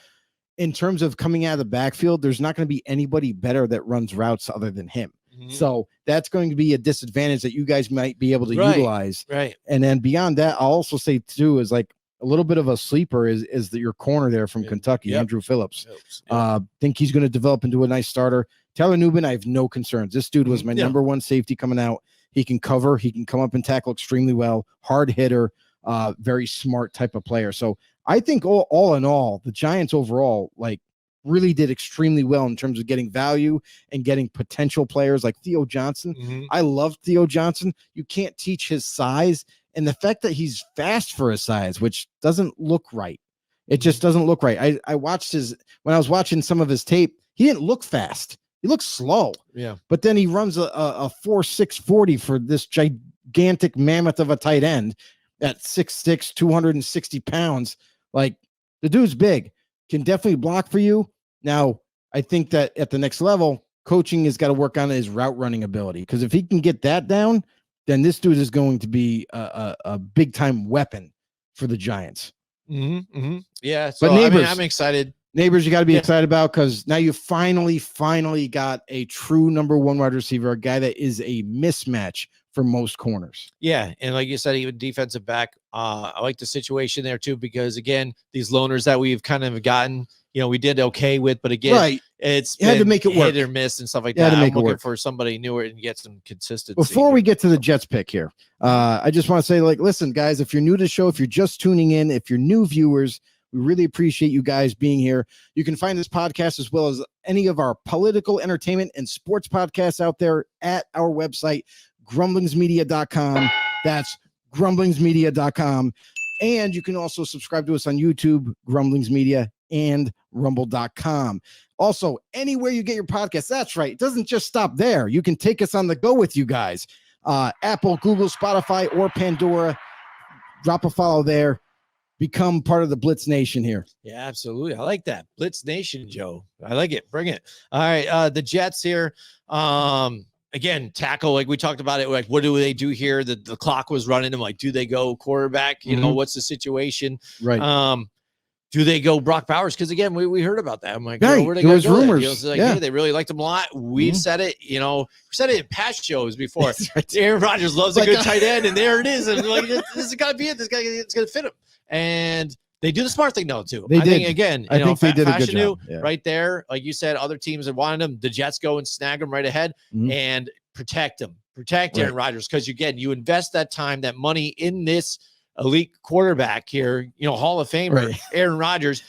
in terms of coming out of the backfield, there's not going to be anybody better that runs routes other than him. So that's going to be a disadvantage that you guys might be able to utilize. Right. And then beyond that, I'll also say too, is like a little bit of a sleeper is your corner there from Kentucky, Andrew Phillips. Think he's going to develop into a nice starter. Taylor Newbin, I have no concerns. This dude was my number one safety coming out. He can cover. He can come up and tackle extremely well. Hard hitter, very smart type of player. So I think all in all, the Giants overall, like, really did extremely well in terms of getting value and getting potential players like Theo Johnson. I love Theo Johnson. You can't teach his size and the fact that he's fast for his size, which doesn't look right. It just doesn't look right. I watched when I was watching some of his tape, he didn't look fast. He looks slow. Yeah. But then he runs a 4.6 40 for this gigantic mammoth of a tight end at 6'6", 260 pounds. Like, the dude's big, can definitely block for you. Now, I think that at the next level, coaching has got to work on his route running ability, because if he can get that down, then this dude is going to be a big time weapon for the Giants. Yeah. So, but Neighbors, I'm excited. Neighbors, you got to be excited about, because now you finally got a true number one wide receiver, a guy that is a mismatch for most corners. Yeah. And like you said, even defensive back, I like the situation there too, because again, these loaners that we've kind of gotten, we did okay with, but again, it's had to make it work, hit or miss and stuff like that. I'm looking for somebody newer and get some consistency. Before we get to the Jets pick here, I just want to say, listen, guys, if you're new to the show, if you're just tuning in, if you're new viewers, we really appreciate you guys being here. You can find this podcast as well as any of our political, entertainment, and sports podcasts out there at our website, grumblingsmedia.com. That's grumblingsmedia.com. And you can also subscribe to us on YouTube, Grumblings Media, and rumble.com. Also, anywhere you get your podcast, that's right. It doesn't just stop there. You can take us on the go with you guys. Apple, Google, Spotify, or Pandora. Drop a follow there. Become part of the Blitz Nation here. Yeah, absolutely. I like that. Blitz Nation, Joe. I like it. Bring it. All right. The Jets here. Again, tackle, like we talked about it. Like, what do they do here? The clock was running. I'm like, do they go quarterback? What's the situation? Right. Do they go Brock Bowers? Because again, we heard about that. I'm like, right. Where they there was rumors. Hey, they really liked him a lot. We've said it. We said it in past shows before. Right. Aaron Rodgers loves a good tight end, and there it is. And like, this has got to be it. This guy, it's going to fit him. And they do the smart thing though too. They did. Think, again, I think they did a good job. Right there, like you said, other teams that wanted him. The Jets go and snag him right ahead and protect him, Aaron Rodgers, because again, you invest that time, that money in this elite quarterback here, Hall of Famer, Aaron Rodgers.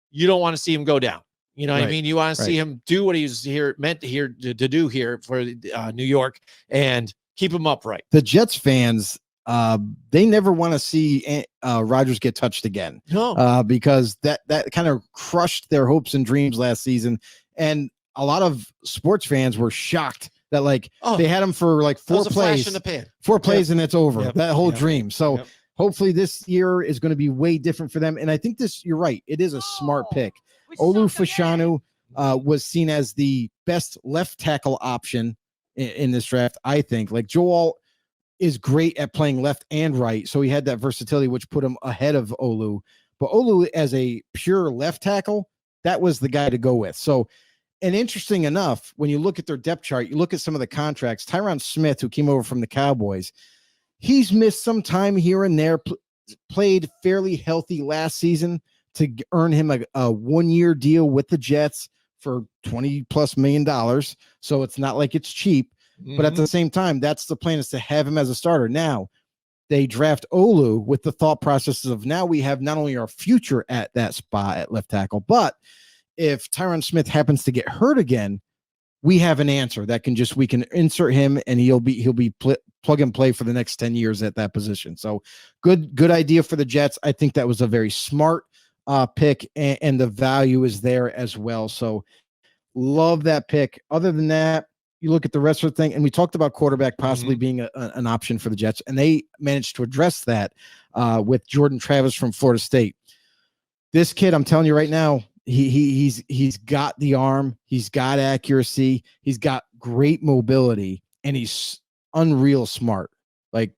You don't want to see him go down. You know what I mean? You want to see him do what he's meant to do here for New York and keep him upright. The Jets fans, they never want to see Rodgers get touched again. No, because that kind of crushed their hopes and dreams last season. And a lot of sports fans were shocked that they had him for four plays, and it's over. That whole dream. So hopefully this year is going to be way different for them. And I think you're right. It is a smart pick. Olu Fashanu was seen as the best left tackle option in this draft. I think Joel is great at playing left and right. So he had that versatility, which put him ahead of Olu. But Olu as a pure left tackle, that was the guy to go with. So, and interesting enough, when you look at their depth chart, you look at some of the contracts, Tyron Smith, who came over from the Cowboys, he's missed some time here and there, played fairly healthy last season to earn him a 1-year deal with the Jets for $20+ million. So it's not like it's cheap, but at the same time, that's the plan, is to have him as a starter. Now they draft Olu with the thought processes of, now we have not only our future at that spot at left tackle, but if Tyron Smith happens to get hurt again, we have an answer that we can insert him and he'll be plug and play for the next 10 years at that position. So good idea for the Jets. I think that was a very smart pick, and the value is there as well. So love that pick. Other than that, you look at the rest of the thing, and we talked about quarterback possibly being an option for the Jets, and they managed to address that with Jordan Travis from Florida State. This kid, I'm telling you right now, he's got the arm, he's got accuracy, he's got great mobility, and he's unreal smart.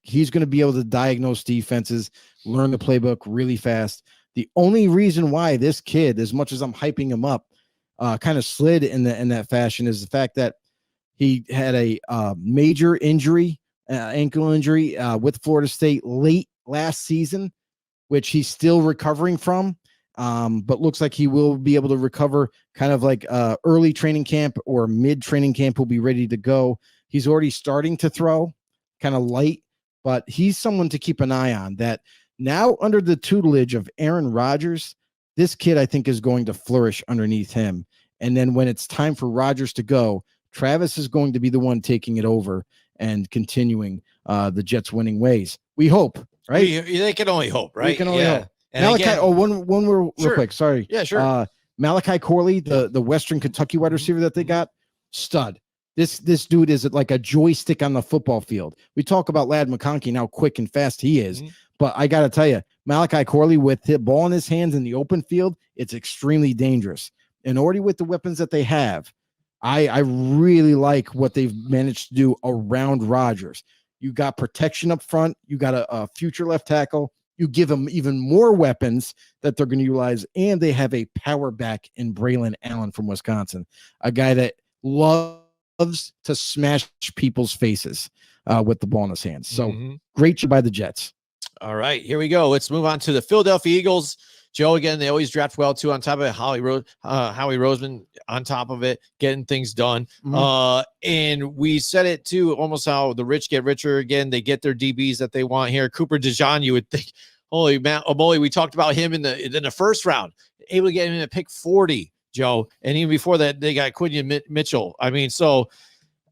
He's going to be able to diagnose defenses, learn the playbook really fast. The only reason why this kid, as much as I'm hyping him up, kind of slid in that fashion is the fact that he had a major injury, ankle injury with Florida State late last season, which he's still recovering from. But looks like he will be able to recover kind of early training camp or mid training camp. Will be ready to go. He's already starting to throw kind of light, but he's someone to keep an eye on. That now under the tutelage of Aaron Rodgers, this kid I think is going to flourish underneath him. And then when it's time for Rodgers to go, Travis is going to be the one taking it over and continuing the Jets winning ways. We hope, right? They can only hope, right? We can only hope. And Malachi, one real quick. Sorry. Yeah, sure. Malachi Corley, the Western Kentucky wide receiver that they got, stud. This dude is like a joystick on the football field. We talk about Ladd McConkey and how quick and fast he is, but I got to tell you, Malachi Corley with the ball in his hands in the open field, it's extremely dangerous. And already with the weapons that they have, I really like what they've managed to do around Rodgers. You got protection up front. You got a future left tackle. You give them even more weapons that they're going to utilize, and they have a power back in Braylon Allen from Wisconsin, a guy that loves to smash people's faces with the ball in his hands. So great job by the Jets. All right, here we go. Let's move on to the Philadelphia Eagles. Joe, again, they always draft well, too, on top of it. Howie Roseman on top of it, getting things done. And we said it, too, almost how the rich get richer again. They get their DBs that they want here. Cooper DeJean, you would think, holy moly, we talked about him in the first round, able to get him in pick 40, Joe. And even before that, they got Quinion Mitchell. I mean, so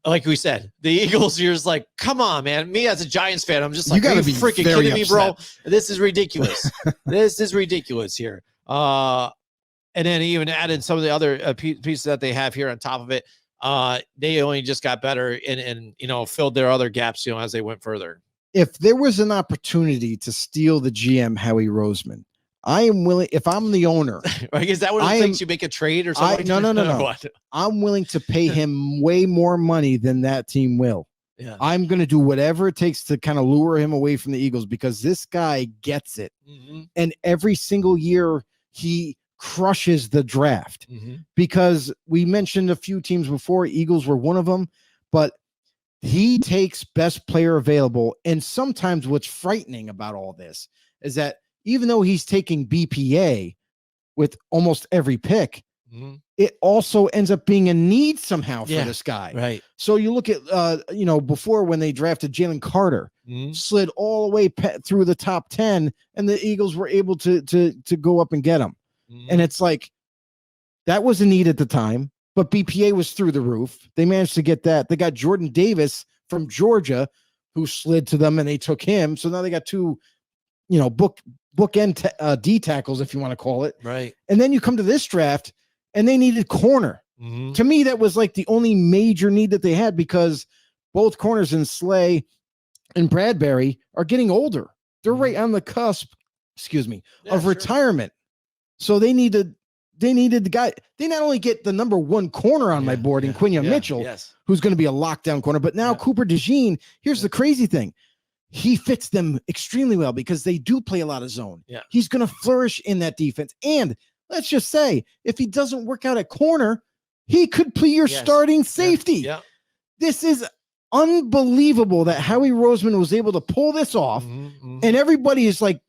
like we said, the Eagles, you're just like, come on, man. Me as a Giants fan, I'm just like, you gotta be freaking kidding me, bro. This is ridiculous. This is ridiculous here. And then even added some of the other pieces that they have here on top of it. They only just got better and filled their other gaps, as they went further. If there was an opportunity to steal the GM, Howie Roseman, I am willing, if I'm the owner. Is that what it thinks you make a trade or something? No. I'm willing to pay him way more money than that team will. Yeah. I'm going to do whatever it takes to kind of lure him away from the Eagles because this guy gets it. And every single year he crushes the draft because we mentioned a few teams before. Eagles were one of them, but he takes best player available. And sometimes what's frightening about all this is that even though he's taking BPA with almost every pick, it also ends up being a need somehow for this guy. Right. So you look at, before when they drafted Jalen Carter, slid all the way through the top 10, and the Eagles were able to go up and get him. And it's like, that was a need at the time, but BPA was through the roof. They managed to get that. They got Jordan Davis from Georgia, who slid to them, and they took him. So now they got two, bookend D tackles, if you want to call it. Right. And then you come to this draft and they needed corner. To me, that was like the only major need that they had because both corners in Slay and Bradbury are getting older. They're right on the cusp, of retirement. So they needed the guy. They not only get the number one corner on my board in Quinion Mitchell, who's going to be a lockdown corner, but now Cooper DeJean. Here's the crazy thing. He fits them extremely well because they do play a lot of zone. Yeah. He's going to flourish in that defense. And let's just say, if he doesn't work out at corner, he could be your starting safety. Yeah. This is unbelievable that Howie Roseman was able to pull this off. And everybody is like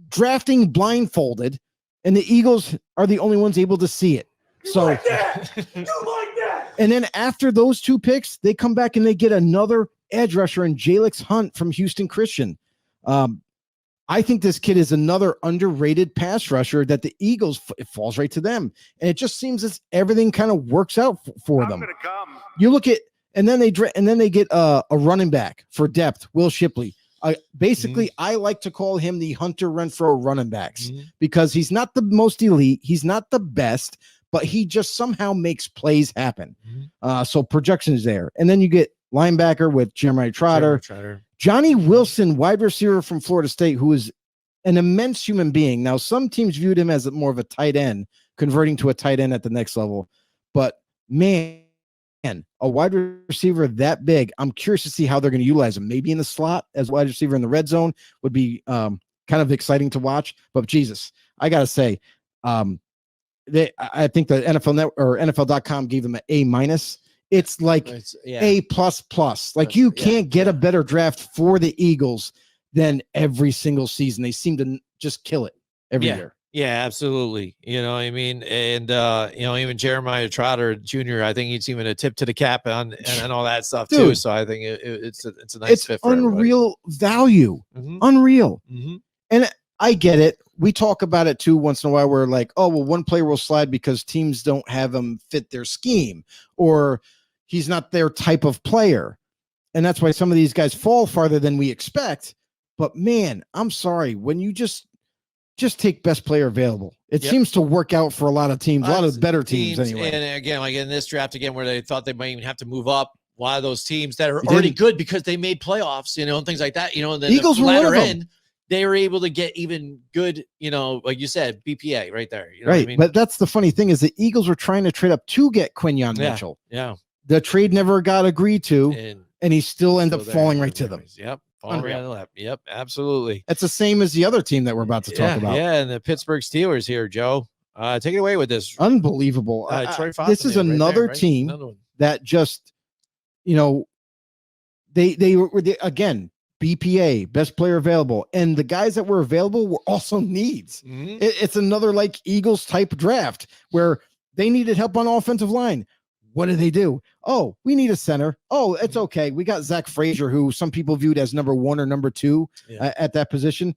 drafting blindfolded, and the Eagles are the only ones able to see it. You like that. And then after those two picks, they come back and they get another edge rusher and Jalix Hunt from Houston Christian. I think this kid is another underrated pass rusher that the Eagles, it falls right to them. And it just seems as everything kind of works out for them. You look at, and then they get a running back for depth, Will Shipley. Basically, I like to call him the Hunter Renfrow running backs because he's not the most elite. He's not the best, but he just somehow makes plays happen. So projection is there. And then you get linebacker with Jeremiah Trotter. Johnny Wilson, wide receiver from Florida State, who is an immense human being. Now, some teams viewed him as more of a tight end, converting to a tight end at the next level. But man, a wide receiver that big, I'm curious to see how they're going to utilize him. Maybe in the slot as wide receiver in the red zone would be kind of exciting to watch. But Jesus, I got to say, I think the NFL Net or NFL.com gave them an A-. It's like A++. Like you can't get a better draft for the Eagles than every single season. They seem to just kill it every year. Yeah, absolutely. You know what I mean? And, even Jeremiah Trotter Jr., I think he's even a tip to the cap on and all that stuff too. So I think it's a nice fit for unreal value. Unreal. And I get it. We talk about it too once in a while. We're like, oh, well, one player will slide because teams don't have him fit their scheme or he's not their type of player. And that's why some of these guys fall farther than we expect. But man, I'm sorry. When you just just take best player available. It seems to work out for a lot of teams, a lot of better teams anyway. And again, like in this draft, again, where they thought they might even have to move up, a lot of those teams that are already good because they made playoffs, and things like that, and then Eagles the were one of them. end, they were able to get even good, like you said, BPA right there. You know right. what I mean? But that's the funny thing is the Eagles were trying to trade up to get Quinyon Mitchell. Yeah. The trade never got agreed to, and he still ended up falling right to them. Yep. Falling right on the lap. Yep. Absolutely. That's the same as the other team that we're about to talk about. Yeah. And the Pittsburgh Steelers here, Joe. Take it away with this. Unbelievable. This is another team that just, they were again, BPA, best player available. And the guys that were available were also needs. Mm-hmm. It's another like Eagles type draft where they needed help on offensive line. What do? Oh, we need a center. Oh, it's okay. We got Zach Frazier, who some people viewed as number 1 or number 2 at that position.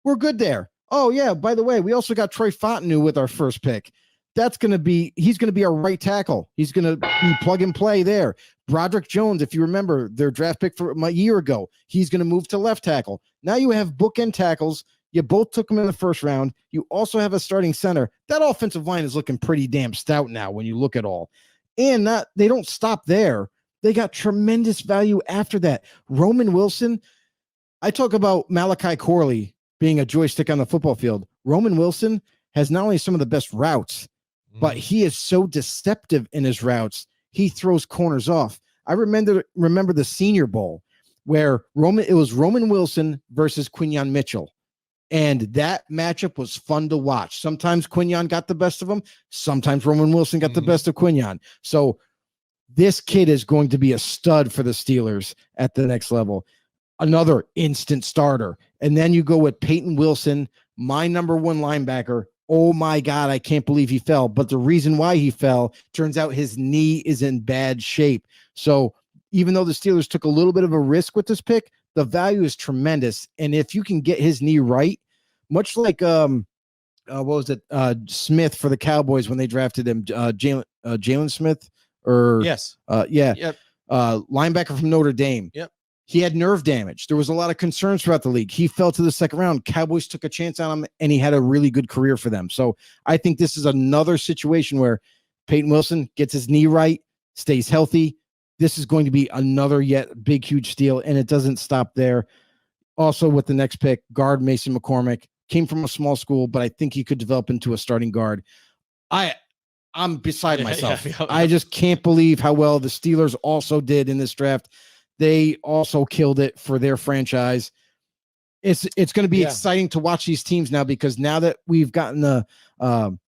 We're good there. Oh, yeah. By the way, we also got Troy Fontenot with our first pick. He's going to be our right tackle. He's going to be plug and play there. Rodrik Jones, if you remember their draft pick from a year ago, he's going to move to left tackle. Now you have bookend tackles. You both took them in the first round. You also have a starting center. That offensive line is looking pretty damn stout now when you look at all. And they don't stop there. They got tremendous value after that. Roman Wilson, I talk about Malachi Corley being a joystick on the football field. Roman Wilson has not only some of the best routes, but he is so deceptive in his routes. He throws corners off. I remember the Senior Bowl where it was Roman Wilson versus Quinyon Mitchell. And that matchup was fun to watch. Sometimes Quinyon got the best of him. Sometimes Roman Wilson got the best of Quinyon. So this kid is going to be a stud for the Steelers at the next level. Another instant starter. And then you go with Peyton Wilson, my number 1 linebacker. Oh my God, I can't believe he fell. But the reason why he fell, turns out his knee is in bad shape. So even though the Steelers took a little bit of a risk with this pick, the value is tremendous. And if you can get his knee right, much like Smith for the Cowboys when they drafted him, Jalen Smith, linebacker from Notre Dame. Yep. He had nerve damage. There was a lot of concerns throughout the league. He fell to the second round. Cowboys took a chance on him, and he had a really good career for them. So I think this is another situation where Peyton Wilson gets his knee right, stays healthy. This is going to be another yet big, huge steal, and it doesn't stop there. Also, with the next pick, guard Mason McCormick came from a small school, but I think he could develop into a starting guard. I'm beside myself. I just can't believe how well the Steelers also did in this draft. They also killed it for their franchise. It's going to be exciting to watch these teams now, because now that we've gotten an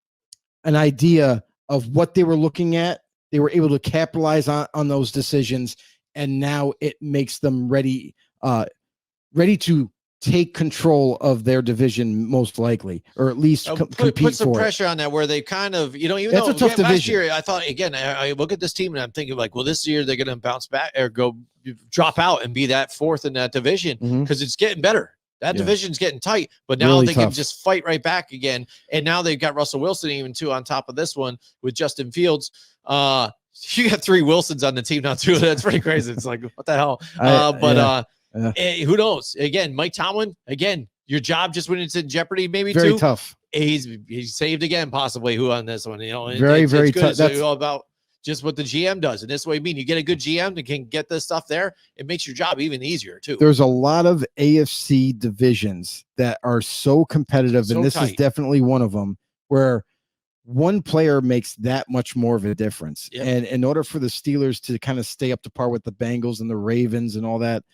idea of what they were looking at, they were able to capitalize on those decisions, and now it makes them ready to take control of their division, most likely, or at least compete put some for pressure on that, where they kind of, even that's though a tough division. Last year, I thought, again, I look at this team and I'm thinking like, well, this year they're going to bounce back or drop out and be that 4th in that division, because it's getting better. That division's getting tight, but now really they can just fight right back again. And now they've got Russell Wilson even too on top of this one with Justin Fields. You got 3 Wilsons on the team now too. That's pretty crazy. It's like, what the hell? Who knows? Again, Mike Tomlin, your job just went into jeopardy, maybe very too. Tough. He's saved again, possibly. Who on this one? Very tough. That's all about just what the GM does. And this way, you get a good GM that can get this stuff there. It makes your job even easier too. There's a lot of AFC divisions that are so competitive, and this is definitely one of them, where one player makes that much more of a difference. Yep. And in order for the Steelers to kind of stay up to par with the Bengals and the Ravens and all that,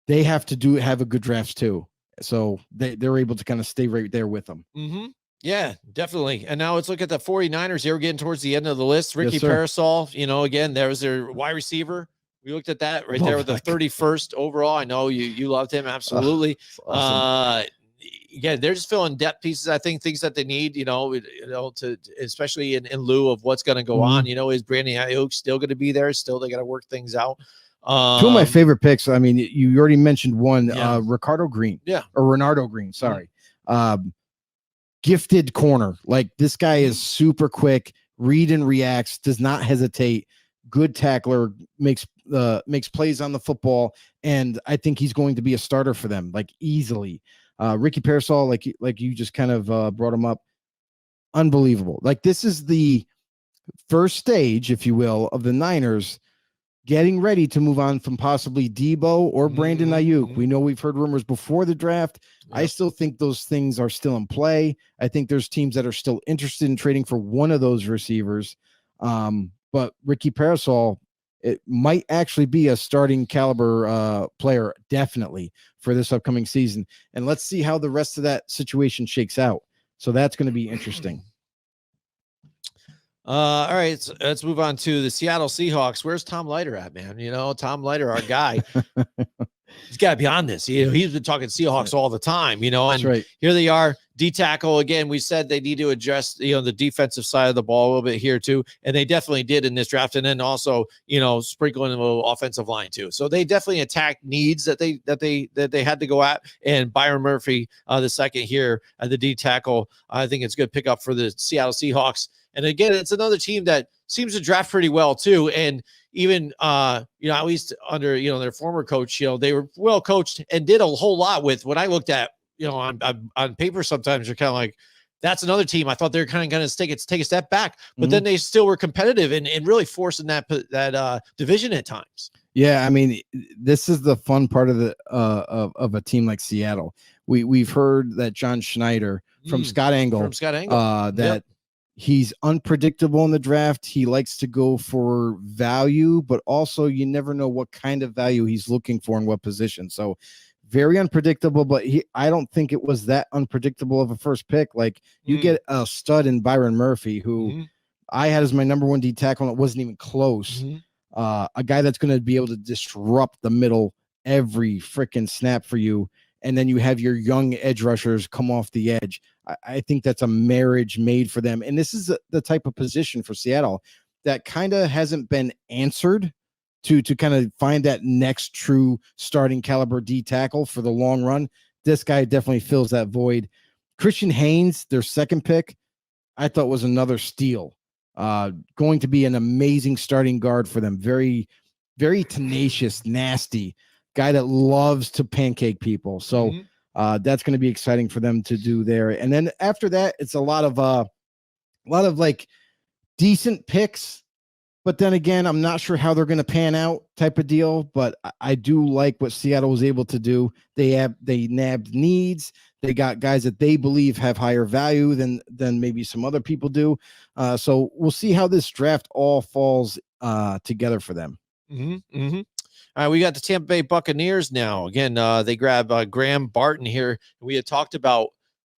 they have to have a good draft too. So they're able to kind of stay right there with them. Mm-hmm. Yeah, definitely. And now let's look at the 49ers here. We're getting towards the end of the list. Ricky Parasol, again, there was their wide receiver. We looked at that right there with the 31st overall. I know you loved him. Absolutely. Awesome. They're just filling depth pieces. I think things that they need, to especially in lieu of what's going to go on. Is Brandon Ayuk still going to be there? Still, they got to work things out. 2 of my favorite picks. I mean, you already mentioned one, Renardo Green. Sorry. Gifted corner. Like, this guy is super quick, read and reacts, does not hesitate, good tackler, makes plays on the football. And I think he's going to be a starter for them, like, easily. Ricky Parasol, like you just kind of brought him up, unbelievable. Like this is the first stage, if you will, of the Niners getting ready to move on from possibly Debo or Brandon Ayuk. We know we've heard rumors before the draft. Yep. I still think those things are still in play. I think there's teams that are still interested in trading for one of those receivers. But Ricky Parasol, it might actually be a starting caliber player, definitely, for this upcoming season. And let's see how the rest of that situation shakes out. So that's going to be interesting. All right, so let's move on to the Seattle Seahawks. Where's Tom Leiter at, man? You know, Tom Leiter, our guy. He's got to be on this. You know, he's been talking Seahawks all the time, you know, and right. Here they are, D-tackle. Again, we said they need to adjust, you know, the defensive side of the ball a little bit here too. And they definitely did in this draft. And then also, you know, sprinkling a little offensive line too. So they definitely attacked needs that they had to go at. And Byron Murphy, the second here at the D-tackle, I think it's good pickup for the Seattle Seahawks. And again, it's another team that seems to draft pretty well too. And even, you know, at least under, you know, their former coach, you know, they were well coached and did a whole lot with what I looked at, you know, on paper. Sometimes you're kind of like, that's another team. I thought they're kind of going to take a step back, but then they still were competitive and really forcing that division at times. Yeah. I mean, this is the fun part of the, of a team like Seattle. We've heard that John Schneider from Scott Engel, that he's unpredictable in the draft. He likes to go for value, but also you never know what kind of value he's looking for in what position. So very unpredictable, but I don't think it was that unpredictable of a first pick. Like you get a stud in Byron Murphy, who I had as my number one D tackle, and it wasn't even close. A guy that's going to be able to disrupt the middle every freaking snap for you. And then you have your young edge rushers come off the edge. I think that's a marriage made for them. And this is the type of position for Seattle that kind of hasn't been answered to kind of find that next true starting caliber D tackle for the long run. This guy definitely fills that void. Christian Haynes, their second pick, I thought was another steal. Going to be an amazing starting guard for them. Very, very tenacious, nasty guy that loves to pancake people. So that's going to be exciting for them to do there. And then after that, it's a lot of like decent picks, but then again, I'm not sure how they're going to pan out type of deal, but I do like what Seattle was able to do. They nabbed needs. They got guys that they believe have higher value than maybe some other people do. So we'll see how this draft all falls together for them. All right, we got the Tampa Bay Buccaneers now. Again, they grab Graham Barton here. We had talked about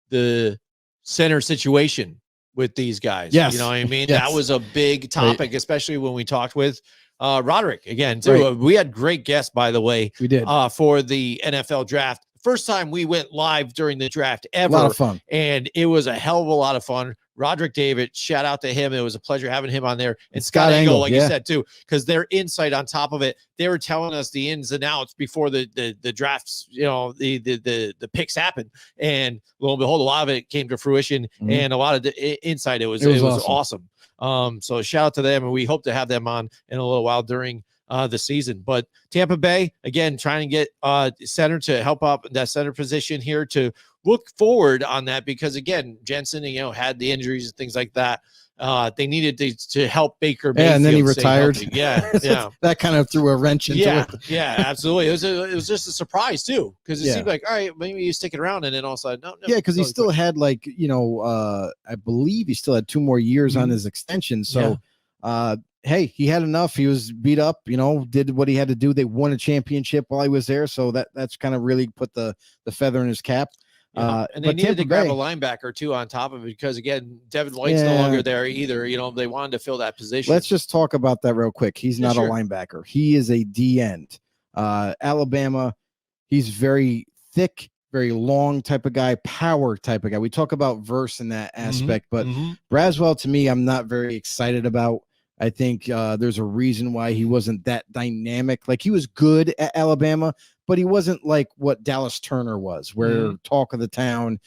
the center situation with these guys. Yes. You know what I mean? Yes. That was a big topic, especially when we talked with Rodrik again, too. Right. We had great guests, by the way. We did. For the NFL draft. First time we went live during the draft ever. A lot of fun. And it was a hell of a lot of fun. Rodrik David, shout out to him. It was a pleasure having him on there. And Scott Engel, like you said, too, because their insight on top of it, they were telling us the ins and outs before the drafts, you know, the picks happened. And lo and behold, a lot of it came to fruition and a lot of the insight. It was awesome. So shout out to them. And we hope to have them on in a little while during the season. But Tampa Bay, again, trying to get center to help up that center position here to look forward on that, because again, Jensen, you know, had the injuries and things like that. They needed to help Baker Mayfield. Yeah, and then he retired. Yeah. That kind of threw a wrench into it. Yeah, absolutely. It was just a surprise too, because it seemed like, all right, maybe you stick it around, and then all of a sudden, no. Yeah, because he still had like, you know, I believe he still had 2 more years on his extension. So, hey, he had enough. He was beat up, you know, did what he had to do. They won a championship while he was there, so that's kind of really put the feather in his cap. And they needed to grab a linebacker too on top of it, because again, Devin White's no longer there either. You know, they wanted to fill that position. Let's just talk about that real quick. He's not a linebacker. He is a D end. Alabama, he's very thick, very long type of guy, power type of guy. We talk about verse in that aspect, but Braswell, to me, I'm not very excited about. I think there's a reason why he wasn't that dynamic. Like, he was good at Alabama, but he wasn't like what Dallas Turner was, where talk of the town,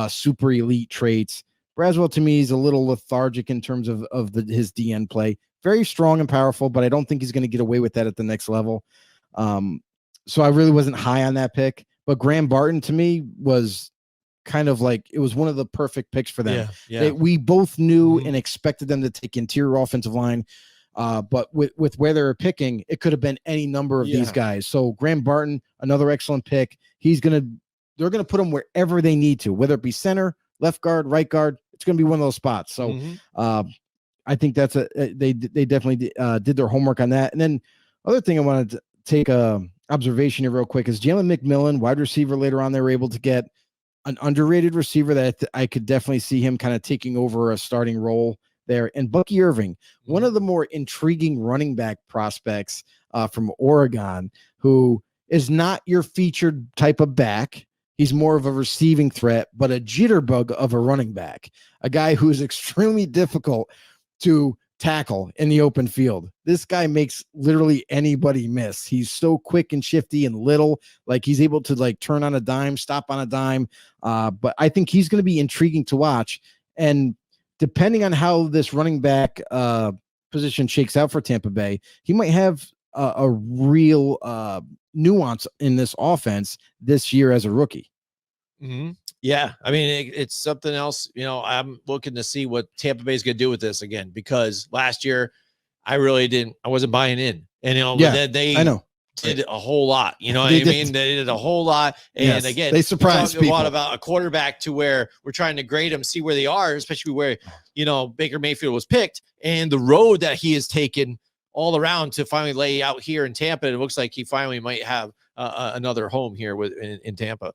super elite traits. Braswell, to me, is a little lethargic in terms of his DN play. Very strong and powerful, but I don't think he's going to get away with that at the next level. So I really wasn't high on that pick. but Graham Barton to me was kind of like, it was one of the perfect picks for them. We both knew and expected them to take interior offensive line. But with where they're picking, it could have been any number of these guys. So Graham Barton, another excellent pick. They're going to put him wherever they need to, whether it be center, left guard, right guard. It's going to be one of those spots. So I think that's they definitely did their homework on that. And then other thing I wanted to take a observation here real quick is Jalen McMillan, wide receiver. Later on, they were able to get an underrated receiver that I could definitely see him kind of taking over a starting role there. And Bucky Irving, one of the more intriguing running back prospects from Oregon, who is not your featured type of back. He's more of a receiving threat, but a jitterbug of a running back, a guy who is extremely difficult to tackle in the open field. This guy makes literally anybody miss. He's so quick and shifty and little, like he's able to like turn on a dime, stop on a dime. But I think he's going to be intriguing to watch. And depending on how this running back position shakes out for Tampa Bay, he might have a real nuance in this offense this year as a rookie. Yeah, I mean, it's something else. I'm looking to see what Tampa Bay is going to do with this again, because last year I wasn't buying in, and they did a whole lot. You know what I mean? They did a whole lot, and again, they surprised people. A lot about a quarterback to where we're trying to grade them, see where they are, especially where Baker Mayfield was picked and the road that he has taken all around to finally lay out here in Tampa. It looks like he finally might have another home here in Tampa.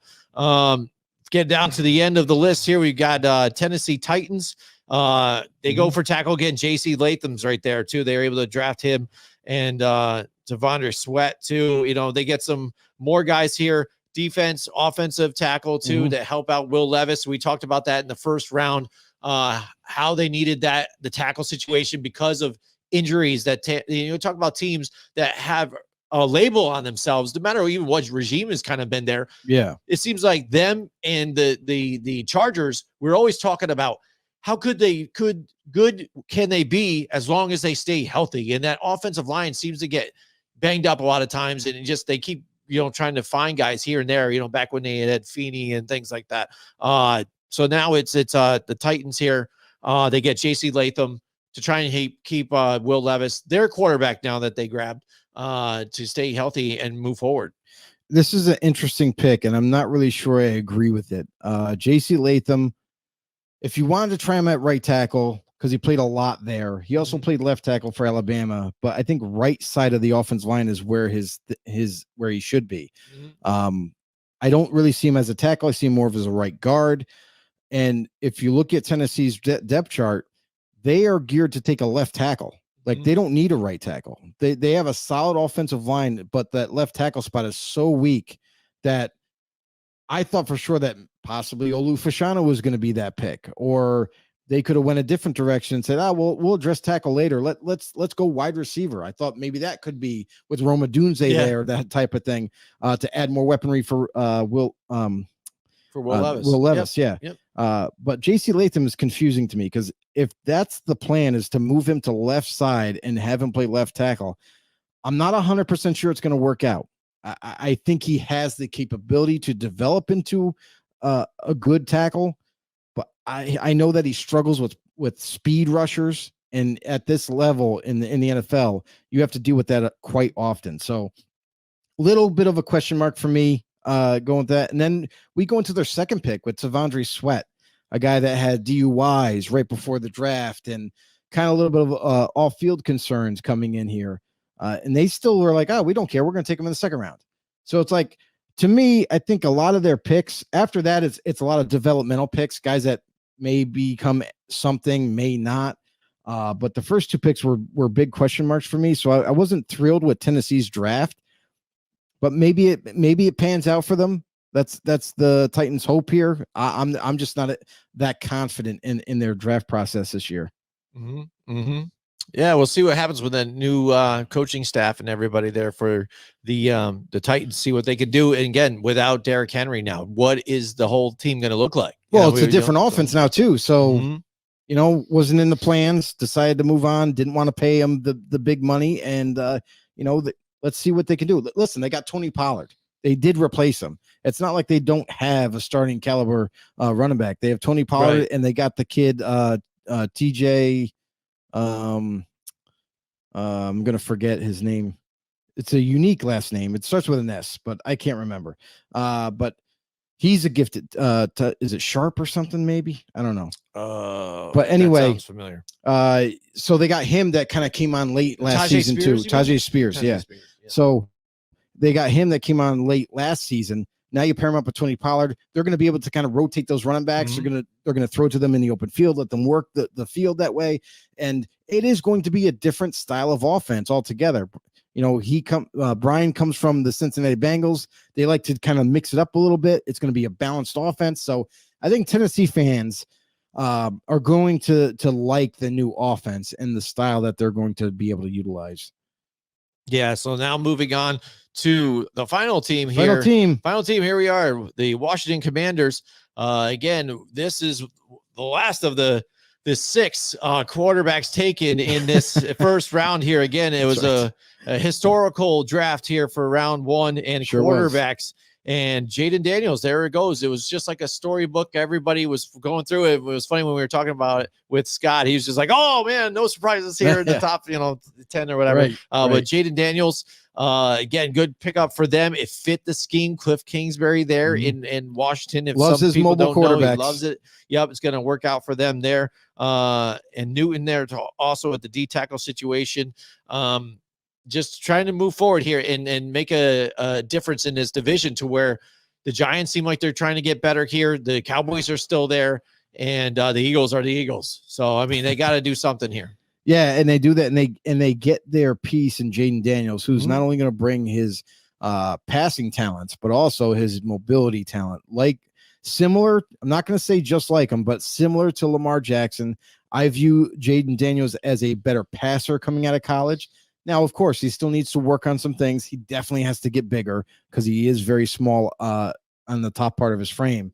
Get down to the end of the list here. We've got Tennessee Titans. They go for tackle again. J.C. Latham's right there too. They were able to draft him, and Devondre Sweat too. They get some more guys here. Defense, offensive tackle too, to help out Will Levis. We talked about that in the first round. How they needed the tackle situation because of injuries. That talk about teams that have a label on themselves, no matter even what regime has kind of been there. Yeah. It seems like them and the Chargers, we're always talking about how good can they be as long as they stay healthy. And that offensive line seems to get banged up a lot of times, and they keep, trying to find guys here and there, back when they had Feeney and things like that. So now it's the Titans here. They get J.C. Latham to try and keep Will Levis, their quarterback now that they grabbed, to stay healthy and move forward. This is an interesting pick, and I'm not really sure I agree with it. J.C. Latham, if you wanted to try him at right tackle, because he played a lot there. He also played left tackle for Alabama, but I think right side of the offensive line is where where he should be. I don't really see him as a tackle. I see him more of as a right guard. And if you look at Tennessee's depth chart, they are geared to take a left tackle. Like they don't need a right tackle. They have a solid offensive line, but that left tackle spot is so weak that I thought for sure that possibly Olu Fashanu was going to be that pick, or they could have went a different direction and said, we'll address tackle later. Let's go wide receiver. I thought maybe that could be with Roma Dunze there, that type of thing, to add more weaponry for Will Levis. Will Levis, Yep. But J.C. Latham is confusing to me, because if that's the plan, is to move him to left side and have him play left tackle, I'm not 100% sure it's going to work out. I think he has the capability to develop into a good tackle, but I know that he struggles with speed rushers, and at this level in the NFL, you have to deal with that quite often. So, little bit of a question mark for me going with that. And then we go into their second pick with Devondre Sweat, a guy that had DUIs right before the draft and kind of a little bit of off-field concerns coming in here. And they still were like, we don't care. We're going to take him in the second round. So it's like, to me, I think a lot of their picks after that, it's a lot of developmental picks, guys that may become something, may not. But the first two picks were big question marks for me. So I wasn't thrilled with Tennessee's draft, but maybe it pans out for them. That's the Titans' hope here. I'm just not that confident in their draft process this year. Yeah, we'll see what happens with the new coaching staff and everybody there for the Titans. See what they can do. And again, without Derrick Henry now, what is the whole team going to look like? Well, it's a different offense now too. So wasn't in the plans. Decided to move on. Didn't want to pay him the big money, and let's see what they can do. Listen, they got Tony Pollard. they did replace him. It's not like they don't have a starting caliber running back. They have Tony Pollard, and they got the kid TJ. I'm gonna forget his name. It's a unique last name. It starts with an S, but I can't remember. But he's a gifted. Is it Sharp or something? Maybe, I don't know. But anyway, that sounds familiar. So they got him that kind of came on late last season too. Tajay Spears, yeah. So they got him that came on late last season. Now you pair him up with Tony Pollard. They're going to be able to kind of rotate those running backs. They're going to throw to them in the open field, let them work the field that way. And it is going to be a different style of offense altogether. You know, Brian comes from the Cincinnati Bengals. They like to kind of mix it up a little bit. It's going to be a balanced offense. So I think Tennessee fans are going to like the new offense and the style that they're going to be able to utilize. Yeah. So now moving on to the final team here. Final team. Here we are, the Washington Commanders. Again, this is the last of the 6 quarterbacks taken in this first round here. Again, it was a historical draft here for round 1 and quarterbacks. And Jaden Daniels, there it goes. It was just like a storybook. Everybody was going through it. It was funny when we were talking about it with Scott. He was just like, oh, man, no surprises here in the top, 10 or whatever. But Jaden Daniels, again, good pickup for them. It fit the scheme. Cliff Kingsbury there in Washington. If loves his mobile quarterback. He loves it. Yep, it's going to work out for them there. And Newton there also at the D tackle situation. Just trying to move forward here and make a difference in this division to where the Giants seem like they're trying to get better here. The Cowboys are still there, and the Eagles are the Eagles. So, I mean, they got to do something here. Yeah, and they do that, and they get their piece in Jaden Daniels, who's not only going to bring his passing talents, but also his mobility talent. Like similar, I'm not going to say just like him, but similar to Lamar Jackson. I view Jaden Daniels as a better passer coming out of college. Now, of course, he still needs to work on some things. He definitely has to get bigger because he is very small on the top part of his frame.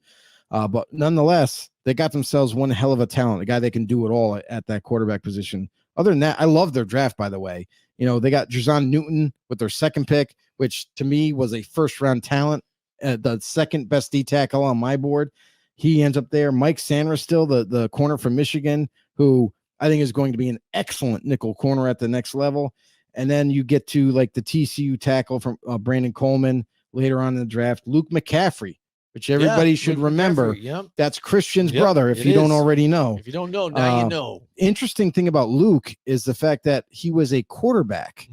But nonetheless, they got themselves one hell of a talent, a guy that can do it all at that quarterback position. Other than that, I love their draft, by the way. You know, they got Jer'Zhan Newton with their second pick, which to me was a first-round talent, the second best D tackle on my board. He ends up there. Mike Sanders still, the corner from Michigan, who I think is going to be an excellent nickel corner at the next level. And then you get to like the TCU tackle from Brandon Coleman later on in the draft, Luke McCaffrey, which everybody should remember. Yep. That's Christian's brother, if you don't already know. If you don't know, now you know. Interesting thing about Luke is the fact that he was a quarterback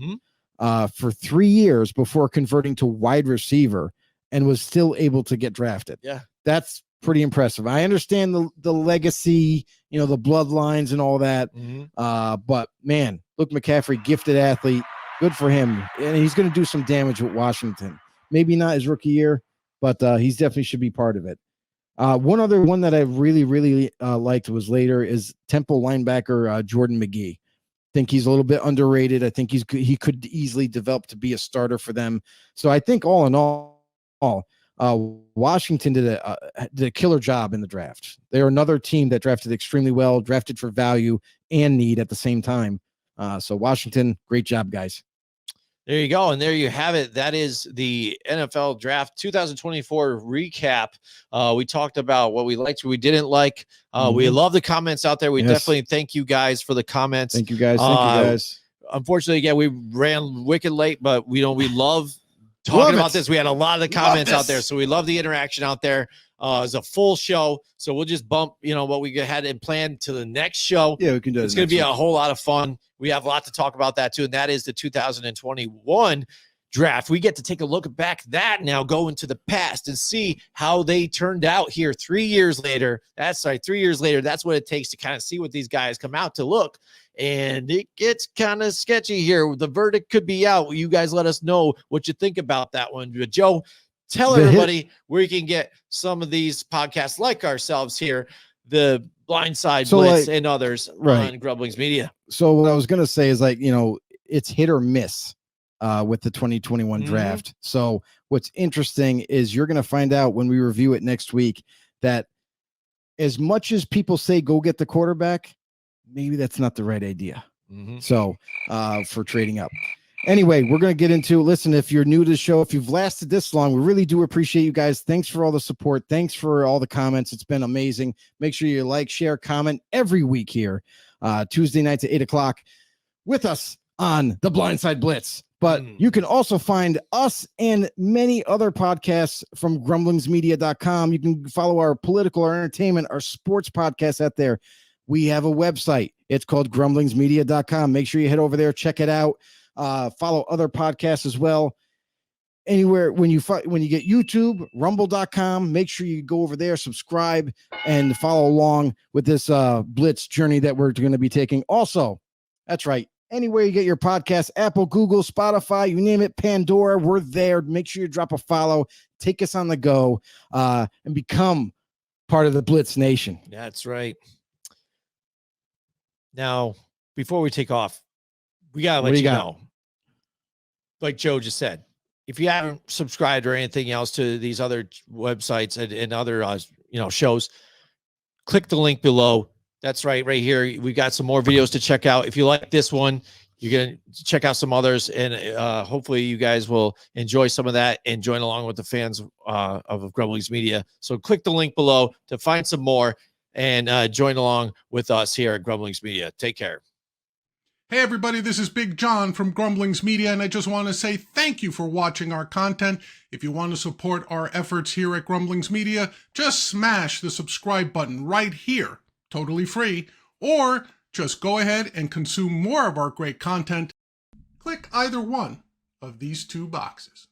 for 3 years before converting to wide receiver and was still able to get drafted. Yeah. That's pretty impressive. I understand the legacy, the bloodlines and all that. But man, Luke McCaffrey, gifted athlete, good for him. And he's going to do some damage with Washington. Maybe not his rookie year, but he's definitely should be part of it. One other one that I really, really liked was later is Temple linebacker Jordan McGee. I think he's a little bit underrated. I think he could easily develop to be a starter for them. So I think all in all, Washington did a killer job in the draft. They're another team that drafted extremely well, drafted for value and need at the same time. So Washington, great job, guys. There you go. And there you have it. That is the NFL Draft 2024 recap. We talked about what we liked, what we didn't like. We love the comments out there. We definitely thank you guys for the comments. Thank you, guys. Unfortunately, again, we ran wicked late, but we love talking about this. We had a lot of the comments out there, so we love the interaction out there. It's a full show, so we'll just bump what we had in plan to the next show. Yeah, we can do it. It's going to be a whole lot of fun. We have a lot to talk about that too, and that is the 2021 draft. We get to take a look back that now, go into the past and see how they turned out here 3 years later. 3 years later. That's what it takes to kind of see what these guys come out to look. And it gets kind of sketchy here. The verdict could be out. You guys let us know what you think about that one. But Joe, tell everybody where you can get some of these podcasts like ourselves here, the Blindside Blitz and others on Grumblings Media. So what I was going to say is it's hit or miss with the 2021 draft. So what's interesting is you're going to find out when we review it next week that as much as people say go get the quarterback, maybe that's not the right idea. So for trading up. Anyway, we're going to get into, listen, if you're new to the show, if you've lasted this long, we really do appreciate you guys. Thanks for all the support. Thanks for all the comments. It's been amazing. Make sure you like, share, comment every week here, Tuesday nights at 8 o'clock with us on the Blindside Blitz. But you can also find us and many other podcasts from grumblingsmedia.com. You can follow our political, our entertainment, our sports podcasts out there. We have a website. It's called grumblingsmedia.com. Make sure you head over there, check it out. Follow other podcasts as well. Anywhere when you get YouTube, rumble.com, make sure you go over there, subscribe, and follow along with this Blitz journey that we're going to be taking. Also, that's right, anywhere you get your podcast, Apple, Google, Spotify, you name it, Pandora, we're there. Make sure you drop a follow, take us on the go, and become part of the Blitz Nation. That's right. Now, before we take off, we got to let you know, like Joe just said, if you haven't subscribed or anything else to these other websites and other, shows, click the link below. That's right here. We got some more videos to check out. If you like this one, you're going to check out some others, and hopefully you guys will enjoy some of that and join along with the fans of Grumblings Media. So click the link below to find some more and join along with us here at Grumblings Media. Take care. Hey everybody, this is Big John from Grumblings Media, and I just want to say thank you for watching our content. If you want to support our efforts here at Grumblings Media, just smash the subscribe button right here, totally free, or just go ahead and consume more of our great content. Click either one of these two boxes.